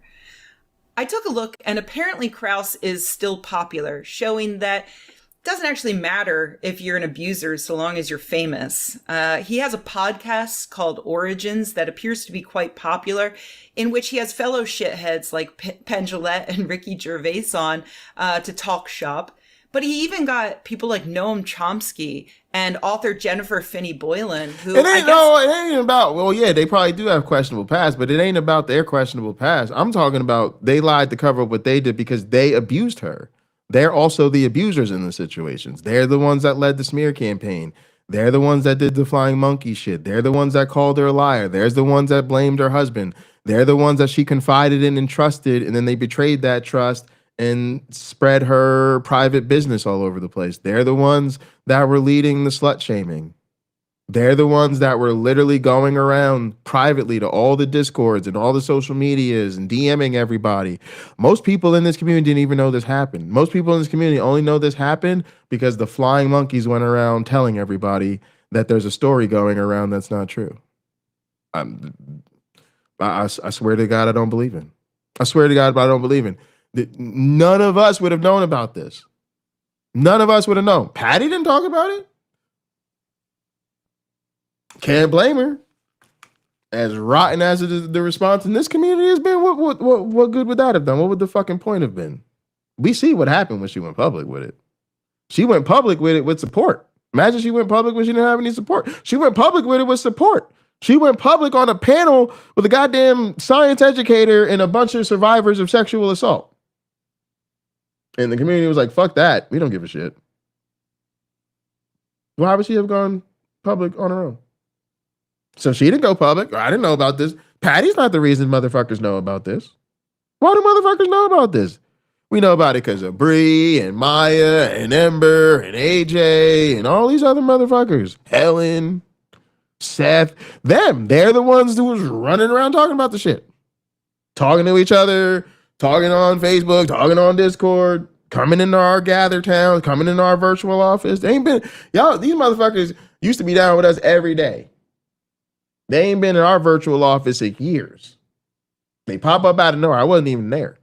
[SPEAKER 4] I took a look, and apparently Krause is still popular, showing that it doesn't actually matter if you're an abuser so long as you're famous. He has a podcast called Origins that appears to be quite popular, in which he has fellow shitheads like Penn Jillette and Ricky Gervais on to talk shop. But he even got people like Noam Chomsky and author Jennifer Finney Boylan, who
[SPEAKER 3] it ain't about, well, yeah, they probably do have questionable past, but it ain't about their questionable past. I'm talking about they lied to cover up what they did because they abused her. They're also the abusers in the situations. They're the ones that led the smear campaign. They're the ones that did the flying monkey shit. They're the ones that called her a liar. There's the ones that blamed her husband. They're the ones that she confided in and trusted, and then they betrayed that trust and spread her private business all over the place. They're the ones that were leading the slut shaming. They're the ones that were literally going around privately to all the discords and all the social medias and DMing everybody. Most people in this community didn't even know this happened. Most people in this community only know this happened because the flying monkeys went around telling everybody that there's a story going around that's not true. I swear to God, I don't believe in. I swear to God, but I don't believe in. None of us would have known about this. None of us would have known. Patty didn't talk about it. Can't blame her. As rotten as the response in this community has been, what good would that have done? What would the fucking point have been? We see what happened when she went public with it. She went public with it with support. Imagine she went public when she didn't have any support. She went public with it with support. She went public on a panel with a goddamn science educator and a bunch of survivors of sexual assault. And the community was like, fuck that. We don't give a shit. Why would she have gone public on her own? So she didn't go public. I didn't know about this. Patty's not the reason motherfuckers know about this. Why do motherfuckers know about this? We know about it because of Bree and Maya and Ember and AJ and all these other motherfuckers. Helen, Seth, them. They're the ones who was running around talking about the shit. Talking to each other, talking on Facebook, talking on Discord, coming into our gather towns, coming into our virtual office. They ain't been, y'all, these motherfuckers used to be down with us every day. They ain't been in our virtual office in years. They pop up out of nowhere. I wasn't even there.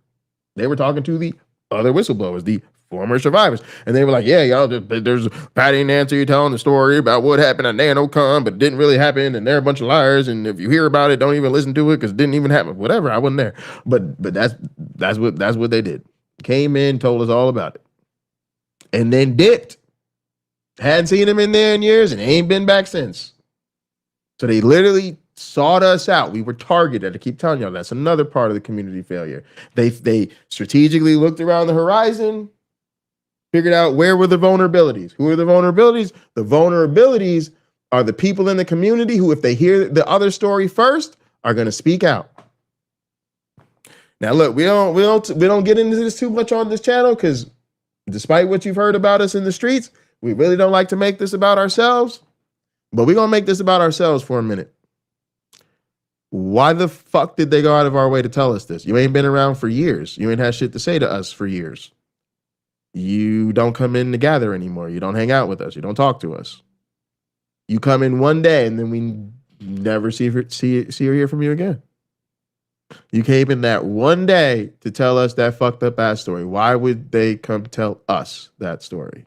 [SPEAKER 3] They were talking to the other whistleblowers, the former survivors. And they were like, yeah, y'all, there's Patty and Nancy telling the story about what happened at Nano Con, but it didn't really happen. And they're a bunch of liars. And if you hear about it, don't even listen to it because it didn't even happen. Whatever. I wasn't there. But that's what they did. Came in, told us all about it. And then dipped. Hadn't seen them in there in years and ain't been back since. So they literally sought us out. We were targeted. I keep telling y'all that's another part of the community failure. They strategically looked around the horizon, figured out where were the vulnerabilities. Who are the vulnerabilities? The vulnerabilities are the people in the community who, if they hear the other story first, are going to speak out. Now, look, we don't get into this too much on this channel because despite what you've heard about us in the streets, we really don't like to make this about ourselves. But we're going to make this about ourselves for a minute. Why the fuck did they go out of our way to tell us this? You ain't been around for years. You ain't had shit to say to us for years. You don't come in to gather anymore. You don't hang out with us. You don't talk to us. You come in one day and then we never see or hear from you again. You came in that one day to tell us that fucked up ass story. Why would they come tell us that story?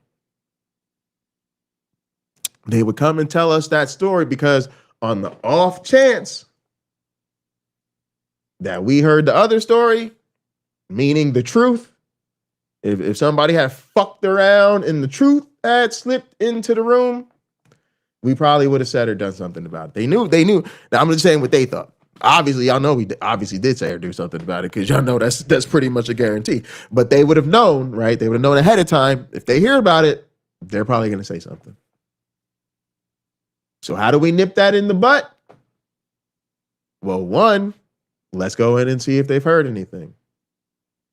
[SPEAKER 3] They would come and tell us that story because on the off chance that we heard the other story, meaning the truth, if somebody had fucked around and the truth had slipped into the room, we probably would have said or done something about it. They knew. Now, I'm just saying what they thought. Obviously, y'all know we obviously did say or do something about it because y'all know that's pretty much a guarantee. But they would have known, right? They would have known ahead of time. If they hear about it, they're probably going to say something. So how do we nip that in the butt? Well, one, let's go in and see if they've heard anything,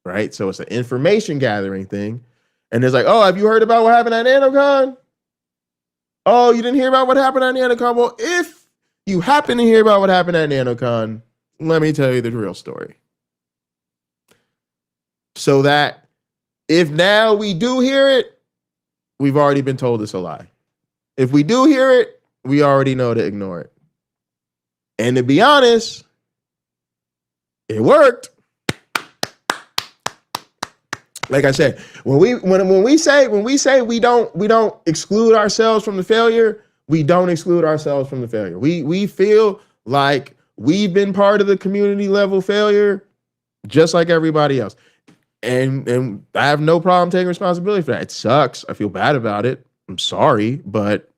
[SPEAKER 3] right? So it's an information gathering thing. And it's like, oh, have you heard about what happened at NanoCon? Oh, you didn't hear about what happened at NanoCon? Well, if you happen to hear about what happened at NanoCon, let me tell you the real story. So that if now we do hear it, we've already been told it's a lie. If we do hear it, we already know to ignore it. And to be honest, it worked. Like I said, when we say we don't exclude ourselves from the failure, we don't exclude ourselves from the failure. We feel like we've been part of the community level failure just like everybody else. And I have no problem taking responsibility for that. It sucks. I feel bad about it. I'm sorry, but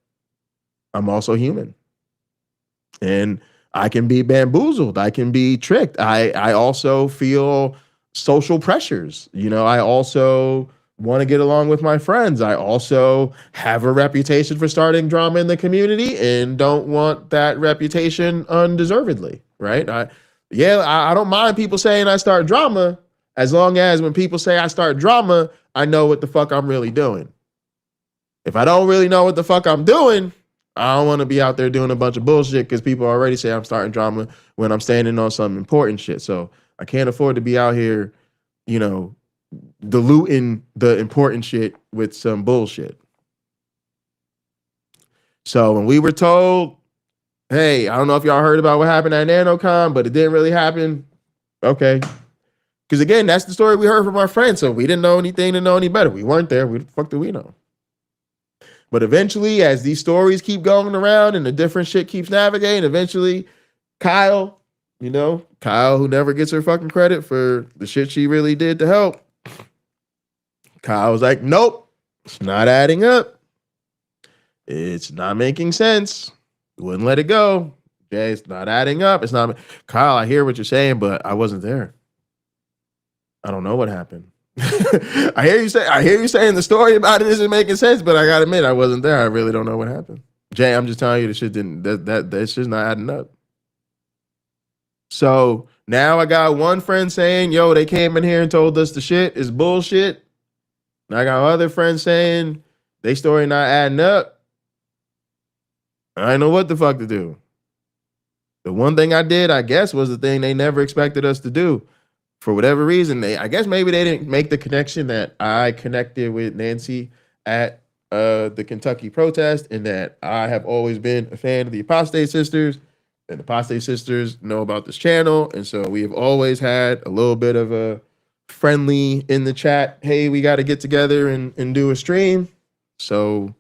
[SPEAKER 3] I'm also human. And I can be bamboozled. I can be tricked. I also feel social pressures. You know, I also want to get along with my friends. I also have a reputation for starting drama in the community and don't want that reputation undeservedly, right? Yeah, I don't mind people saying I start drama, as long as when people say I start drama, I know what the fuck I'm really doing. If I don't really know what the fuck I'm doing, I don't want to be out there doing a bunch of bullshit because people already say I'm starting drama when I'm standing on some important shit. So I can't afford to be out here, you know, diluting the important shit with some bullshit. So when we were told, hey, I don't know if y'all heard about what happened at Nano Con, but it didn't really happen. Okay. Because again, that's the story we heard from our friends. So we didn't know anything to know any better. We weren't there. What the fuck do we know? But eventually, as these stories keep going around and the different shit keeps navigating, eventually Kyle, who never gets her fucking credit for the shit she really did to help. Kyle was like, nope, it's not adding up. It's not making sense. Wouldn't let it go. Jay, it's not adding up. It's not. Kyle, I hear what you're saying, but I wasn't there. I don't know what happened. I hear you saying the story about it isn't making sense, but I gotta admit, I wasn't there. I really don't know what happened. Jay, I'm just telling you the shit didn't, that shit's not adding up. So now I got one friend saying, yo, they came in here and told us the shit is bullshit. And I got other friends saying they story not adding up. I don't know what the fuck to do. The one thing I did, I guess, was the thing they never expected us to do. For whatever reason, I guess maybe they didn't make the connection that I connected with Nancy at the Kentucky protest, and that I have always been a fan of the Apostate Sisters, and the Apostate Sisters know about this channel, and so we have always had a little bit of a friendly in the chat. Hey, we got to get together and do a stream. So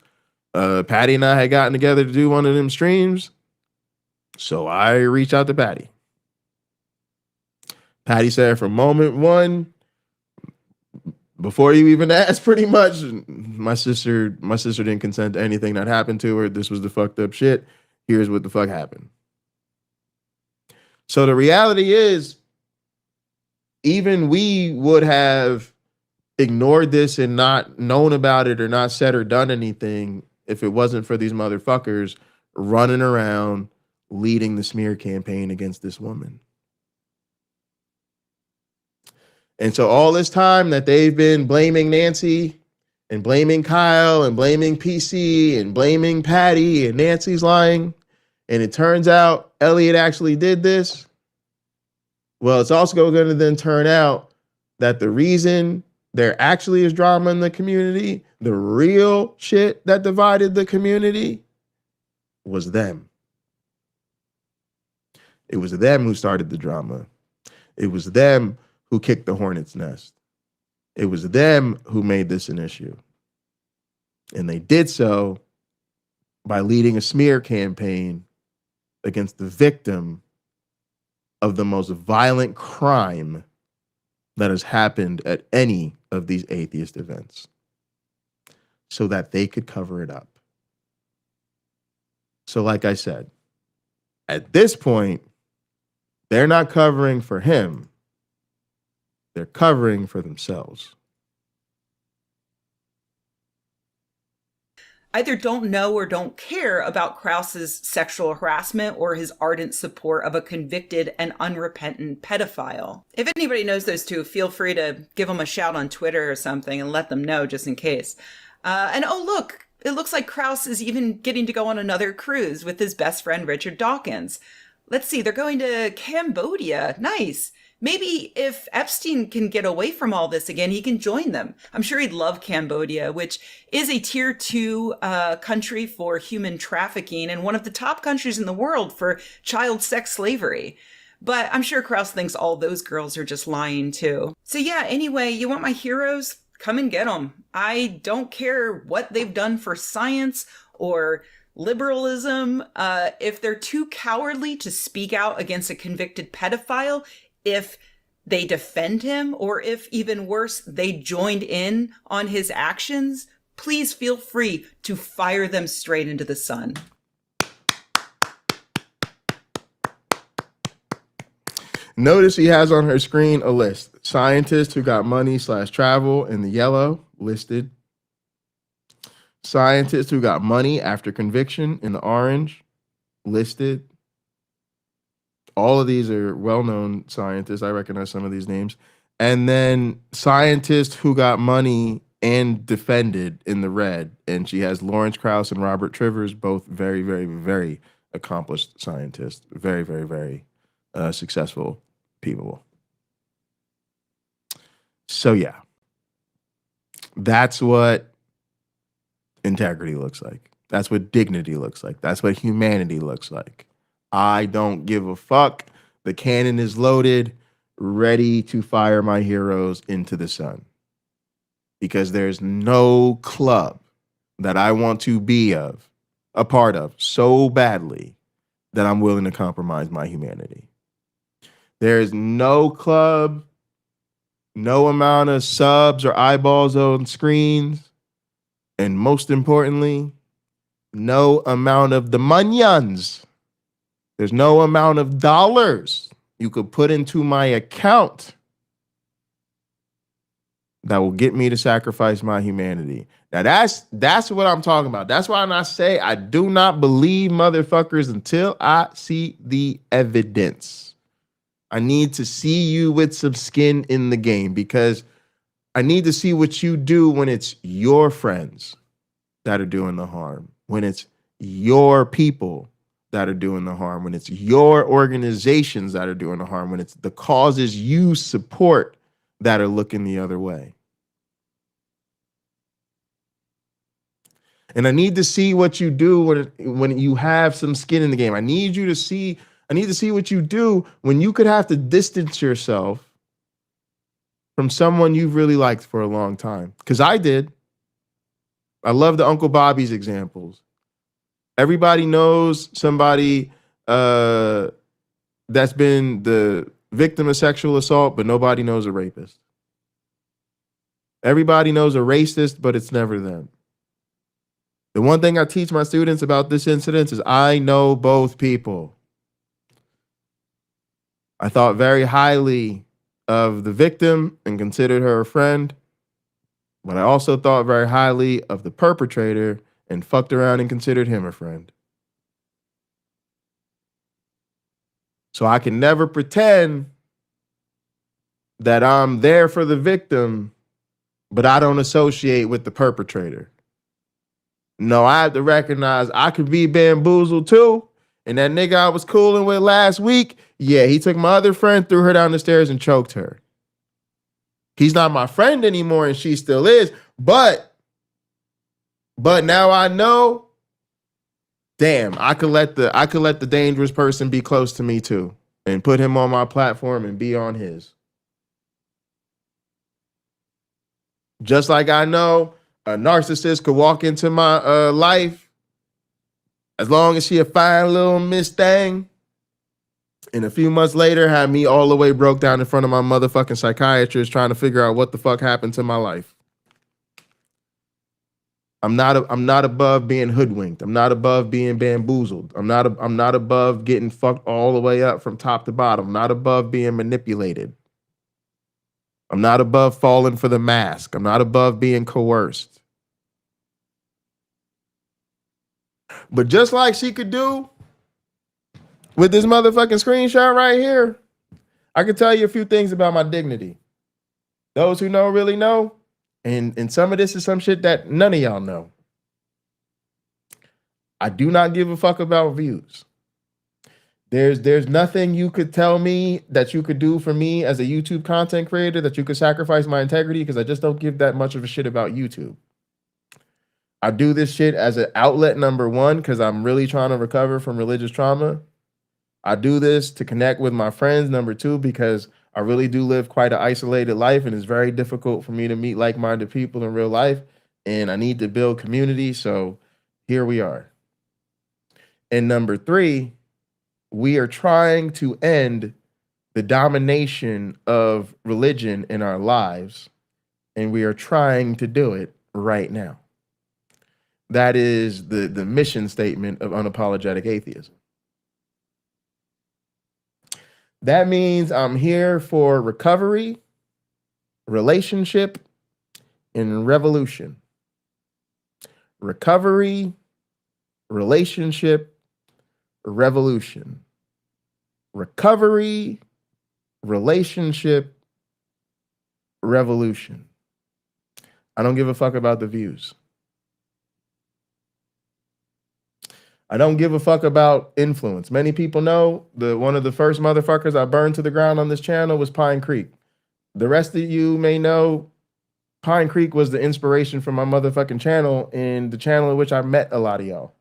[SPEAKER 3] Patty and I had gotten together to do one of them streams. So I reached out to Patty. Patty said from moment one, before you even asked, pretty much, my sister didn't consent to anything that happened to her. This was the fucked up shit. Here's what the fuck happened. So the reality is, even we would have ignored this and not known about it or not said or done anything if it wasn't for these motherfuckers running around leading the smear campaign against this woman. And so all this time that they've been blaming Nancy and blaming Kyle and blaming PC and blaming Patty and Nancy's lying, and it turns out Elliot actually did this, well, it's also going to then turn out that the reason there actually is drama in the community, the real shit that divided the community, was them. It was them who started the drama. It was them who kicked the hornet's nest. It was them who made this an issue. And they did so by leading a smear campaign against the victim of the most violent crime that has happened at any of these atheist events, so that they could cover it up. So like I said, at this point, they're not covering for him. They're covering for themselves.
[SPEAKER 4] Either don't know or don't care about Krause's sexual harassment or his ardent support of a convicted and unrepentant pedophile. If anybody knows those two, feel free to give them a shout on Twitter or something and let them know just in case. And oh, look, it looks like Krause is even getting to go on another cruise with his best friend, Richard Dawkins. Let's see, they're going to Cambodia. Nice. Maybe if Epstein can get away from all this again, he can join them. I'm sure he'd love Cambodia, which is a tier 2 country for human trafficking and one of the top countries in the world for child sex slavery. But I'm sure Krause thinks all those girls are just lying too. So yeah, anyway, you want my heroes? Come and get them. I don't care what they've done for science or liberalism. If they're too cowardly to speak out against a convicted pedophile, if they defend him, or if even worse, they joined in on his actions, please feel free to fire them straight into the sun.
[SPEAKER 3] Notice he has on her screen a list. Scientists who got money/travel in the yellow, listed. Scientists who got money after conviction in the orange, listed. All of these are well-known scientists. I recognize some of these names. And then scientists who got money and defended in the red. And she has Lawrence Krauss and Robert Trivers, both very, very, very accomplished scientists. Very, very, very successful people. So yeah, that's what integrity looks like. That's what dignity looks like. That's what humanity looks like. I don't give a fuck. The cannon is loaded, ready to fire my heroes into the sun. Because there's no club that I want to be a part of so badly that I'm willing to compromise my humanity. There's no club, no amount of subs or eyeballs on screens, and most importantly, no amount of the monions. There's no amount of dollars you could put into my account that will get me to sacrifice my humanity. Now that's what I'm talking about. That's why I say I do not believe motherfuckers until I see the evidence. I need to see you with some skin in the game, because I need to see what you do when it's your friends that are doing the harm, when it's your people that are doing the harm, when it's your organizations that are doing the harm, when it's the causes you support that are looking the other way. And I need to see what you do when you have some skin in the game. I need to see what you do when you could have to distance yourself from someone you've really liked for a long time. Because I did. I love the Uncle Bobby's examples. Everybody knows somebody that's been the victim of sexual assault, but nobody knows a rapist. Everybody knows a racist, but it's never them. The one thing I teach my students about this incident is I know both people. I thought very highly of the victim and considered her a friend, but I also thought very highly of the perpetrator and fucked around and considered him a friend. So I can never pretend that I'm there for the victim, but I don't associate with the perpetrator. No, I have to recognize I could be bamboozled too. And that nigga I was cooling with last week, yeah, he took my other friend, threw her down the stairs, and choked her. He's not my friend anymore, and she still is. But now I know, damn, I could let the dangerous person be close to me too, and put him on my platform and be on his. Just like I know a narcissist could walk into my life, as long as she a fine little Miss Thing, and a few months later had me all the way broke down in front of my motherfucking psychiatrist trying to figure out what the fuck happened to my life. I'm not above being hoodwinked. I'm not above being bamboozled. I'm not above getting fucked all the way up from top to bottom. I'm not above being manipulated. I'm not above falling for the mask. I'm not above being coerced. But just like she could do with this motherfucking screenshot right here, I can tell you a few things about my dignity. Those who know really know. And some of this is some shit that none of y'all know. I do not give a fuck about views. There's nothing you could tell me that you could do for me as a YouTube content creator that you could sacrifice my integrity, because I just don't give that much of a shit about YouTube. I do this shit as an outlet, number one, because I'm really trying to recover from religious trauma. I do this to connect with my friends, number two, because I really do live quite an isolated life, and it's very difficult for me to meet like-minded people in real life, and I need to build community, so here we are. And number three, we are trying to end the domination of religion in our lives, and we are trying to do it right now. That is the mission statement of unapologetic atheism. That means I'm here for recovery, relationship, and revolution. Recovery, relationship, revolution. recovery, relationship, revolution. I don't give a fuck about the views. I don't give a fuck about influence. Many people know one of the first motherfuckers I burned to the ground on this channel was Pine Creek. The rest of you may know Pine Creek was the inspiration for my motherfucking channel and the channel in which I met a lot of y'all.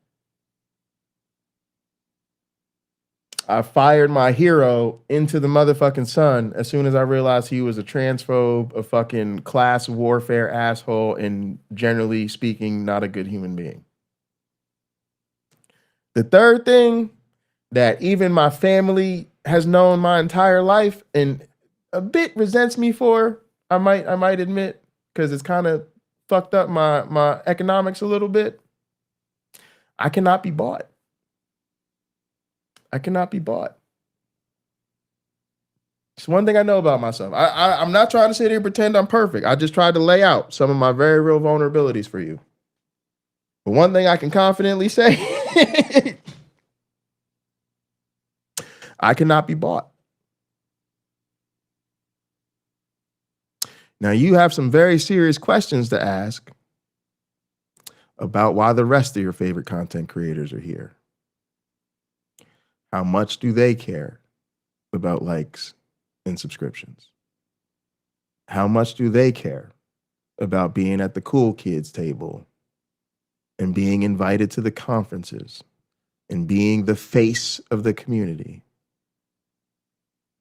[SPEAKER 3] I fired my hero into the motherfucking sun as soon as I realized he was a transphobe, a fucking class warfare asshole, and generally speaking, not a good human being. The third thing that even my family has known my entire life and a bit resents me for, I might admit, because it's kind of fucked up my economics a little bit. I cannot be bought. I cannot be bought. It's one thing I know about myself. I'm not trying to sit here and pretend I'm perfect. I just tried to lay out some of my very real vulnerabilities for you. But one thing I can confidently say, I cannot be bought. Now, you have some very serious questions to ask about why the rest of your favorite content creators are here. How much do they care about likes and subscriptions? How much do they care about being at the cool kids table and being invited to the conferences and being the face of the community?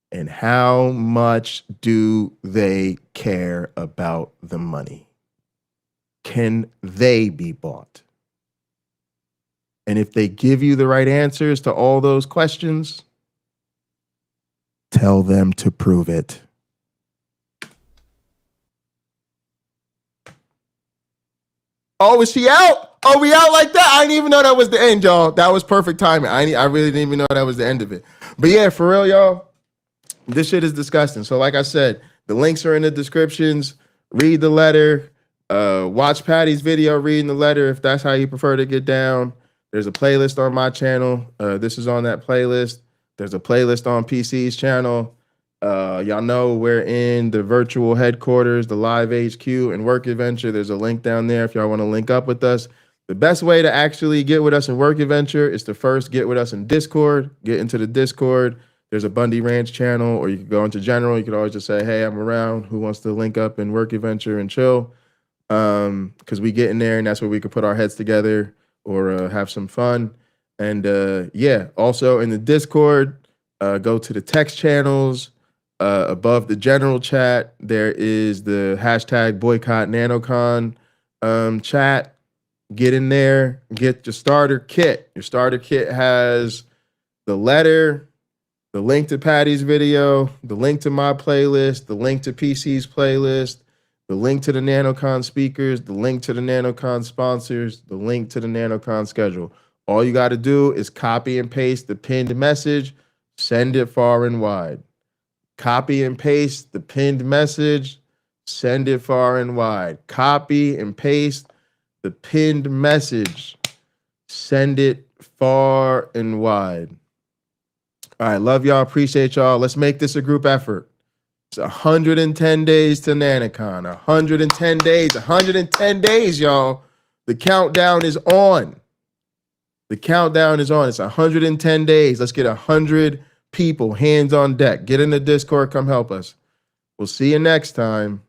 [SPEAKER 3] And how much do they care about the money? Can they be bought? And if they give you the right answers to all those questions, tell them to prove it. Oh, is she out? Oh, we out like that? I didn't even know that was the end, y'all. That was perfect timing. I really didn't even know that was the end of it. But yeah, for real, y'all, this shit is disgusting. So like I said, the links are in the descriptions. Read the letter. Watch Patty's video reading the letter if that's how you prefer to get down. There's a playlist on my channel. This is on that playlist. There's a playlist on PC's channel. Y'all know we're in the virtual headquarters, the live HQ and Work Adventure. There's a link down there if y'all want to link up with us. The best way to actually get with us in Work Adventure is to first get with us in Discord. Get into the Discord. There's a Bundy Ranch channel, or you can go into general. You could always just say, hey, I'm around. Who wants to link up in Work Adventure and chill? Because we get in there and that's where we could put our heads together or have some fun. And yeah, also in the Discord, go to the text channels. Above the general chat, there is the hashtag boycott Nano Con chat. Get in there, get your starter kit. Your starter kit has the letter, the link to Patty's video, the link to my playlist, the link to PC's playlist, the link to the NanoCon speakers, the link to the NanoCon sponsors, the link to the NanoCon schedule. All you got to do is copy and paste the pinned message, send it far and wide. Copy and paste the pinned message, send it far and wide. Copy and paste the pinned message, send it far and wide. All right, love y'all, appreciate y'all. Let's make this a group effort. It's 110 days to NanoCon. 110 days. 110 days, y'all. The countdown is on. The countdown is on. It's 110 days. Let's get 100 people, hands on deck. Get in the Discord. Come help us. We'll see you next time.